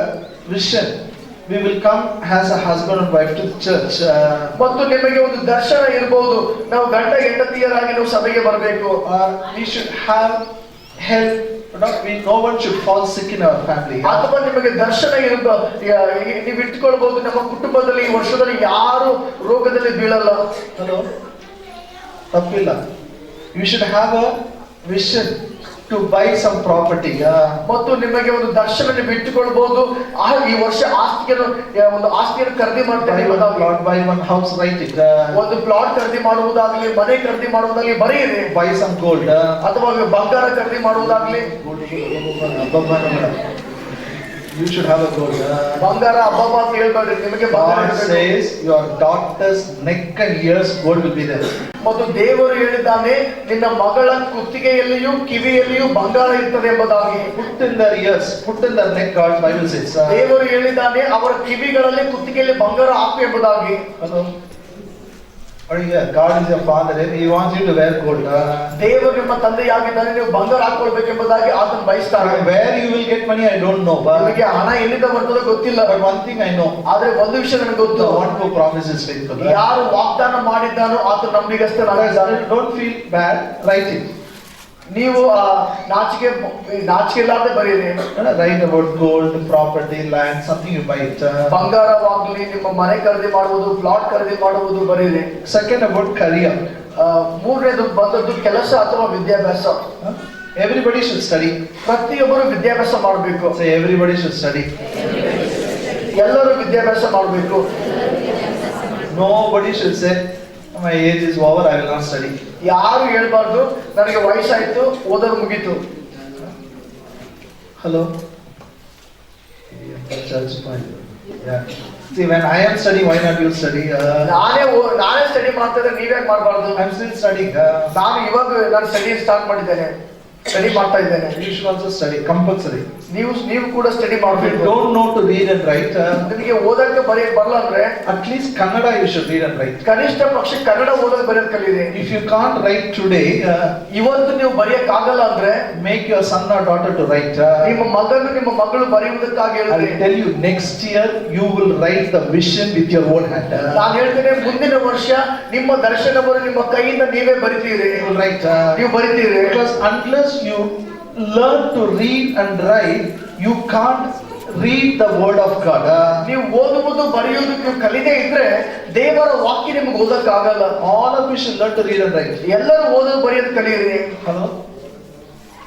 vision. We will come as a husband and wife to the church. ಮತ್ತು ನಿಮಗೆ ಒಂದು ದರ್ಶನ ಇರಬಹುದು, ನಾವು ಗಂಡ ಹೆಂಡತಿಯರಾಗಿ ನಾವು ಸಭೆಗೆ ಬರಬೇಕು. We should have health. No one should fall sick in our family. ಅಥವಾ ನಿಮಗೆ ದರ್ಶನ ನೀವು ಇಟ್ಕೊಳ್ಬಹುದು, ನಮ್ಮ ಕುಟುಂಬದಲ್ಲಿ ಈ ವರ್ಷದಲ್ಲಿ ಯಾರು ರೋಗದಲ್ಲಿ ಬೀಳಲ್ಲ. Hello? ತಪ್ಪಿಲ್ಲ. You should have a vision to buy some property. ಮತ್ತು ನಿಮಗೆ ಒಂದು ದರ್ಶನ ನೀವು ಇಟ್ಟುಕೊಳ್ಬಹುದು, ಈ ವರ್ಷ ಒಂದು ಆಸ್ತಿಯನ್ನು ಖರೀದಿ ಮಾಡ್ತೇನೆ, Buy one house, write it. ಒಂದು ಪ್ಲಾಟ್ ಖರೀದಿ ಮಾಡುವುದಾಗ್ಲಿ, ಮನೆ ಖರೀದಿ ಮಾಡುವುದಾಗ್ಲಿ ಬರೆಯಿರಿ. Buy some gold. ಅಥವಾ ಬಂಗಾರ ಖರೀದಿ ಮಾಡುವುದಾಗ್ಲಿ. You should have a gold. ಬಂಗಾರ ಹಬ್ಬ ಅಂತ ಹೇಳ್ಬೇಡ್ರಿ, ನಿಮಗೆ ಬಂಗಾರ God ಇರ್ಬೇಕು. says your daughter's neck and ears gold will be there. ಮತ್ತು ದೇವರು ಹೇಳಿದ್ದಾನೆ, ನಿನ್ನ ಮಗಳ ಕುತ್ತಿಗೆಯಲ್ಲಿಯೂ ಕಿವಿಯಲ್ಲಿಯೂ ಬಂಗಾರ ಇರ್ತದೆ ಎಂಬುದಾಗಿ. Put in their ears, put in their neck, God's Bible says. ದೇವರು ಹೇಳಿದ್ದಾನೆ, ಅವರ ಕಿವಿಗಳಲ್ಲಿ ಕುತ್ತಿಗೆಯಲ್ಲಿ ಬಂಗಾರ ಹಾಕು ಎಂಬುದಾಗಿ. Hello? God is your father. He wants you to wear gold. ದೇವರು ನಿಮ್ಮ ತಂದೆಯಾಗಿದ್ದಾನೆ, ನೀವು ಬಂಗಾರ ಹಾಕೊಳ್ಬೇಕೆಂಬುದಾಗಿ ಆತನ ಬಯಸ್ತಾನೆ. Where you will get money, I don't know. ನಿಮಗೆ ಹಣ ಎಲ್ಲಿಂದ ಬರ್ತದೋ ಗೊತ್ತಿಲ್ಲ. But one thing I know. ಆದ್ರೆ ಒಂದು ವಿಷಯ ನನಗೆ ಗೊತ್ತು, The one who promises faithful. ಯಾರು ವಾಗ್ದಾನ ಮಾಡಿದ್ದಾನೋ ಆತ ನಂಬಿಗಸ್ತನಾಗಿದ್ದಾನೆ. Don't feel bad. Write it. ನೀವು ನಾಚಿಕೆ ಇಲ್ಲಾರ್ದೆ ಬರೀರಿ. Write about gold, property, land, something you buy it. ಬಂಗಾರವಾಗ್ಲಿ, ನಿಮ್ಮ ಮನೆ ಖರೀದಿ ಮಾಡುವುದು, ಪ್ಲಾಟ್ ಖರೀದಿ ಮಾಡುವುದು ಬರೀರಿ. Second about career. ಮೂರನೇದು ಬಂದದ್ದು ಕೆಲಸ ಅಥವಾ ವಿದ್ಯಾಭ್ಯಾಸ. Everybody should study. ಪ್ರತಿಯೊಬ್ಬರು ವಿದ್ಯಾಭ್ಯಾಸ ಮಾಡಬೇಕು. Say everybody should study. ಎಲ್ಲರೂ ವಿದ್ಯಾಭ್ಯಾಸ ಮಾಡಬೇಕು. Nobody should say my age is over, I will not study. ಯಾರು ಹೇಳ್ಬಾರ್ದು ನನಗೆ ವಯಸ್ಸಾಯ್ತು, ಓದೋದು ಮುಗೀತು. Hello? Church point. Yeah. See, when I am studying, why not you study? ನಾನೇ ಸ್ಟಡಿ ಮಾಡ್ತಾ ಇದ್ರೆ ನೀವ್ಯಾಕೆ ಮಾಡಬಾರ್ದು? I'm still studying. ನಾನು ಸ್ಟಡಿ ಸ್ಟಾರ್ಟ್ ಮಾಡಿದ್ದೇನೆ, ಸ್ಟಡಿ ಮಾಡ್ತಾ ಇದ್ದೇನೆ. You should also study, compulsory. ನೀವು ಕೂಡ ಸ್ಟಡಿ If you ಮಾಡಬೇಕು. don't know to read and write, ನಿಮಗೆ ಓದಕ್ಕೆ ಬರೆಯಕ್ಕೆ ಬರಲ್ಲ ಅಂದ್ರೆ at least Kannada you should read and write. ಕನಿಷ್ಠ ಪಕ್ಷ ಕನ್ನಡ ಓದೋದು ಬರೆಯೋದು ಕಲೀರಿ. If you can't write today, ಇವತ್ತು ನೀವು ಬರೆಯಕ್ ಆಗಲ್ಲ ಅಂದ್ರೆ make your son or daughter to write. ನಿಮ್ಮ ಮಗನು ನಿಮ್ಮ ಮಗಳು ಬರೆಯುವುದಕ್ಕಾಗಿ I ಹೇಳಿದ್ರೆ will tell you, next year you will write the vision with your own hand. ನಾನು ಹೇಳ್ತೇನೆ, ಮುಂದಿನ ವರ್ಷ ನಿಮ್ಮ ದರ್ಶನವನ್ನು ನಿಮ್ಮ ಕೈಯಿಂದ ನೀವೇ ಬರಿತೀರಿ. You will write. ನೀವು ಬರಿತೀರಿ. Because unless you learn to read and write, you can't read the word of God. ನೀವು ಓದುವುದು ಬರೆಯುವುದು ನೀವು ಕಲಿದೇ ಇದ್ರೆ ದೇವರ ವಾಕ್ಯ ನಿಮ್ಗೆ ಓದಕ್ಕಾಗಲ್ಲ. All of you should learn to read and write. ಎಲ್ಲರೂ ಓದೋದು ಬರೆಯೋದು ಕಲಿಯಿರಿ. Hello?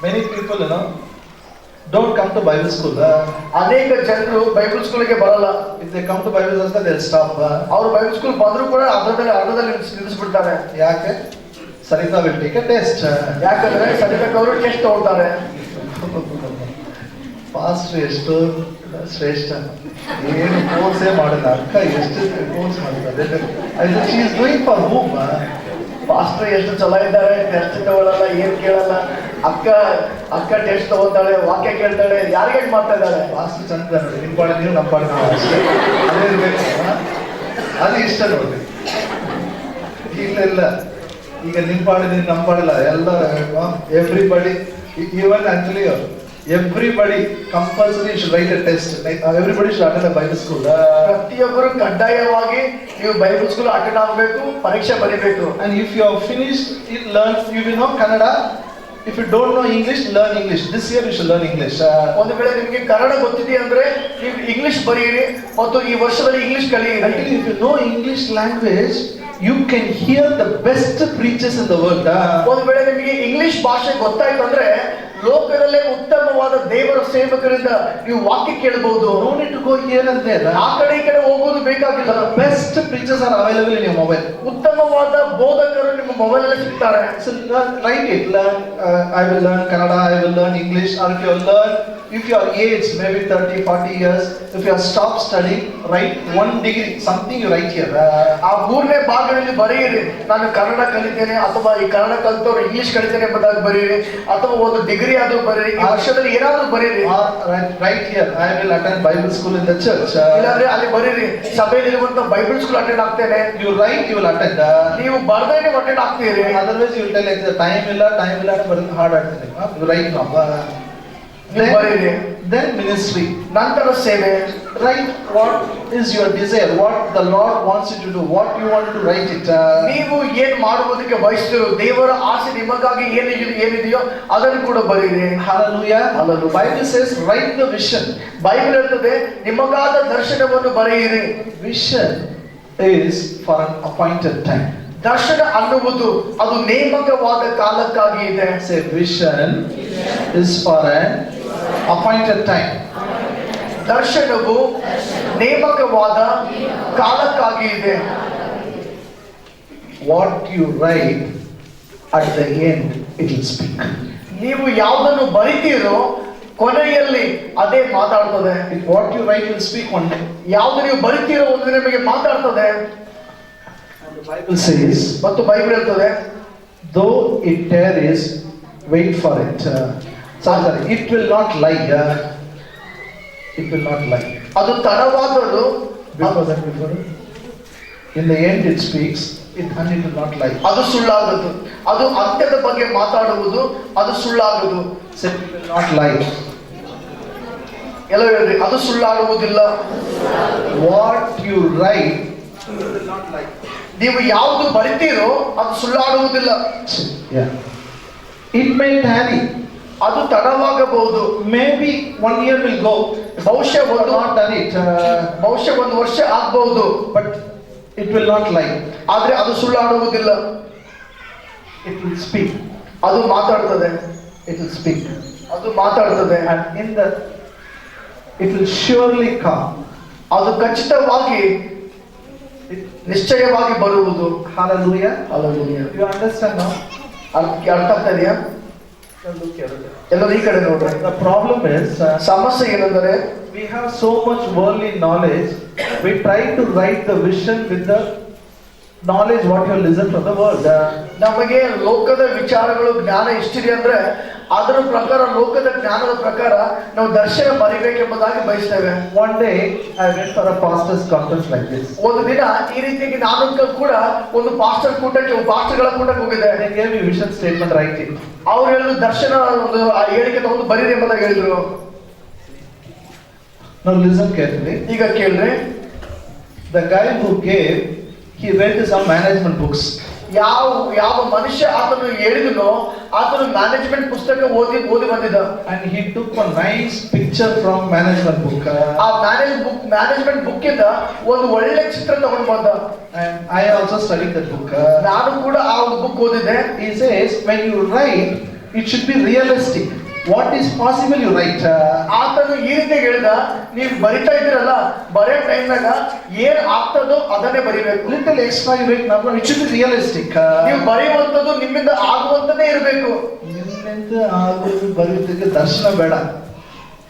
Many people, don't come to Bible school. ಅನೇಕ ಜನರು ಬೈಬಲ್ ಸ್ಕೂಲ್ಗೆ ಬರಲ್ಲ. If they come to Bible school, they'll stop. ಅವರು ಬೈಬಲ್ ಸ್ಕೂಲ್ ಬಂದ್ರು ಕೂಡ ಅರ್ಧದಲ್ಲಿ ನಿಲ್ಲಿಸ್ಬಿಡ್ತಾರೆ. ಯಾಕೆ? Sarita will take a test. ಯಾಕಂದ್ರೆ ಸರಿತಕ್ಕ ಅವರು ಟೆಸ್ಟ್ ತಗೊಳ್ತಾರೆ. ಪಾಸ್ಟರ್ ಎಷ್ಟು ಶ್ರೇಷ್ಠ, ಏನು ಕೋರ್ಸೇ ಮಾಡಿಲ್ಲ, ಅಕ್ಕ ಎಷ್ಟು ಕೋರ್ಸ್ ಮಾಡಿದ್ದಾರೆ. She is doing for whom. Pastor ಎಷ್ಟು ಚಲೋ ಇದ್ದಾರೆ, ಟೆಸ್ಟ್ ತಗೊಳ್ಳಲ್ಲ, ಏನ್ ಕೇಳಲ್ಲ. ಅಕ್ಕ ಟೆಸ್ಟ್ ತಗೋತಾಳೆ, ವಾಕ್ಯ ಕೇಳ್ತಾಳೆ, ಯಾರಿಗೆ ಮಾಡ್ತಾ ಇದ್ದಾಳೆ. ಪಾಸ್ಟರ್ ಚಂದ ನೋಡಿ, ನಿಮ್ಮ ಪಾಡಿಗೆ ನೀವು ನಮ್ಮ ಪಾಡಿಗೆ ನಾವು ಅಷ್ಟೇ, ಅದೇ ಇರ್ಬೇಕು. ಅದು ಇಷ್ಟ ನೋಡ್ರಿ. ಇಲ್ಲ ಈಗ ನಿಮ್ಮ ಪಾಡಿಗೆ ನೀವು ನಮ್ಮ ಪಾಡಿಲ್ಲ, ಎಲ್ಲ everybody, even actually everybody compulsory should write a test. Like everybody should attend a Bible school. ಪ್ರತಿಯೊಬ್ಬರು ಕಡ್ಡಾಯವಾಗಿ ನೀವು ಬೈಬಲ್ ಸ್ಕೂಲ್ ಅಟೆಂಡ್ ಆಗಬೇಕು, ಪರೀಕ್ಷೆ ಬರೀಬೇಕು. And if you have finished it, learn, you will know Kannada. If you don't know English, learn English. This year you should learn English. ಒಂದು ವೇಳೆ ನಿಮಗೆ ಕನ್ನಡ ಗೊತ್ತಿದೆ ಅಂದ್ರೆ ನೀವು ಇಂಗ್ಲಿಷ್ ಬರೆಯಿರಿ ಮತ್ತು ಈ ವರ್ಷದಲ್ಲಿ ಇಂಗ್ಲಿಷ್ ಕಲಿಯಿರಿ. Actually, if you know English language, you can hear the best preachers in the world. ಒಂದು ವೇಳೆ ನಿಮಗೆ ಇಂಗ್ಲಿಷ್ ಭಾಷೆ ಗೊತ್ತಾಯ್ತು ಅಂದ್ರೆ ಲೋಕದಲ್ಲೇ ಉತ್ತಮವಾದ ದೇವರ ಸೇವಕರಿಂದ ನೀವು ವಾಕ್ಯ ಕೇಳಬಹುದು. No need to go here and there. ಆ ಕಡೆ ಈ ಕಡೆ ಹೋಗೋದು ಬೇಕಾಗಿಲ್ಲ. The best preachers are available in your mobile. ಉತ್ತಮವಾದ ಬೋಧಕರು ನಿಮ್ಮ ಮೊಬೈಲ್ ಅಲ್ಲಿ ಸಿಗ್ತಾರೆ. So write it. Learn. I will learn Kannada. I will learn English. Or if you are aged, maybe 30, 40 years, if you have stopped studying, write 1 degree. Something you write here. ಆ 3ನೇ ಭಾಗದಲ್ಲಿ ಬರೆಯಿರಿ, ನಾನು ಕನ್ನಡ ಕಲಿತೇನೆ ಅಥವಾ ಈ Kannada ಕಲಿತವ್ರು English ಕಲಿತೇನೆ ಎಂಬುದಾಗಿ ಬರೆಯಿರಿ, ಅಥವಾ ಒಂದು ಡಿಗ್ರಿ ಆದ್ರೂ ಬರೀರಿ, ಈ ವರ್ಷದಲ್ಲಿ ಏನಾದ್ರೂ ಬರೀರಿ. Right here, I will attend Bible school in the church. ಇಲ್ಲಾಂದ್ರೆ ಅಲ್ಲಿ ಬರೀರಿ, ಸಭೆಯಲ್ಲಿರುವಂತ ಬೈಬಲ್ ಸ್ಕೂಲ್ ಅಟೆಂಡ್ ಆಗ್ತೇನೆ. You write, you will attend. ನೀವು ಬರ್ದೇ ನೀವು ಅಟೆಂಡ್ ಆಗ್ತೀರಿ. Otherwise you will tell like time ಇಲ್ಲ ಬರೀ ಹಾರ್ಡ್ ಆಗ್ತದೆ. You write now. ನೀವು ಬರೀರಿ. Then ministry. ನಂತರ ಸೇವೆ. Write what is your desire, what the Lord wants you to do, what you want to write it. ನೀವು ಏನ್ ಮಾಡುವುದಕ್ಕೆ ಬಯಸ್ತೀರೋ, ದೇವರ ಆಸೆ ನಿಮಗಾಗಿ ಏನಿದೆಯೋ ಅದನ್ನು ಕೂಡ ಬರೀರಿ. Hallelujah. Hallelujah. Bible says write the vision. Bible ಹೇಳ್ತದೆ ನಿಮಗಾದ ದರ್ಶನವನ್ನು ಬರೆಯಿರಿ. Vision is for an appointed time. ದರ್ಶನ ಅನ್ನುವುದು ಅದು ನೇಮಕವಾದ ಕಾಲಕ್ಕಾಗಿ ಇದೆ. Say vision is for an appointed time. ದರ್ಶನವು ನೇಮಕವಾದ ಕಾಲಕ್ಕಾಗಿ ಇದೆ. What you write at the end it will speak. ನೀವು ಯಾವುದನ್ನು ಬರಿತೀರೋ ಕೊನೆಯಲ್ಲಿ ಅದೇ ಮಾತಾಡ್ತದೆ. What you write will speak one day. ಯಾವುದು ನೀವು ಬರಿತೀರೋ ಒಂದು ದಿನ ನಿಮಗೆ ಮಾತಾಡ್ತದೆ. The Bible says, ಮತ್ತು ಬೈಬಲ್ ಹೇಳ್ತದೆ, though it tarries, wait for it. Sorry, it will not lie. It will not lie. ಅದು ತಡವಾದರೂ Before in the end it speaks, and it will not lie. ಅದು ಸುಳ್ಳಾಗದು. ಅದು ಅಂತ್ಯದ ಬಗ್ಗೆ ಮಾತಾಡುವುದು, ಅದು ಸುಳ್ಳಾಗದು. Say it will not lie. ಎಲ್ಲ ಹೇಳ್ರಿ, ಅದು ಸುಳ್ಳಾಗುವುದಿಲ್ಲ. What you write will not lie. ನೀವು ಯಾವುದು ಬರಿತೀರೋ ಅದು ಸುಳ್ಳಾಡುವುದಿಲ್ಲ. Yeah. It may tarry. ಅದು ತಡವಾಗಬಹುದು. Maybe 1 year will go. ಬಹುಶಃ Not done it. ಬಹುಶಃ 1 ವರ್ಷ ಆಗಬಹುದು. But it will not lie. ಆದ್ರೆ ಅದು ಸುಳ್ಳಾಡುವುದಿಲ್ಲ. It will speak. ಅದು ಮಾತಾಡ್ತದೆ. It will speak. ಅದು ಮಾತಾಡ್ತದೆ. And it will surely come. ಅದು ಖಚಿತವಾಗಿ ನಿಶ್ಚಯವಾಗಿ ಬರುವುದು. Hallelujah. Hallelujah. You understand now? ಅರ್ಥ ಆಗ್ತಾ ಇದೆಯಾ? ಎಲ್ಲರೂ ಈ ಕಡೆ ನೋಡ್ರಿ. The problem is, ಸಮಸ್ಯೆ ಏನಂದ್ರೆ we have so much worldly knowledge. We try to write the vision with the knowledge what you listen from the world. ನಮಗೆ ಲೋಕದ ವಿಚಾರಗಳು ಜ್ಞಾನ ಎಷ್ಟಿದೆ ಅಂದ್ರೆ ಅದರ ಪ್ರಕಾರ, ಲೋಕದ ಜ್ಞಾನದ ಪ್ರಕಾರ ನಾವು ದರ್ಶನ ಬರಿಬೇಕೆಂಬುದಾಗಿ ಬಯಸ್ತೇವೆ. One day I went for a pastor's conference like this. ಒಂದು ದಿನ ಈ ರೀತಿಯಾಗಿ ನಾನು ಕೂಡ ಒಂದು ಪಾಸ್ಟರ್ ಪಾಸ್ಟರ್ಗಳ ಕೂಟಕ್ಕೆ ಹೋಗಿದ್ದೆ. They gave me vision statement, write it. ಅವ್ರು ಹೇಳಿದ್ರು ದರ್ಶನ ಒಂದು ಹೇಳಿಕೆ ತಗೊಂಡು ಬರೀರಿ ಎಂಬುದಾಗಿ ಹೇಳಿದ್ರು. Now listen carefully. ಈಗ ಕೇಳ್ರಿ, The guy who gave, he read some management books. ಯಾವ ಮನುಷ್ಯ ಆತನು ಹೇಳಿದನೋ ಆತನು ಮ್ಯಾನೇಜ್ಮೆಂಟ್ ಪುಸ್ತಕ ಓದಿ ಬಂದಿದ್ದ. And he took a nice picture from management book. ಆ ಮ್ಯಾನೇಜ್ಮೆಂಟ್ ಬುಕ್ ಇಂದ ಒಂದು ಒಳ್ಳೆ ಚಿತ್ರ ತಗೊಂಡು ಬಂದ. And I also studied that book. ನಾನು ಕೂಡ ಆ ಒಂದು ಬುಕ್ ಓದಿದ್ದೆ. He says when you write, it should be realistic. What is possible you write. ಆತನು ಈ ರೀತಿ ಹೇಳಿದ, ನೀವು ಬರಿತಾ ಇದ್ದೀರಲ್ಲ, ಬರೆಯೋ ಟೈಮ್ನಾಗ ಏನ್ ಆಗ್ತದೋ ಅದನ್ನೇ ಬರಿಬೇಕು. Little extra you write, number, it should be realistic. ನೀವು ಬರೆಯುವಂತದ್ದು ನಿಮ್ಮಿಂದ ಆಗುವಂತದೇ ಇರಬೇಕು. ನಿಮ್ಮಿಂದ ಆಗೋದು ಬರೆಯೋದಕ್ಕೆ ದರ್ಶನ ಬೇಡ,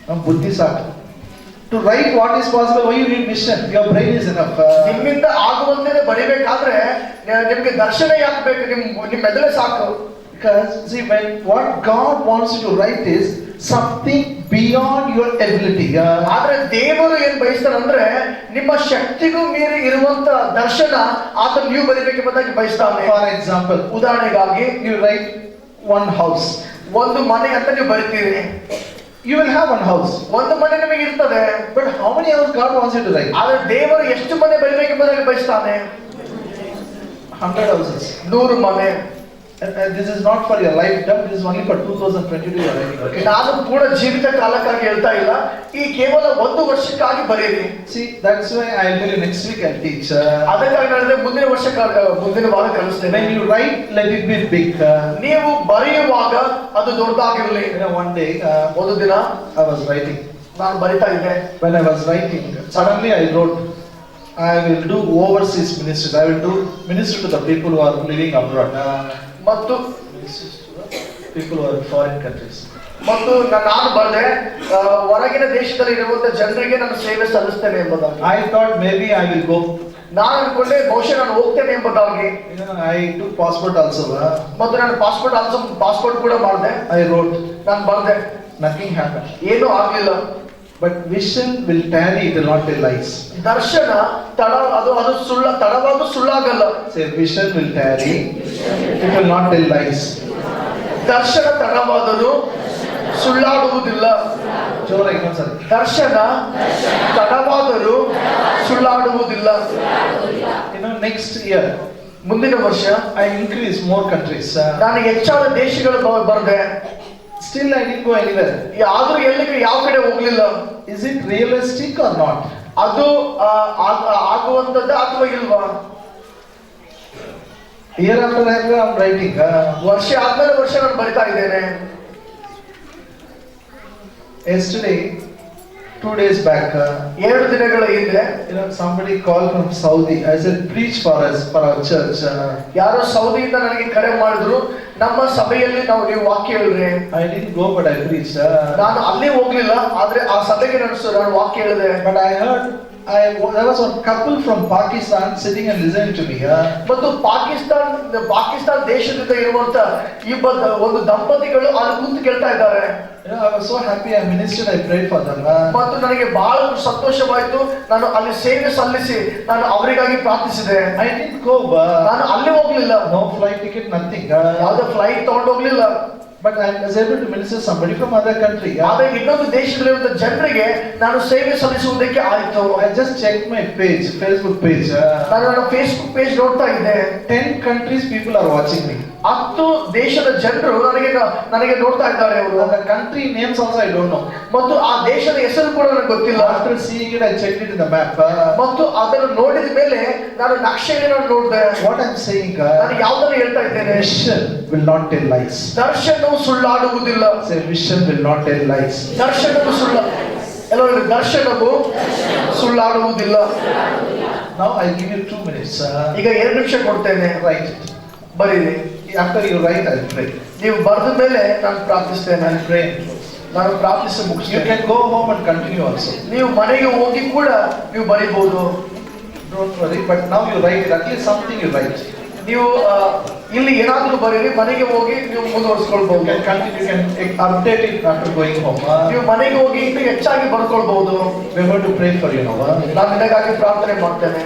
ನಮ್ಮ ಬುದ್ಧಿ ಸಾಕು. To write what is possible, why you need vision? Your brain is enough. ನಿಮ್ಮಿಂದ ಆಗುವಂತದೇ ಬರಿಬೇಕಾದ್ರೆ ನಿಮ್ಗೆ ದರ್ಶನ ಯಾಕೆ ಬೇಕು? ನಿಮ್ಮ ಮೆದುಳೆ ಸಾಕು. Because see, when what God wants you to write is something beyond your ability. ಆದ್ರೆ ದೇವರು ಏನ್ ಬಯಸ್ತಾನಂದ್ರೆ ನಿಮ್ಮ ಶಕ್ತಿಗೂ ಮೀರಿ ಇರುವಂತ ದರ್ಶನ ಆತನು ನೀವು ಬರಿಬೇಕೆಂಬುದಾಗಿ ಬಯಸ್ತಾನೆ. For example, ಉದಾಹರಣೆಗಾಗಿ you write one house. ಒಂದು ಮನೆ ಅಂತ ನೀವು ಬರಿತೀರಿ. You will have one house. ಒಂದು ಮನೆ ನಿಮಗೆ ಇರ್ತದೆ. But how many houses God wants you to write? ಆದ್ರೆ ದೇವರು ಎಷ್ಟು ಮನೆ ಬರಿಬೇಕೆಂಬುದಾಗಿ ಬಯಸ್ತಾನೆ? 100 houses. 100 ಮನೆ. And this is not for your lifetime, this is only for 2022 you are writing. Okay? ನಾನು ಕೂಡ ಜೀವಿತ ಕಾಲಕ್ಕಾಗಿ ಹೇಳ್ತಾ ಇಲ್ಲ, ಈ ಕೇವಲ ಒಂದು ವರ್ಷಕ್ಕಾಗಿ ಬರೀರಿ. See, that's why I'll tell you next week I'll teach. ಅದಕ್ಕಾಗಿ ಹೇಳಿದ್ರೆ ಮುಂದಿನ ವಾರ ಕಲಿಸ್ತೇನೆ. When you write, let it be big. ನೀವು ಬರೆಯುವಾಗ ಅದು ದೊಡ್ಡದಾಗಿರಲಿ. One day, ಒಂದು ದಿನ I was writing. ನಾನು ಬರಿತಾ ಇದ್ದೆ. When I was writing, suddenly I wrote, I will do overseas ministries. I will do ministry to the people who are living abroad. ಮತ್ತು People who are in foreign countries. ಮತ್ತು ನಾನು ಬರೆದೆ, ಹೊರಗಿನ ದೇಶದಲ್ಲಿ ಇರುವಂತ ಜನರಿಗೆ ನಾನು ಸೇವೆ ಸಲ್ಲಿಸ್ತೇನೆ ಎಂಬುದಾಗಿ. I thought maybe I will go. ನಾನು ಅನ್ಕೊಂಡೆ ಬಹುಶಃ ನಾನು ಹೋಗ್ತೇನೆ ಎಂಬುದಾಗಿ. I took passport also. ಮತ್ತು ನಾನು ಪಾಸ್ಪೋರ್ಟ್ ಕೂಡ ಮಾಡಿದೆ. I wrote. ನಾನು ಬರೆದೆ. Nothing happened. ಏನೂ ಆಗ್ಲಿಲ್ಲ. But vision will tarry, it will not tell lies. ದರ್ಶನ ಅದು ತಡವಾದ ಸುಳ್ಳಾಗಲ್ಲ. Say vision will tarry, it will not tell lies. ದರ್ಶನ ತಡವಾದರೂ ಸುಳ್ಳಾಡುವುದಿಲ್ಲ. ಜೋರಾಗಿ ಇನ್ನೊಂದ್ಸರಿ. ದರ್ಶನ ತಡವಾದರೂ ಸುಳ್ಳಾಡುವುದಿಲ್ಲ. Next year, ಮುಂದಿನ ವರ್ಷ I increase more countries. ನಾನು ಹೆಚ್ಚಾದ ದೇಶಗಳು ಬರೆದೆ. Still I didn't go anywhere. ಆದ್ರೂ ಯಾವ ಕಡೆ ಹೋಗ್ಲಿಲ್ಲ. Is it realistic or not? ಅದು ಆಗುವಂತದ್ದ ಅಥವಾ ಇಲ್ವಾ? Year after year I'm writing. ವರ್ಷ ಆದ್ಮೇಲೆ ವರ್ಷ ನಾನು ಬರಿತಾ ಇದ್ದೇನೆ. Yesterday, 2 days back, 2 ದಿನಗಳ ಹಿಂದೆ somebody called from Saudi. I said, preach for us, for our church. ಯಾರೋ ಸೌದಿಯಿಂದ ನನಗೆ ಕರೆ ಮಾಡಿದ್ರು, ನಮ್ಮ ಸಭೆಯಲ್ಲಿ ನೀವು ವಾಕ್ಯ ಹೇಳ್ರಿ. I didn't go, but I preached. ನಾನು ಅಲ್ಲಿ ಹೋಗ್ಲಿಲ್ಲ, ಆದ್ರೆ ಆ ಸಭೆಗೆ ನಾನು ವಾಕ್ಯ ಹೇಳಿದೆ. But I heard, there was a couple from Pakistan sitting and listening to me. ಮತ್ತು ಪಾಕಿಸ್ತಾನ ದೇಶದಿಂದ ಇರುವಂತ ಒಂದು ದಂಪತಿಗಳು ಅಲ್ಲಿ ಕೂತು ಕೇಳ್ತಾ ಇದ್ದಾರೆ. I was so happy. I ministered. I prayed for them. ಮತ್ತು ನನಗೆ ಬಹಳ ಸಂತೋಷವಾಯಿತು. ನಾನು ಅಲ್ಲಿ ಸೇವೆ ಸಲ್ಲಿಸಿ ನಾನು ಅವರಿಗಾಗಿ ಪ್ರಾರ್ಥಿಸಿದೆ. I didn't go. ನಾನು ಅಲ್ಲಿ ಹೋಗ್ಲಿಲ್ಲ. No flight ticket, nothing. ಯಾವುದೇ ಫ್ಲೈಟ್ ತಗೊಂಡು ಹೋಗ್ಲಿಲ್ಲ. But I was able to minister somebody from other country. ಆದ್ರೆ ಇನ್ನೊಂದು ದೇಶದಲ್ಲಿರುವಂತ ಜನರಿಗೆ ನಾನು ಸೇವೆ ಸಲ್ಲಿಸುವುದಕ್ಕೆ ಆಯಿತು. I just checked my page, Facebook page. ನಾನು ನನ್ನ ಫೇಸ್ಬುಕ್ ಪೇಜ್ ನೋಡ್ತಾ ಇದ್ದೆ. 10 countries people are watching me. 10 ದೇಶದ ಜನರು ನನಗೆ ನೋಡ್ತಾ ಇದ್ದಾರೆ. ಅವರು The country names also I don't know. ಮತ್ತು ಆ ದೇಶದ ಹೆಸರು ಕೂಡ ನನಗೆ ಗೊತ್ತಿಲ್ಲ. After seeing it, I checked it in the map. ಮತ್ತು ಅದನ್ನು ನೋಡಿದ ಮೇಲೆ ನಾನು ನಕ್ಷೆಯನ್ನು ನೋಡಿದೆ. What I'm saying, ನಾನು ಯಾವುದನ್ನು ಹೇಳ್ತಾ ಇದ್ದೇನೆ? vision will not tell lies. ದರ್ಶನವು ಸುಳ್ಳಾಡುವುದಿಲ್ಲ. Say vision will not tell lies. ದರ್ಶನವು ದರ್ಶನವು ಸುಳ್ಳಾಡುವುದಿಲ್ಲ. Now I give you 2 minutes. ಈಗ 2 ನಿಮಿಷ ಕೊಡ್ತೇನೆ. Write it. ಬರೀರಿ. After you write, I'll pray. ನೀವು ಬರೆದ ಮೇಲೆ ನಾನು ಪ್ರಾರ್ಥಿಸ್ತೇನೆ. I'll pray. ನಾನು ಪ್ರಾರ್ಥಿಸಿ You ಮುಗಿಸ್ತೇನೆ. can go home and continue also. ನೀವು ಮನೆಗೆ ಹೋಗಿ ಕೂಡ ನೀವು ಬರೀಬಹುದು. Don't worry, but now you write it. At least something you write. ನೀವು ಇಲ್ಲಿ ಏನಾದರೂ ಬರೀರಿ, ಮನೆಗೆ ಹೋಗಿ ನೀವು ಮುಂದುವರಿಸಿಕೊಳ್ಬಹುದು. You can continue, you can update it after going home. ನೀವು ಮನೆಗೆ ಹೋಗಿ ಇನ್ನೂ ಹೆಚ್ಚಾಗಿ ಬರ್ಕೊಳ್ಬಹುದು. We're going to pray for you now. ನಾನು ನಿನಗಾಗಿ ಪ್ರಾರ್ಥನೆ ಮಾಡ್ತೇನೆ.